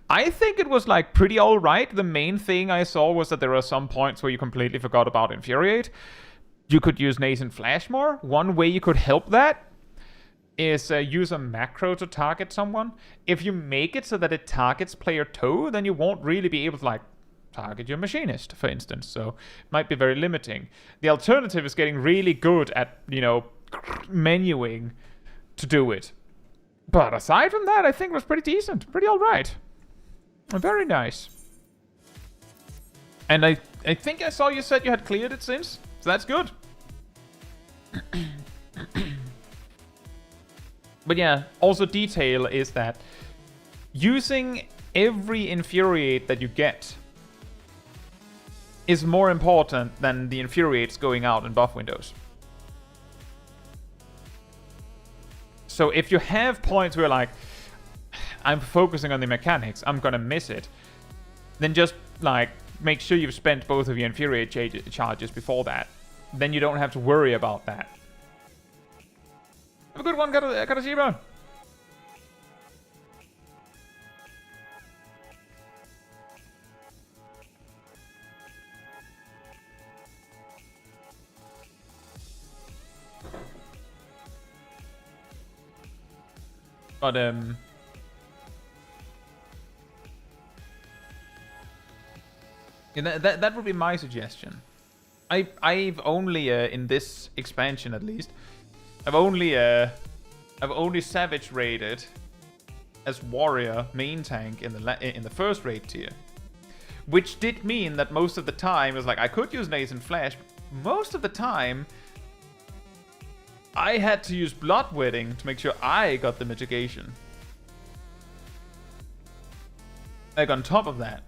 I think it was like pretty alright. The main thing I saw was that there are some points where you completely forgot about Infuriate. You could use Nascent Flash more. One way you could help that is use a macro to target someone. If you make it so that it targets player 2, then you won't really be able to target your machinist, for instance. So it might be very limiting. The alternative is getting really good at, menuing to do it. But aside from that, I think it was pretty decent. Pretty alright. Very nice. And I think I saw you said you had cleared it since. So that's good. But yeah, also detail is that using every Infuriate that you get is more important than the Infuriates going out in buff windows. So if you have points where I'm focusing on the mechanics, I'm gonna miss it, then just make sure you've spent both of your Infuriate charges before that. Then you don't have to worry about that. Have a good one, Katashima. But that would be my suggestion. I've only in this expansion at least, I've only savage raided as warrior main tank in the first raid tier, which did mean that most of the time it was I could use Nascent Flash. Most of the time, I had to use Bloodwetting to make sure I got the mitigation. On top of that,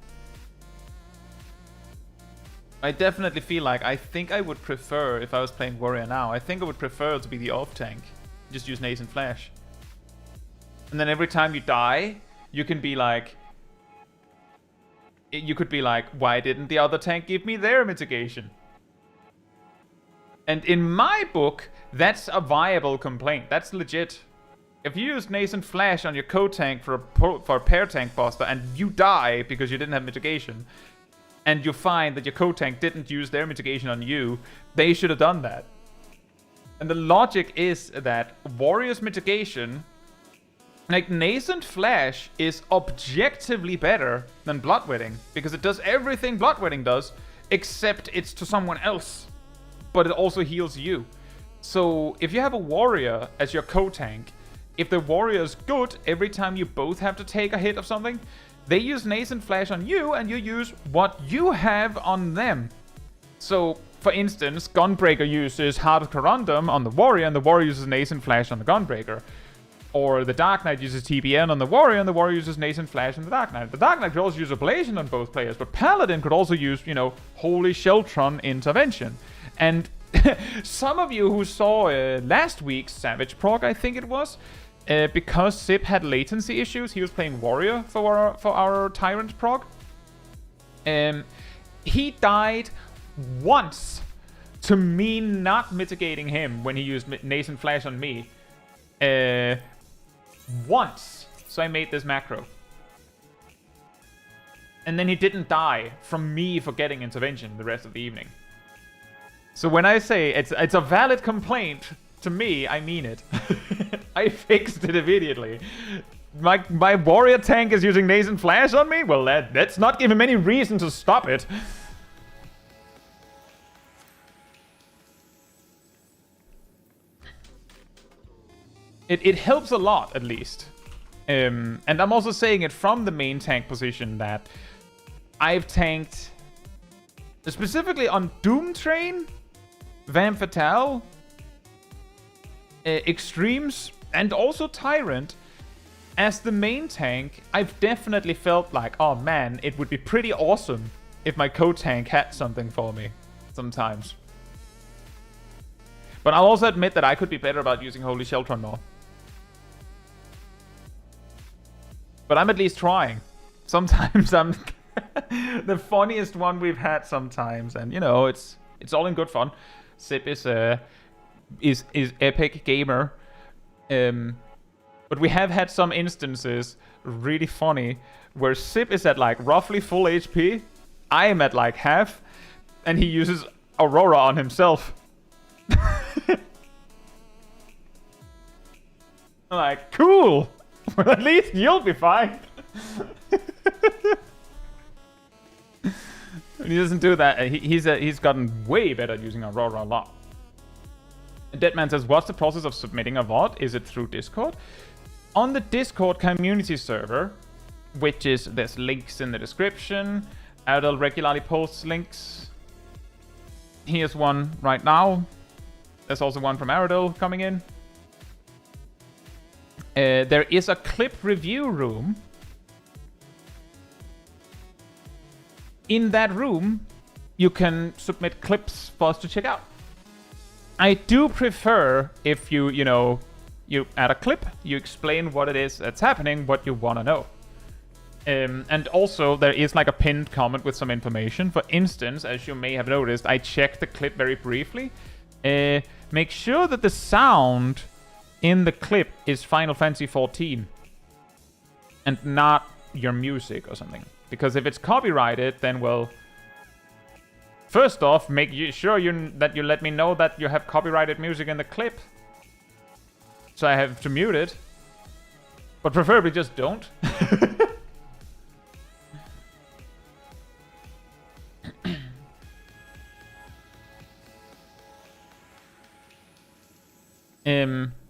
I definitely feel I think I would prefer, if I was playing Warrior now, I think I would prefer to be the off tank. Just use Nascent Flash. And then every time you die, you can be you could be why didn't the other tank give me their mitigation? And in my book, that's a viable complaint. That's legit. If you use Nascent Flash on your co-tank for a pair tank buster and you die because you didn't have mitigation, and you find that your co-tank didn't use their mitigation on you, they should have done that. And the logic is that Warrior's mitigation, Nascent Flash, is objectively better than Bloodwetting, because it does everything Bloodwetting does, except it's to someone else. But it also heals you. So if you have a warrior as your co-tank, if the warrior is good, every time you both have to take a hit of something, they use Nascent Flash on you, and you use what you have on them. So, for instance, Gunbreaker uses Heart of Corundum on the warrior, and the warrior uses Nascent Flash on the Gunbreaker. Or the Dark Knight uses TBN on the warrior, and the warrior uses Nascent Flash on the Dark Knight. The Dark Knight could also use Ablation on both players, but Paladin could also use, Holy Sheltron Intervention. And some of you who saw last week's Savage Proc, I think it was, because Sip had latency issues, he was playing Warrior for our Tyrant Proc. He died once to me not mitigating him when he used Nascent Flash on me. Once. So I made this macro. And then he didn't die from me forgetting intervention the rest of the evening. So when I say it's a valid complaint, to me, I mean it. I fixed it immediately. My warrior tank is using Nascent Flash on me? Well, let's not give him any reason to stop it. It helps a lot, at least. And I'm also saying it from the main tank position that I've tanked, specifically on Doomtrain, Femme Fatale, Extremes, and also Tyrant as the main tank, I've definitely felt like, oh man, it would be pretty awesome if my co-tank had something for me sometimes. But I'll also admit that I could be better about using Holy Sheltron more. But I'm at least trying. Sometimes I'm the funniest one we've had sometimes, and you know, it's all in good fun. Sip is epic gamer. But we have had some instances, really funny, where Sip is at like roughly full HP, I am at like half, and he uses Aurora on himself. I'm like, cool! Well, at least you'll be fine. He doesn't do that. He's gotten way better at using Aurora a lot. Deadman says, what's the process of submitting a VOD? Is it through Discord? On the Discord community server, which is, there's links in the description. Adel regularly posts links. Here's one right now. There's also one from Aradil coming in. There is a clip review room. In that room, you can submit clips for us to check out. I do prefer if you add a clip, you explain what it is that's happening, what you want to know. And also, there is like a pinned comment with some information. For instance, as you may have noticed, I checked the clip very briefly. Make sure that the sound in the clip is Final Fantasy XIV and not your music or something. Because if it's copyrighted, then, well, first off, make sure that you let me know that you have copyrighted music in the clip. So I have to mute it. But preferably just don't.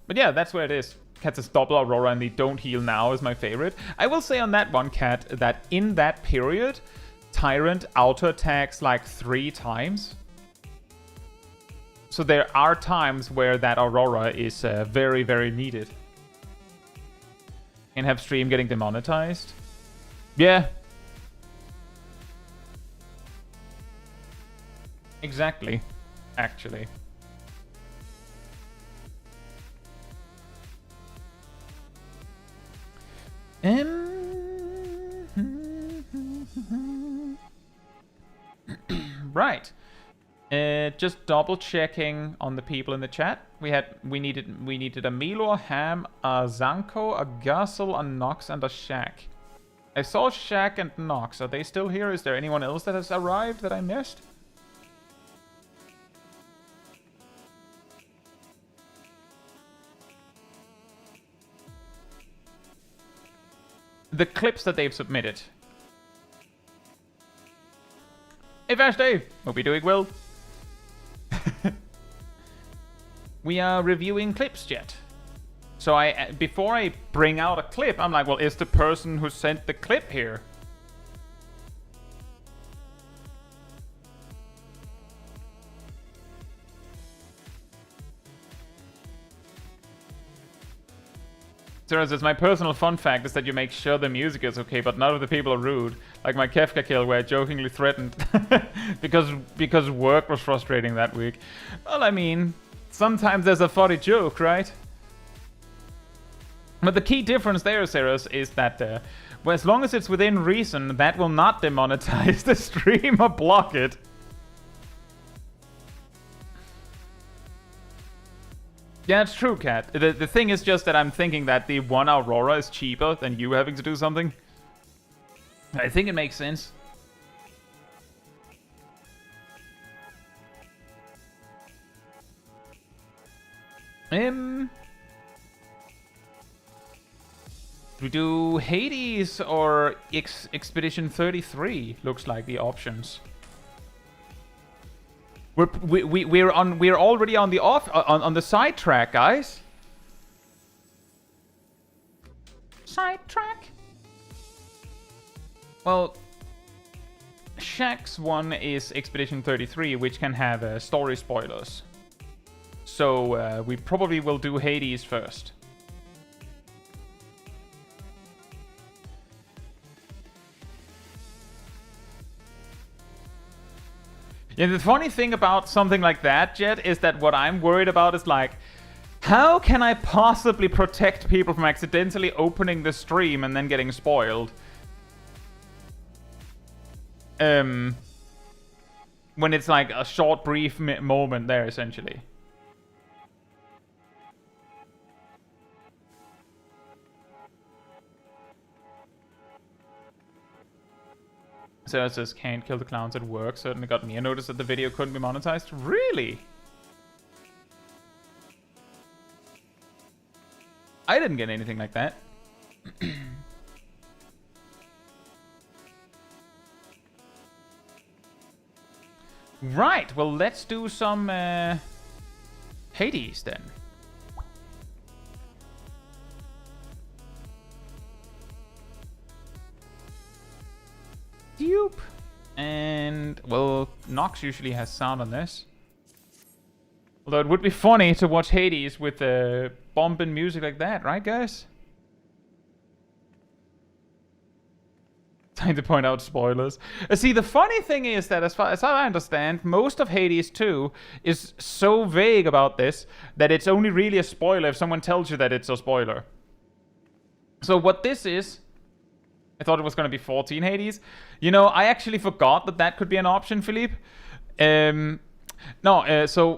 But yeah, that's where it is. Cat says double Aurora and the don't heal now is my favorite. I will say on that one, Cat, that in that period, Tyrant auto-attacks like 3 times. So there are times where that Aurora is very, very needed. And have stream getting demonetized. Yeah. Exactly. Actually. Right. Just double checking on the people in the chat. We needed a Milo, a Ham, a Zanko, a Guzzle, a Nox, and a Shaq. I saw Shaq and Nox. Are they still here? Is there anyone else that has arrived that I missed? The clips that they've submitted. Hey Vash Dave, hope you're doing well. We are reviewing clips yet. So before I bring out a clip, I'm like, well, is the person who sent the clip here? Sarah says, my personal fun fact is that you make sure the music is okay, but none of the people are rude. Like my Kefka kill where I jokingly threatened because work was frustrating that week. Well, I mean, sometimes there's a funny joke, right? But the key difference there, Sarah, is that well, as long as it's within reason, that will not demonetize the stream or block it. Yeah, it's true, Kat. The thing is just that I'm thinking that the one Aurora is cheaper than you having to do something. I think it makes sense. We do Hades or Expedition 33, looks like the options. We're already on the on the sidetrack, guys. Sidetrack. Well, Shaq's one is Expedition 33, which can have story spoilers. So we probably will do Hades first. Yeah, the funny thing about something like that, Jet, is that what I'm worried about is like, how can I possibly protect people from accidentally opening the stream and then getting spoiled? When it's like a short, brief moment there, essentially. So it says, can't kill the clowns at work. Certainly got me a notice that the video couldn't be monetized. Really? I didn't get anything like that. Right, well, let's do some Hades then. Dupe. And, well, Nox usually has sound on this. Although it would be funny to watch Hades with bumping music like that, right, guys? Time to point out spoilers. See, the funny thing is that as far as I understand, most of Hades 2 is so vague about this that it's only really a spoiler if someone tells you that it's a spoiler. So what this is... I thought it was going to be 14 Hades. You know, I actually forgot that that could be an option, Philippe. So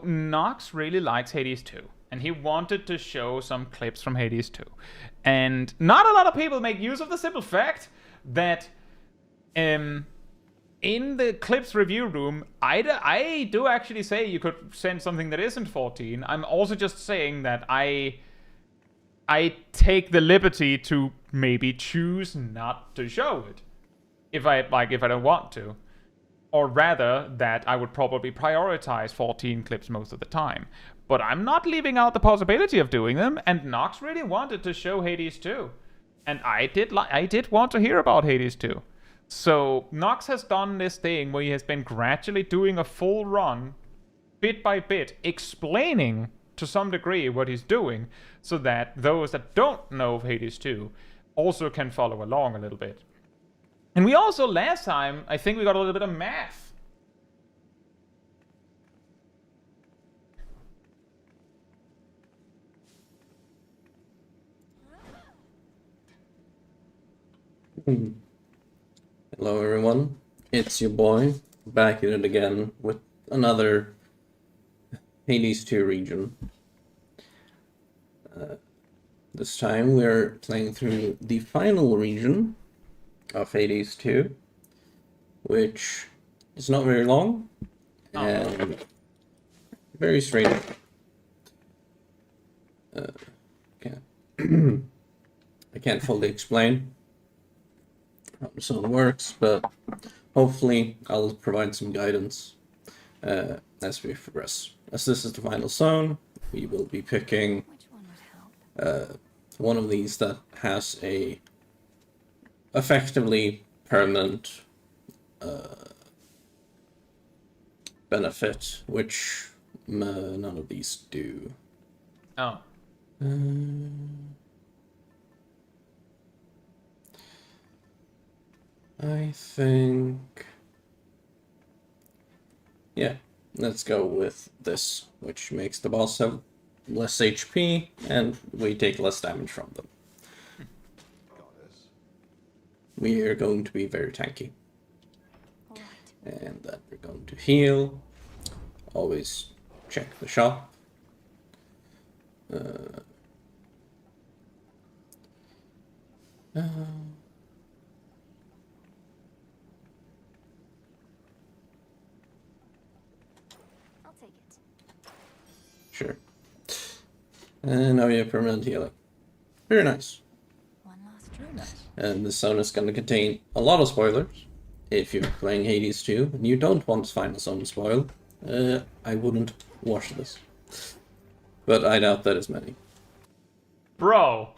Nox really likes Hades 2. And he wanted to show some clips from Hades 2. And not a lot of people make use of the simple fact that in the clips review room, I do actually say you could send something that isn't 14. I'm also just saying that I take the liberty to maybe choose not to show it if I don't want to, or rather that I would probably prioritize 14 clips most of the time. But I'm not leaving out the possibility of doing them, and Nox really wanted to show Hades 2, and I did want to hear about Hades 2. So Nox has done this thing where he has been gradually doing a full run, bit by bit, explaining to some degree what he's doing, so that those that don't know of Hades 2 also can follow along a little bit. And we also, last time, I think we got a little bit of math. Hello everyone, it's your boy, back at it again with another Hades 2 region. This time we're playing through the final region of Hades 2, which is not very long and very straight. I can't fully explain how the zone works, but hopefully I'll provide some guidance as we progress. As this is the final zone, we will be picking one of these that has a effectively permanent benefit, which none of these do. Oh. I think... yeah, let's go with this, which makes the boss have less HP, and we take less damage from them. We are going to be very tanky. And then we're going to heal. Always check the shop. Sure. And now you have permanent healing. Very nice. One last very nice. And this zone is going to contain a lot of spoilers. If you're playing Hades 2 and you don't want to find a zone spoiled, I wouldn't watch this. But I doubt that is many. Bro.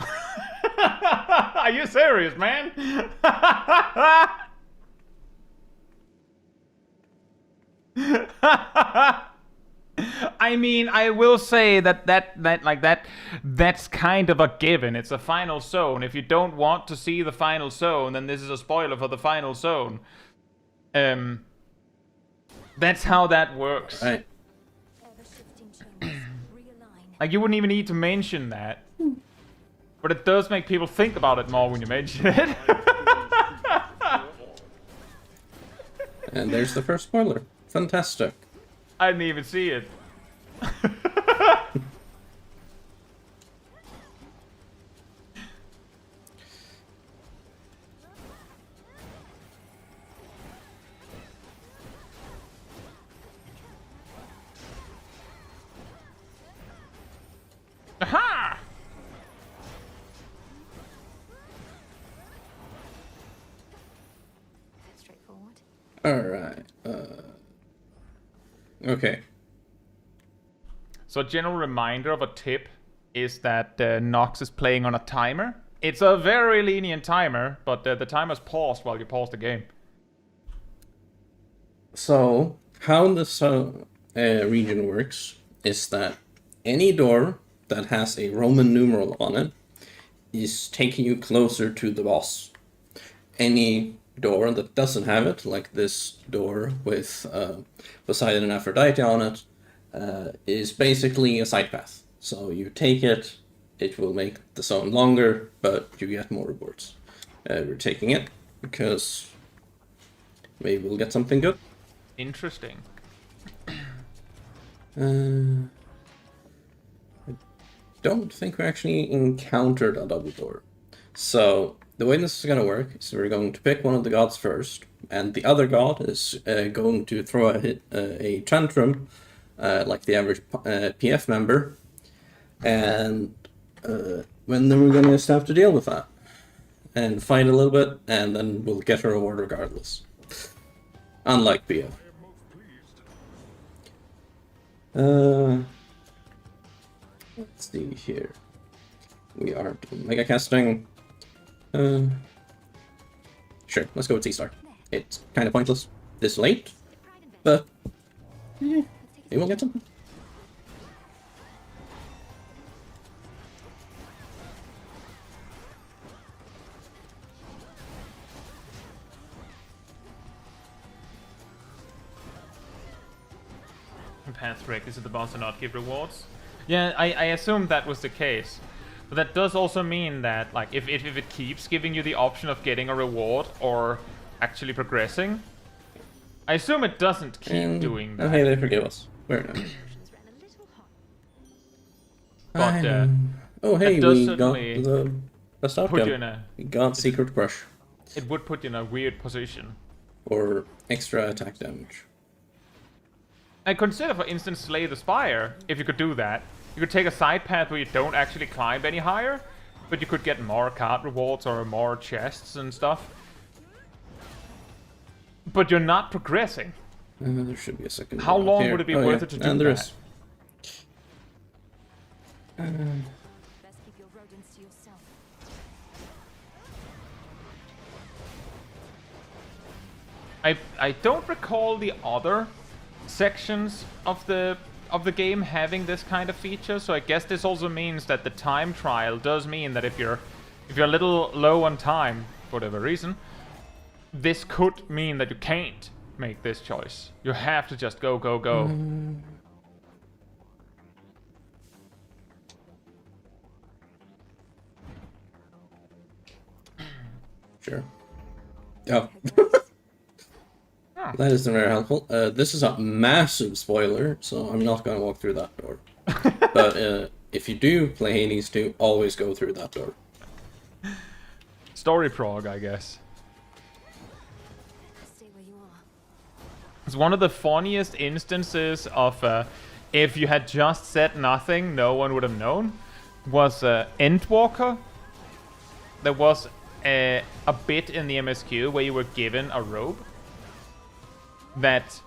Are you serious, man? I mean, I will say that's kind of a given. It's a final zone. If you don't want to see the final zone, then this is a spoiler for the final zone. That's how that works. Right. Like, you wouldn't even need to mention that. But it does make people think about it more when you mention it. And there's the first spoiler. Fantastic. I didn't even see it. Aha! Straightforward. Alright. Okay. So a general reminder of a tip is that Nox is playing on a timer. It's a very lenient timer, but the timer's paused while you pause the game. So, how this region works is that any door that has a Roman numeral on it is taking you closer to the boss. Any door that doesn't have it, like this door with Poseidon and Aphrodite on it, is basically a side path. So you take it, it will make the zone longer, but you get more rewards. We're taking it because maybe we'll get something good. Interesting. I don't think we actually encountered a double door. So the way this is going to work is we're going to pick one of the gods first, and the other god is going to throw a tantrum, like the average PF member, and then we're going to just have to deal with that and fight a little bit, and then we'll get a reward regardless. Unlike PF. Let's see here. We are mega casting. Sure, let's go with C-Star. It's kind of pointless this late, but maybe we'll get something. Path break, is it the boss to not give rewards? Yeah, I assumed that was the case. But that does also mean that, like, if it keeps giving you the option of getting a reward or actually progressing, I assume it doesn't keep doing that. Oh, hey, they forgive us. Very nice. But, oh, hey, does we got certainly the best put you outcome. in a, We got Secret Crush. it would put you in a weird position. Or extra attack damage. And consider, for instance, Slay the Spire, if you could do that. You could take a side path where you don't actually climb any higher, but you could get more card rewards or more chests and stuff. But you're not progressing. There should be a second. How one long here. would it be Oh, worth yeah. it to do And there that? is. Best keep your rodents to yourself. I don't recall the other sections of the game having this kind of feature, so I guess this also means that the time trial does mean that if you're a little low on time for whatever reason, this could mean that you can't make this choice. You have to just go. Sure. Oh. That isn't very helpful. This is a massive spoiler, so I'm not going to walk through that door. But if you do play Hades 2, always go through that door. Story prog, I guess. Stay where you are. It's one of the funniest instances of if you had just said nothing, no one would have known. Was Endwalker. There was a bit in the MSQ where you were given a robe that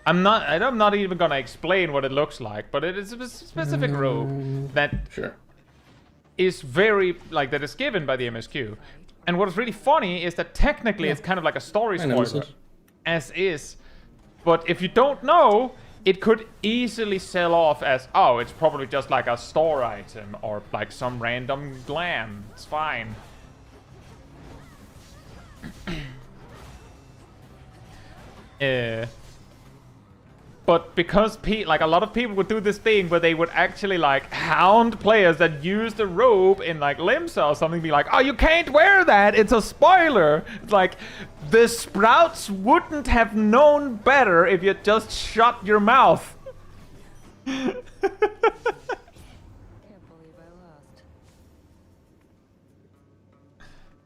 I'm not even gonna explain what it looks like, but it is a specific robe that Sure. is very, like, that is given by the MSQ. And what is really funny is that technically it's kind of like a story I noticed spoiler, it. as is. But if you don't know, it could easily sell off as, oh, it's probably just like a store item or like some random glam. It's fine. But because like a lot of people would do this thing where they would actually like hound players that use the robe in like Limsa or something, be like, oh, you can't wear that, it's a spoiler. It's like, the Sprouts wouldn't have known better if you just shut your mouth. Can't believe I lost.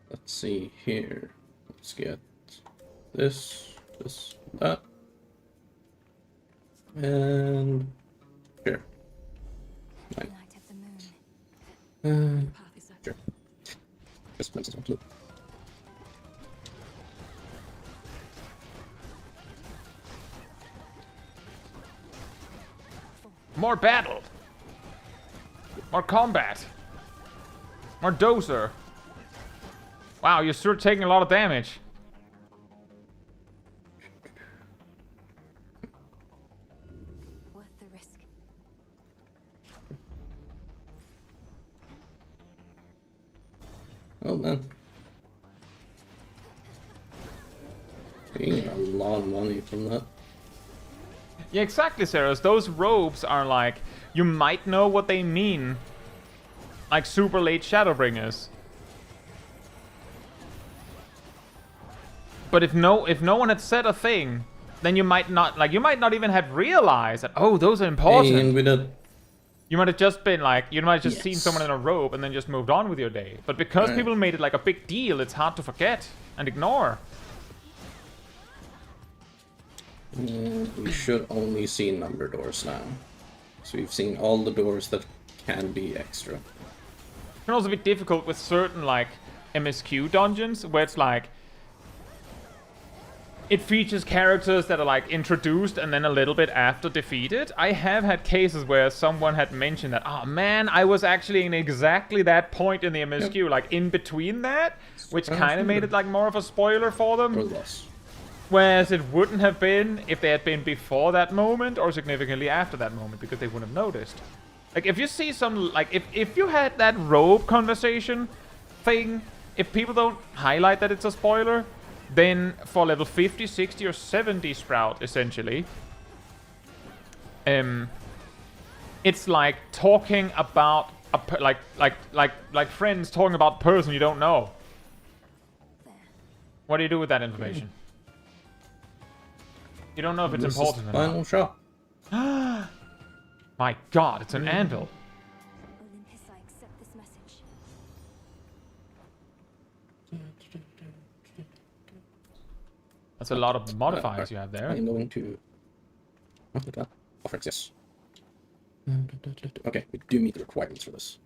Let's see here. Let's get this, that. And here. Night of the moon. Path is up. Sure. Just pencils on blue. More battle. More combat. More dozer. Wow, you're sure taking a lot of damage. Worth the risk. Oh man. Getting a lot of money from that. Yeah, exactly, Sarah. Those robes are like, you might know what they mean. Like super late Shadowbringers. But if no one had said a thing, then you might not even have realized that, oh, those are important. And with that, You might have just been like, you might have just seen Yes. someone in a robe and then just moved on with your day. But because Right. people made it like a big deal, it's hard to forget and ignore. we should only see number doors now. So we've seen all the doors that can be extra. It can also be difficult with certain like MSQ dungeons where it's like, it features characters that are like introduced and then a little bit after defeated. I have had cases where someone had mentioned that, oh man, I was actually in exactly that point in the MSQ, like in between that, which kind of made it like more of a spoiler for them. Or less. Whereas it wouldn't have been if they had been before that moment or significantly after that moment, because they wouldn't have noticed. Like if you see some, like if you had that robe conversation thing, if people don't highlight that it's a spoiler, then for level 50, 60, or 70 Sprout, essentially, it's like talking about a like friends talking about a person you don't know. What do you do with that information? You don't know if it's This important is or the final shot. not. My God, it's an anvil. Olympus, I accept this message. That's a lot of modifiers you have there. I'm going to offer yes. Okay, we do meet the requirements for this.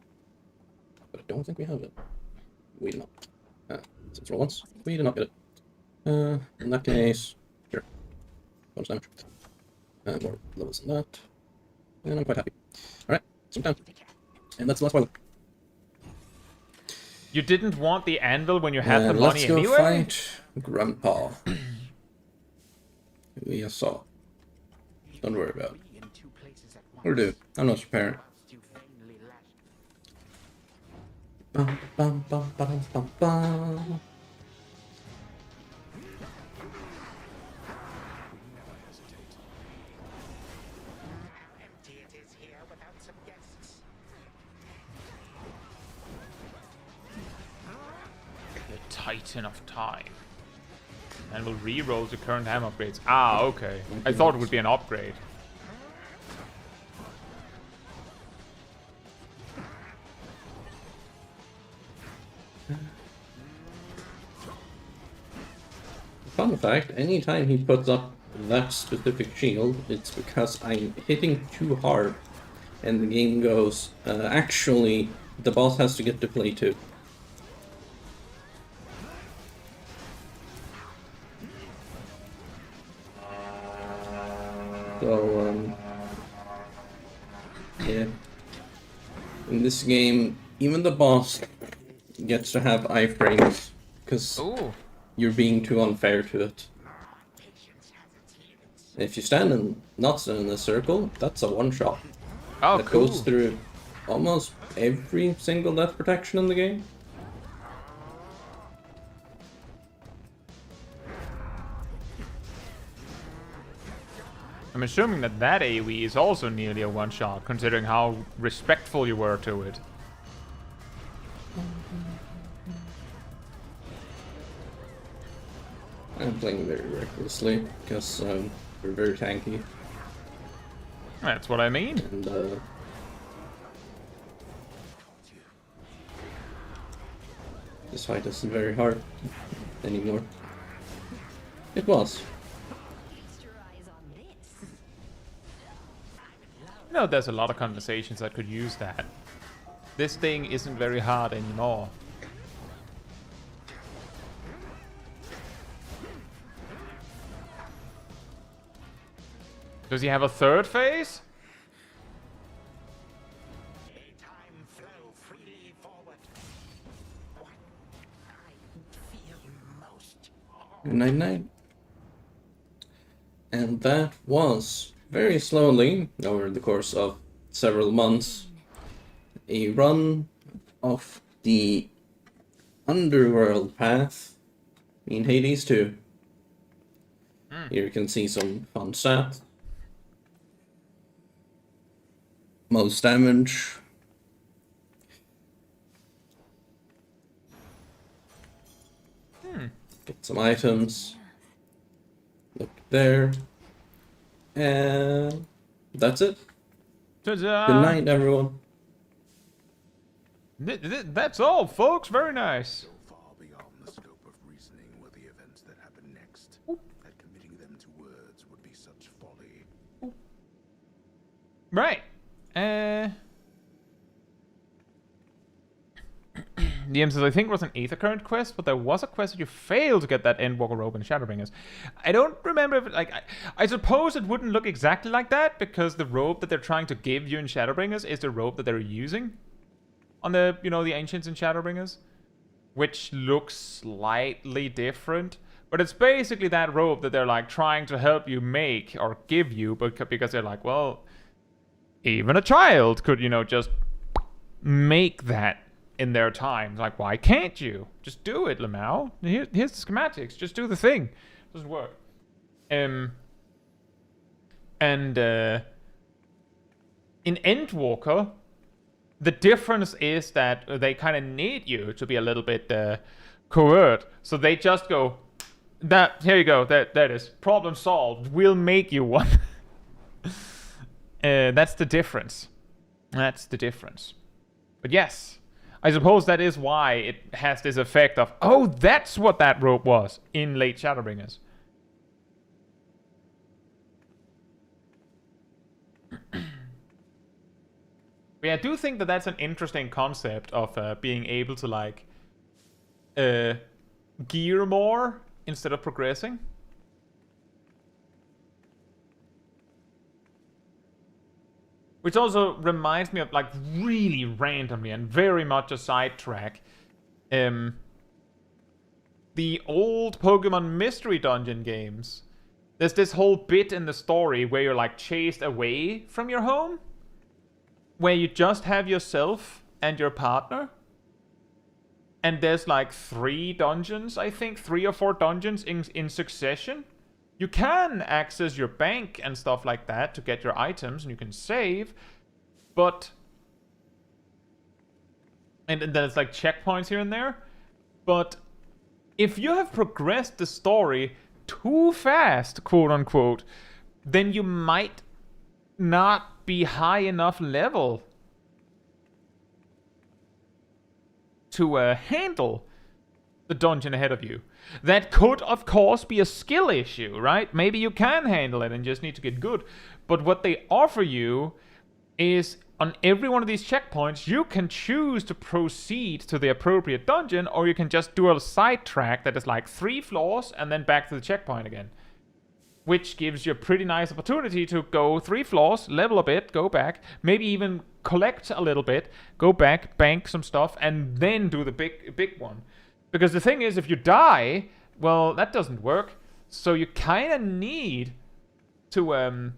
But I don't think we have it. We do not. Since roll once, we did not get it. In that case, sure. Bonus damage. More levels than that. And I'm quite happy. Alright, some time. And that's the last one. You didn't want the anvil when you had the money let's go anyway? fight Grandpa. Who we saw. Don't worry about it. Or do. I'm not your parent. Bum, bum, bum, bum, bum, bum. The Titan of Time. And will re-roll the current hammer upgrades. Ah, okay. I thought it would be an upgrade. Fun fact, anytime he puts up that specific shield, it's because I'm hitting too hard. And the game goes, actually, the boss has to get to play too. So, yeah. In this game, even the boss gets to have iframes, because Ooh. you're being too unfair to it. If you not stand in a circle, that's a one-shot. Oh, That cool. goes through almost every single death protection in the game. I'm assuming that that AoE is also nearly a one-shot, considering how respectful you were to it. I'm playing very recklessly, because we're very tanky. That's what I mean. And this fight isn't very hard anymore. It was. You know, there's a lot of conversations that could use that. This thing isn't very hard anymore. Does he have a third phase? Night night. And that was very slowly, over the course of several months, a run of the underworld path in Hades 2. Here you can see some fun stats. Most damage. Get some items. Look there. And that's it. Ta-da! Good night, everyone. That's all, folks. Very nice. So far beyond the scope of reasoning were the events that happen next, that committing them to words would be such folly. Right. DM says, I think it was an Aether Current quest, but there was a quest that you failed to get that Endwalker robe in Shadowbringers. I don't remember if it, like, I suppose it wouldn't look exactly like that, because the robe that they're trying to give you in Shadowbringers is the robe that they're using on the, you know, the Ancients in Shadowbringers, which looks slightly different. But it's basically that robe that they're, like, trying to help you make or give you, but because they're like, well, even a child could, you know, just make that in their time. Like, why can't you? Just do it, Lamau. Here's the schematics. Just do the thing. It doesn't work. In Endwalker, the difference is that they kind of need you to be a little bit covert. So they just go, here you go. That is. Problem solved. We'll make you one. That's the difference. That's the difference. But yes, I suppose that is why it has this effect of, oh, that's what that rope was in late Shadowbringers. But yeah, I do think that that's an interesting concept of being able to, like, gear more instead of progressing. Which also reminds me of, like, really randomly and very much a sidetrack, the old Pokemon Mystery Dungeon games. There's this whole bit in the story where you're, like, chased away from your home, where you just have yourself and your partner. And there's, like, 3 dungeons, I think, 3 or 4 dungeons in succession. You can access your bank and stuff like that to get your items, and you can save, but... And then there's, like, checkpoints here and there. But if you have progressed the story too fast, quote-unquote, then you might not be high enough level to handle the dungeon ahead of you. That could, of course, be a skill issue, right? Maybe you can handle it and just need to get good. But what they offer you is, on every one of these checkpoints, you can choose to proceed to the appropriate dungeon, or you can just do a side track that is like 3 floors and then back to the checkpoint again. Which gives you a pretty nice opportunity to go 3 floors, level a bit, go back, maybe even collect a little bit, go back, bank some stuff, and then do the big one. Because the thing is, if you die, well, that doesn't work. So you kind of need to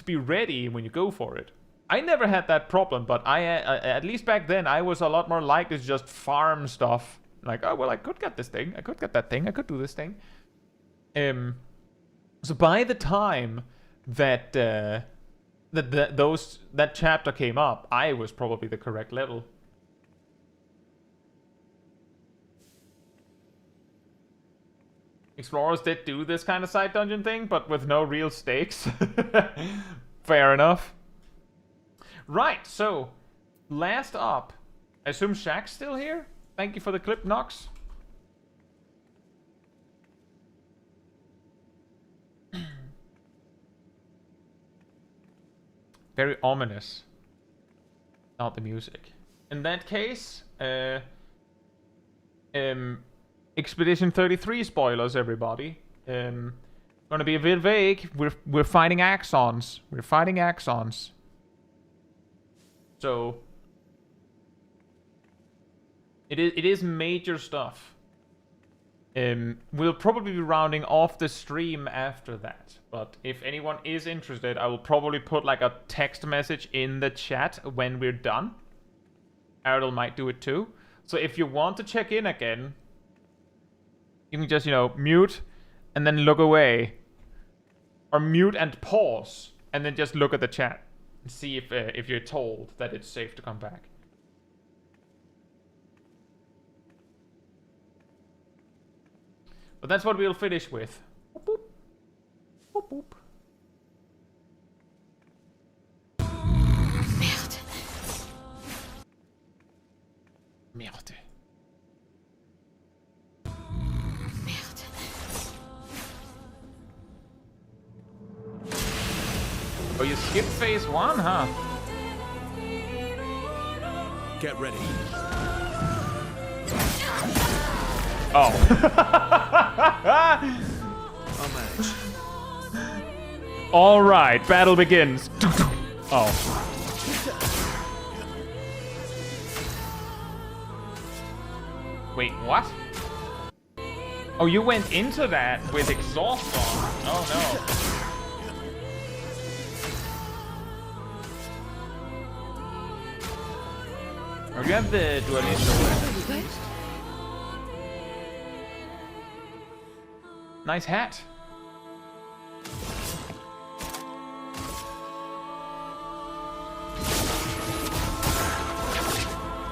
be ready when you go for it. I never had that problem, but I at least back then I was a lot more likely to just farm stuff. Like, oh well, I could get this thing, I could get that thing, I could do this thing. So by the time that that chapter came up, I was probably the correct level. Explorers did do this kind of side dungeon thing, but with no real stakes. Fair enough. Right, so last up, I assume Shaq's still here? Thank you for the clip, Nox. Very ominous. Not the music. In that case, Expedition 33 spoilers, everybody. Gonna be a bit vague. We're fighting axons. We're fighting axons. So it is major stuff. We'll probably be rounding off the stream after that. But if anyone is interested, I will probably put like a text message in the chat when we're done. Ariel might do it too. So if you want to check in again, you can just, you know, mute and then look away. Or mute and pause and then just look at the chat and see if you're told that it's safe to come back. But that's what we'll finish with. Boop, boop. Boop, boop. Merde. Merde. Merde. Oh, you skipped phase 1, huh? Get ready. Oh. I'll manage. All right, battle begins. Oh. Wait, what? Oh, you went into that with exhaust on. Oh no. Oh, you have the dualismo weapon. Nice hat.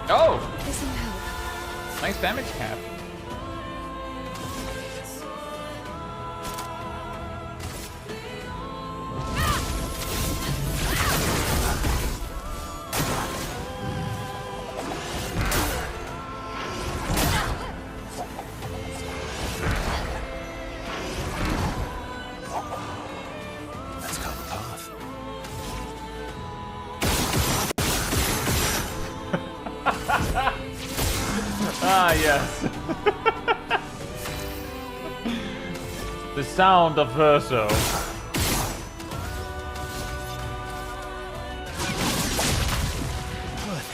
Oh! There's some help. Nice damage cap. Let's cut the path. Ah, yes. The sound of Verso. Worth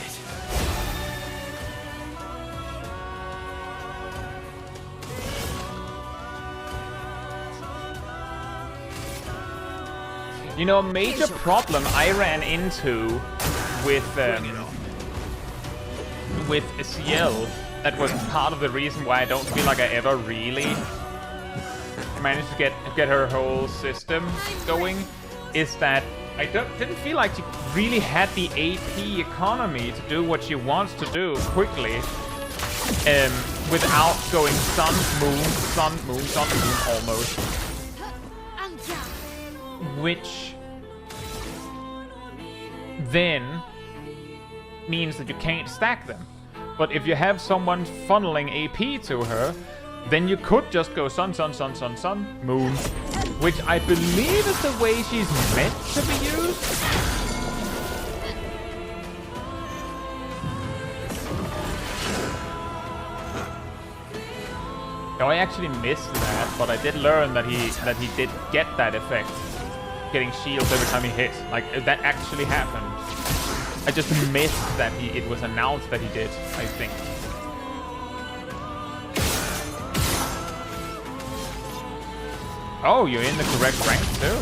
it. You know, a major problem I ran into with CL that was part of the reason why I don't feel like I ever really managed to get her whole system going is that I didn't feel like she really had the AP economy to do what she wants to do quickly without going sun, moon almost. Which then means that you can't stack them. But if you have someone funneling AP to her, then you could just go sun, moon. Which I believe is the way she's meant to be used. No, I actually missed that, but I did learn that he did get that effect. Getting shields every time he hit. Like, that actually happened. I just missed that it was announced that he did, I think. Oh, you're in the correct rank too.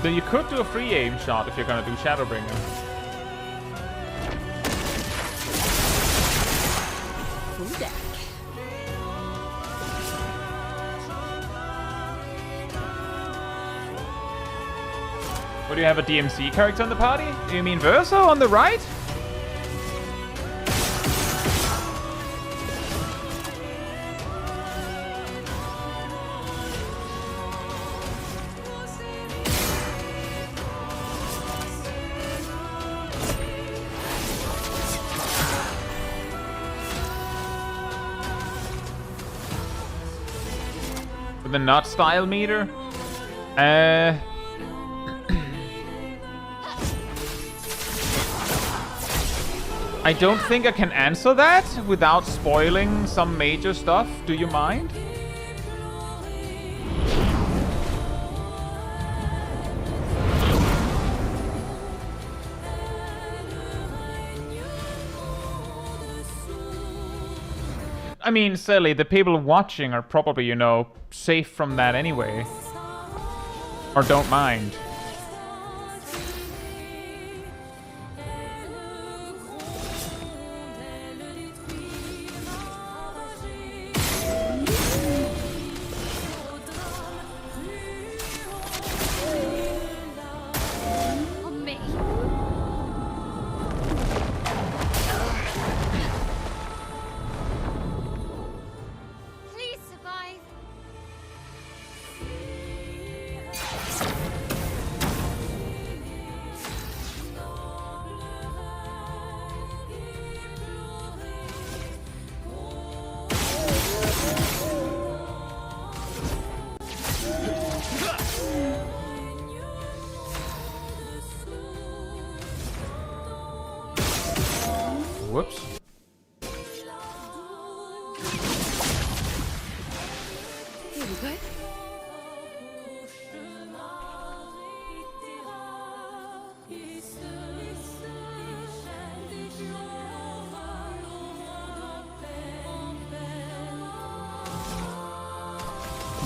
Then you could do a free aim shot if you're gonna do Shadowbringer. Full deck. What, do you have a DMC character on the party? Do you mean Verso on the right? The not style meter? I don't think I can answer that without spoiling some major stuff. Do you mind? I mean, silly, the people watching are probably, you know, safe from that anyway. Or don't mind. On me. Please survive. Whoops. Here we go.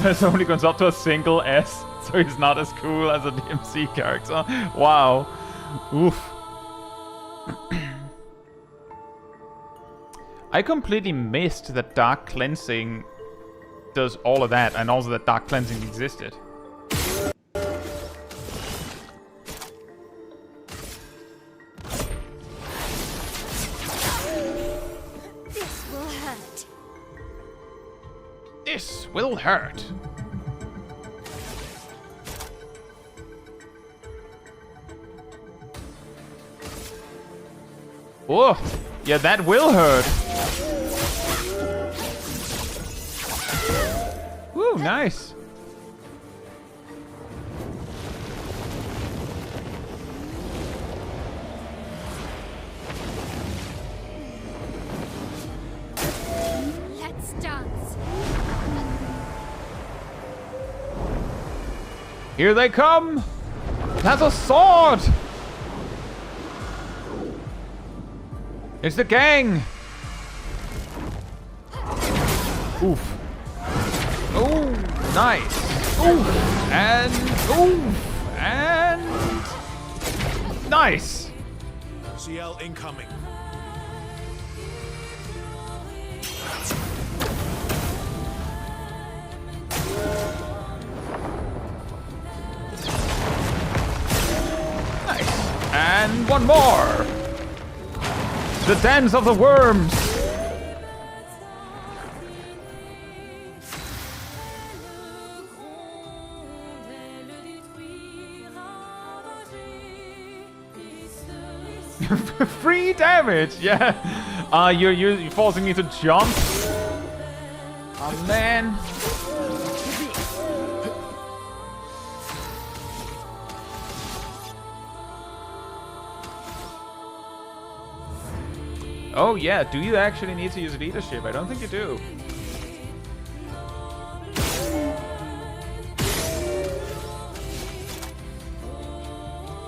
This only goes up to a single S, so he's not as cool as a DMC character. Wow. Oof. I completely missed that Dark Cleansing does all of that, and also that Dark Cleansing existed. This will hurt. This will hurt. Oh, yeah, that will hurt. Woo, nice. Let's dance. Here they come. That's a sword. It's the gang. Oof. Oh, nice. Oof. And oof. And nice. CL incoming. Nice. And one more. The dance of the worms. Free damage, yeah. You're forcing me to jump. Oh man. Oh yeah, do you actually need to use leadership? I don't think you do.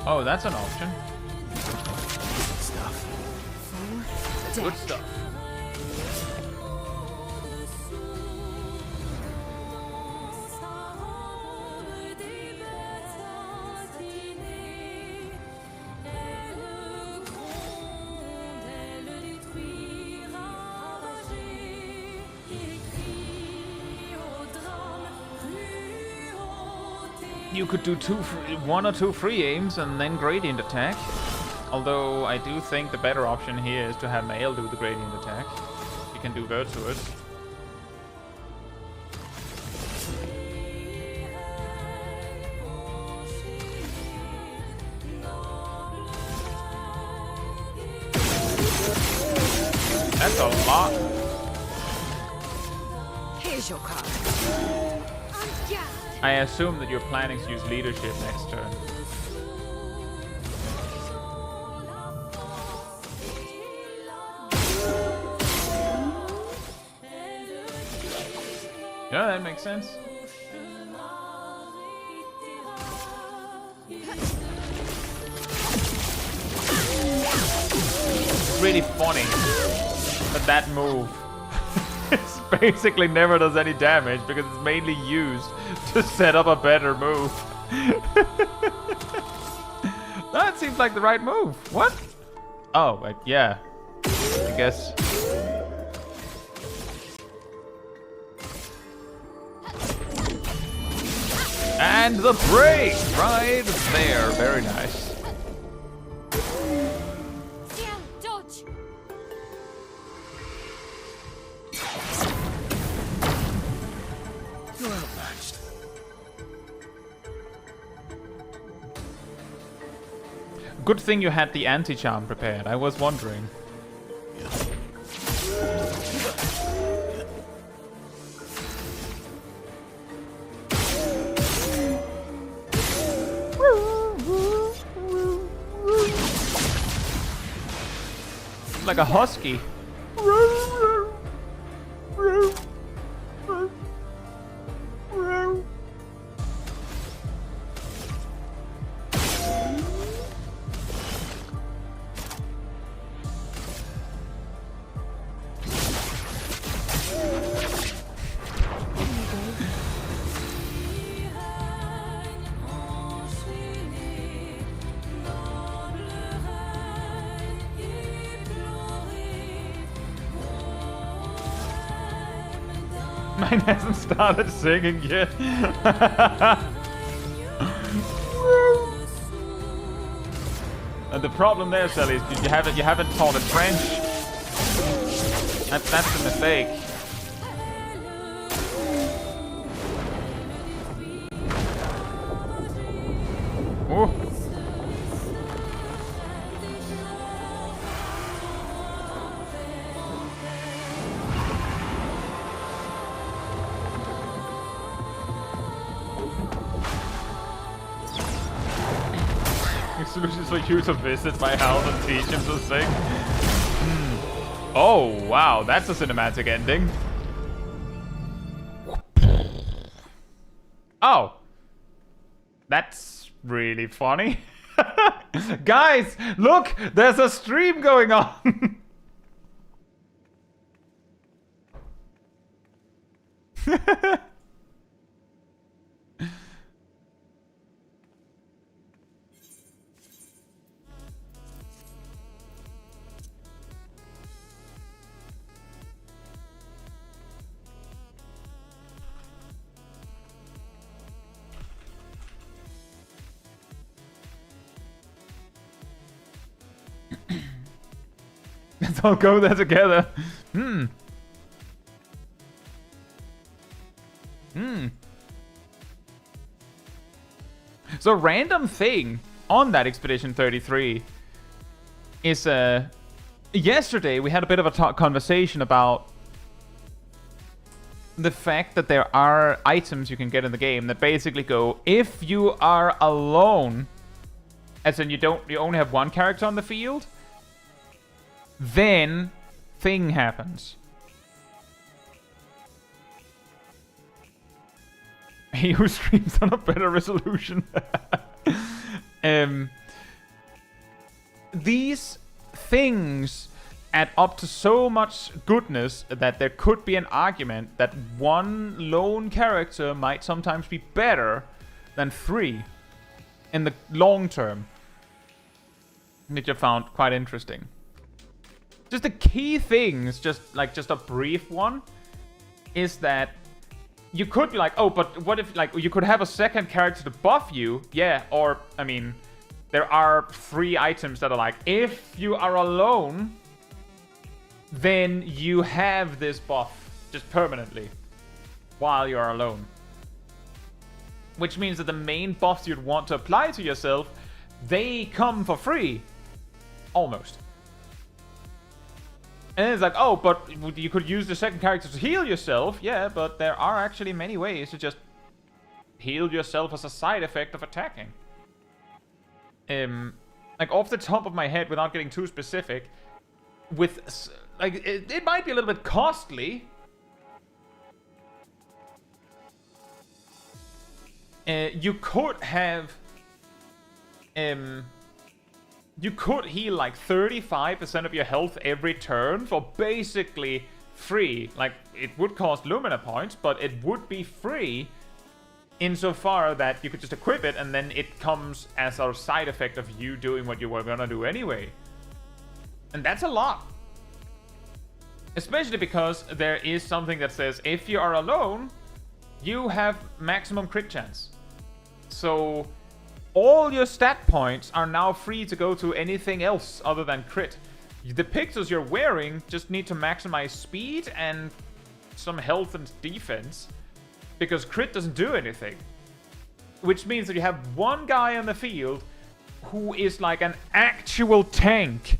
Oh, that's an option. Good stuff. You could do one or two free aims and then gradient attack. Although I do think the better option here is to have Mael do the gradient attack. You can do Virtuous. That's a lot. Here's your card. I assume that you're planning to use leadership next turn. Yeah, that makes sense. It's really funny that that move basically never does any damage because it's mainly used to set up a better move. That seems like the right move. What? Oh, yeah. I guess. And the break right there. Very nice. Dodge. You're outmatched. Good thing you had the anti-charm prepared. I was wondering. Like a husky. Mine hasn't started singing yet. And the problem there, Sally, is you haven't taught it French. That's the mistake. Oh. Solutions for you to visit my house and teach him to sing. Oh, wow, that's a cinematic ending. Oh. That's really funny. Guys, look, there's a stream going on. Let's all go there together. So random thing on that Expedition 33 is yesterday we had a bit of a conversation about the fact that there are items you can get in the game that basically go, if you are alone, as in you only have one character on the field, then thing happens. He who streams on a better resolution. These things add up to so much goodness that there could be an argument that one lone character might sometimes be better than three in the long term. Which I found quite interesting. Just the key things, just a brief one, is that you could be like, oh, but what if, like, you could have a second character to buff you? Yeah, or, I mean, there are 3 items that are like, if you are alone, then you have this buff just permanently while you're alone. Which means that the main buffs you'd want to apply to yourself, they come for free. Almost. And it's like, oh, but you could use the second character to heal yourself. Yeah, but there are actually many ways to just heal yourself as a side effect of attacking. Like, off the top of my head, without getting too specific, with, like, it might be a little bit costly. You could have, you could heal like 35% of your health every turn for basically free. Like, it would cost Lumina points, but it would be free insofar that you could just equip it and then it comes as a side effect of you doing what you were gonna do anyway. And that's a lot. Especially because there is something that says if you are alone, you have maximum crit chance. So all your stat points are now free to go to anything else other than crit. The pixels you're wearing just need to maximize speed and some health and defense, because crit doesn't do anything. Which means that you have one guy on the field who is like an actual tank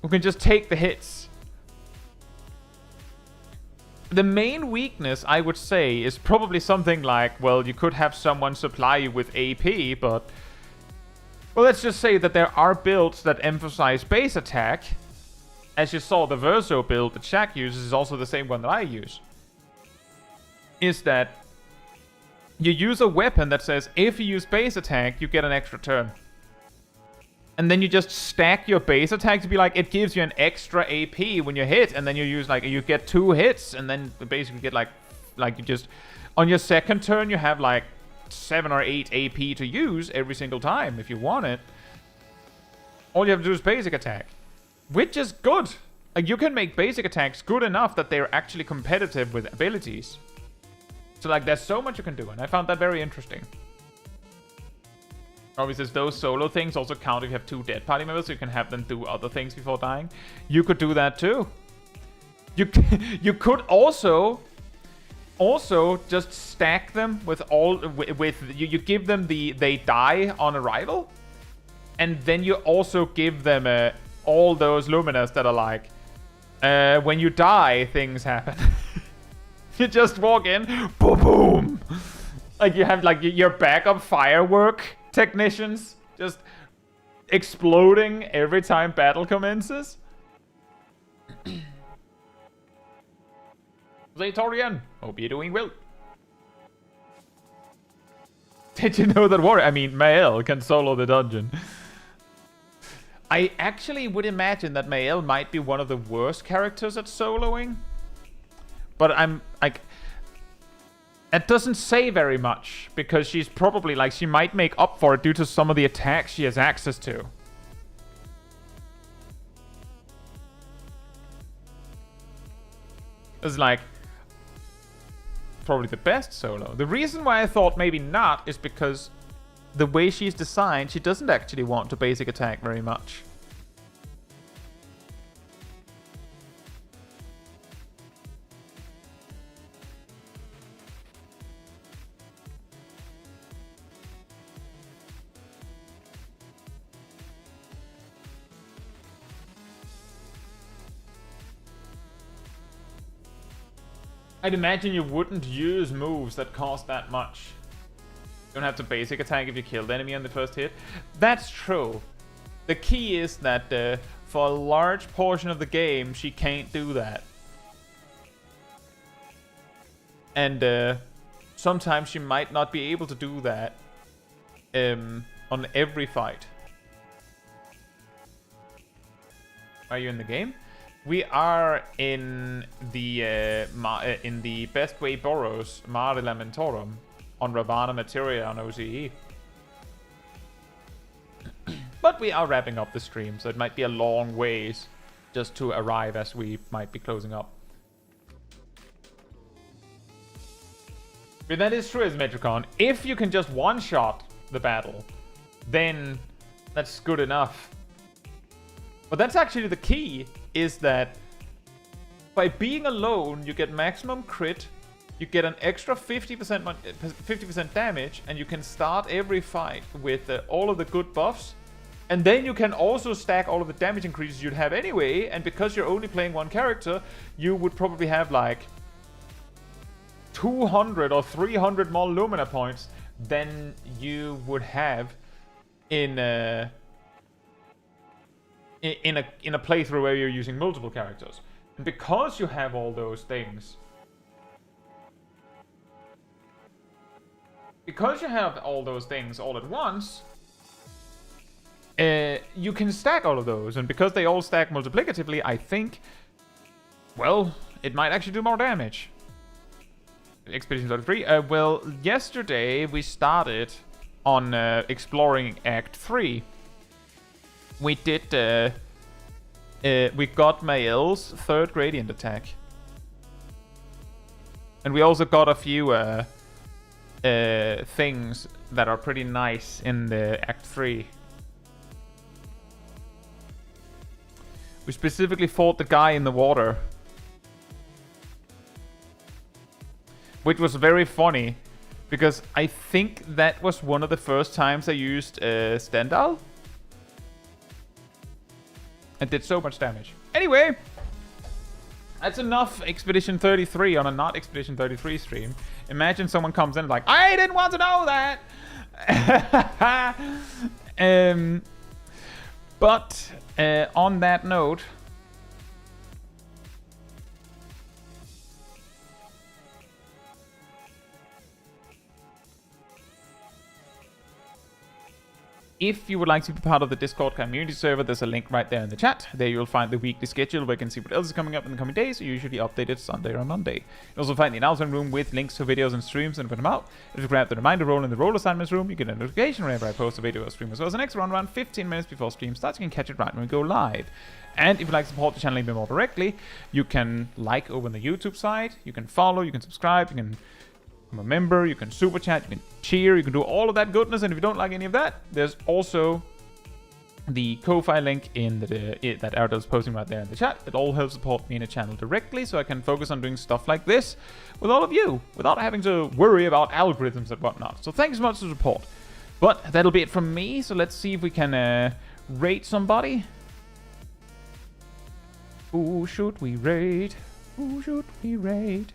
who can just take the hits. The main weakness, I would say, is probably something like, well, you could have someone supply you with AP, but... well, let's just say that there are builds that emphasize base attack. As you saw, the Verso build that Shaq uses is also the same one that I use. Is that you use a weapon that says, if you use base attack, you get an extra turn. And then you just stack your base attack to be like, it gives you an extra AP when you hit, and then you use, like, you get 2 hits, and then basically get, like you just, on your second turn, you have, like, 7 or 8 AP to use every single time if you want it. All you have to do is basic attack, which is good. Like, you can make basic attacks good enough that they're actually competitive with abilities. So, like, there's so much you can do, and I found that very interesting. Obviously, those solo things also count if you have 2 dead party members, so you can have them do other things before dying. You could do that too. You could also just stack them with all you give them they die on arrival, and then you also give them all those luminas that are like, when you die, things happen. You just walk in, boom, boom. Like, you have like your backup firework technicians just exploding every time battle commences. Zaytorian, hope you're doing well. Did you know that Mael can solo the dungeon? I actually would imagine that Mael might be one of the worst characters at soloing. But I'm like, it doesn't say very much, because she's probably like, she might make up for it due to some of the attacks she has access to. It's like probably the best solo. The reason why I thought maybe not is because the way she's designed, she doesn't actually want to basic attack very much. I'd imagine you wouldn't use moves that cost that much. You don't have to basic attack if you kill the enemy on the first hit. That's true. The key is that for a large portion of the game, she can't do that. And sometimes she might not be able to do that on every fight. Are you in the game? We are in the Best Way Boros Mare Lamentorum on Ravana Materia on OCE. But we are wrapping up the stream, so it might be a long ways just to arrive as we might be closing up. But that is true as Metricon. If you can just one-shot the battle, then that's good enough. But that's actually the key, is that by being alone, you get maximum crit, you get an extra 50% damage, and you can start every fight with all of the good buffs. And then you can also stack all of the damage increases you'd have anyway, and because you're only playing one character, you would probably have like 200 or 300 more Lumina points than you would have in a playthrough where you're using multiple characters. And because you have all those things, all at once, you can stack all of those, and because they all stack multiplicatively, I think, well, it might actually do more damage. Expedition 33. Well, yesterday we started on exploring Act 3. We did, we got Mael's 3rd gradient attack. And we also got a few things that are pretty nice in the Act 3. We specifically fought the guy in the water, which was very funny, because I think that was one of the first times I used Stendhal. And did so much damage. Anyway, that's enough Expedition 33 on a not Expedition 33 stream. Imagine someone comes in like, I didn't want to know that! But on that note, if you would like to be part of the Discord community server, there's a link right there in the chat. There you'll find the weekly schedule where you can see what else is coming up in the coming days, usually updated Sunday or Monday. You'll also find the announcement room with links to videos and streams and put them out. If you grab the reminder roll in the role assignments room, you get a notification whenever I post a video or stream, as well as an extra run around 15 minutes before stream starts. You can catch it right when we go live. And if you'd like to support the channel even more directly, you can like over on the YouTube side, you can follow, you can subscribe, you can become a member, you can super chat, you can cheer, you can do all of that goodness. And if you don't like any of that, there's also the Ko-Fi link in that Ardell's posting right there in the chat. It all helps support me in the channel directly, so I can focus on doing stuff like this with all of you without having to worry about algorithms and whatnot. So thanks so much for the support. But that'll be it from me. So let's see if we can rate somebody. Who should we rate? Who should we rate?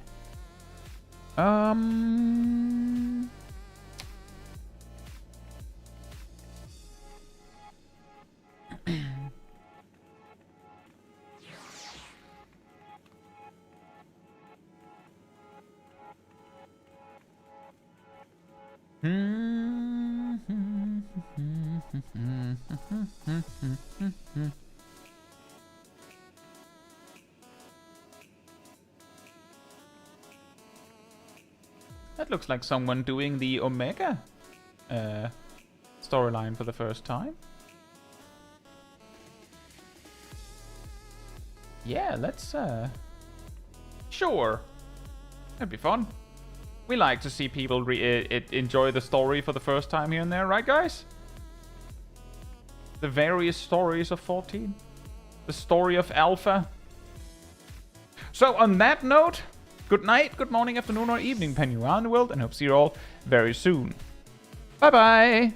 That looks like someone doing the Omega storyline for the first time. Yeah, let's sure. That'd be fun. We like to see people enjoy the story for the first time here and there, right guys? The various stories of 14. The story of Alpha. So on that note, good night, good morning, afternoon, or evening, depending on you are in the world, and hope to see you all very soon. Bye-bye!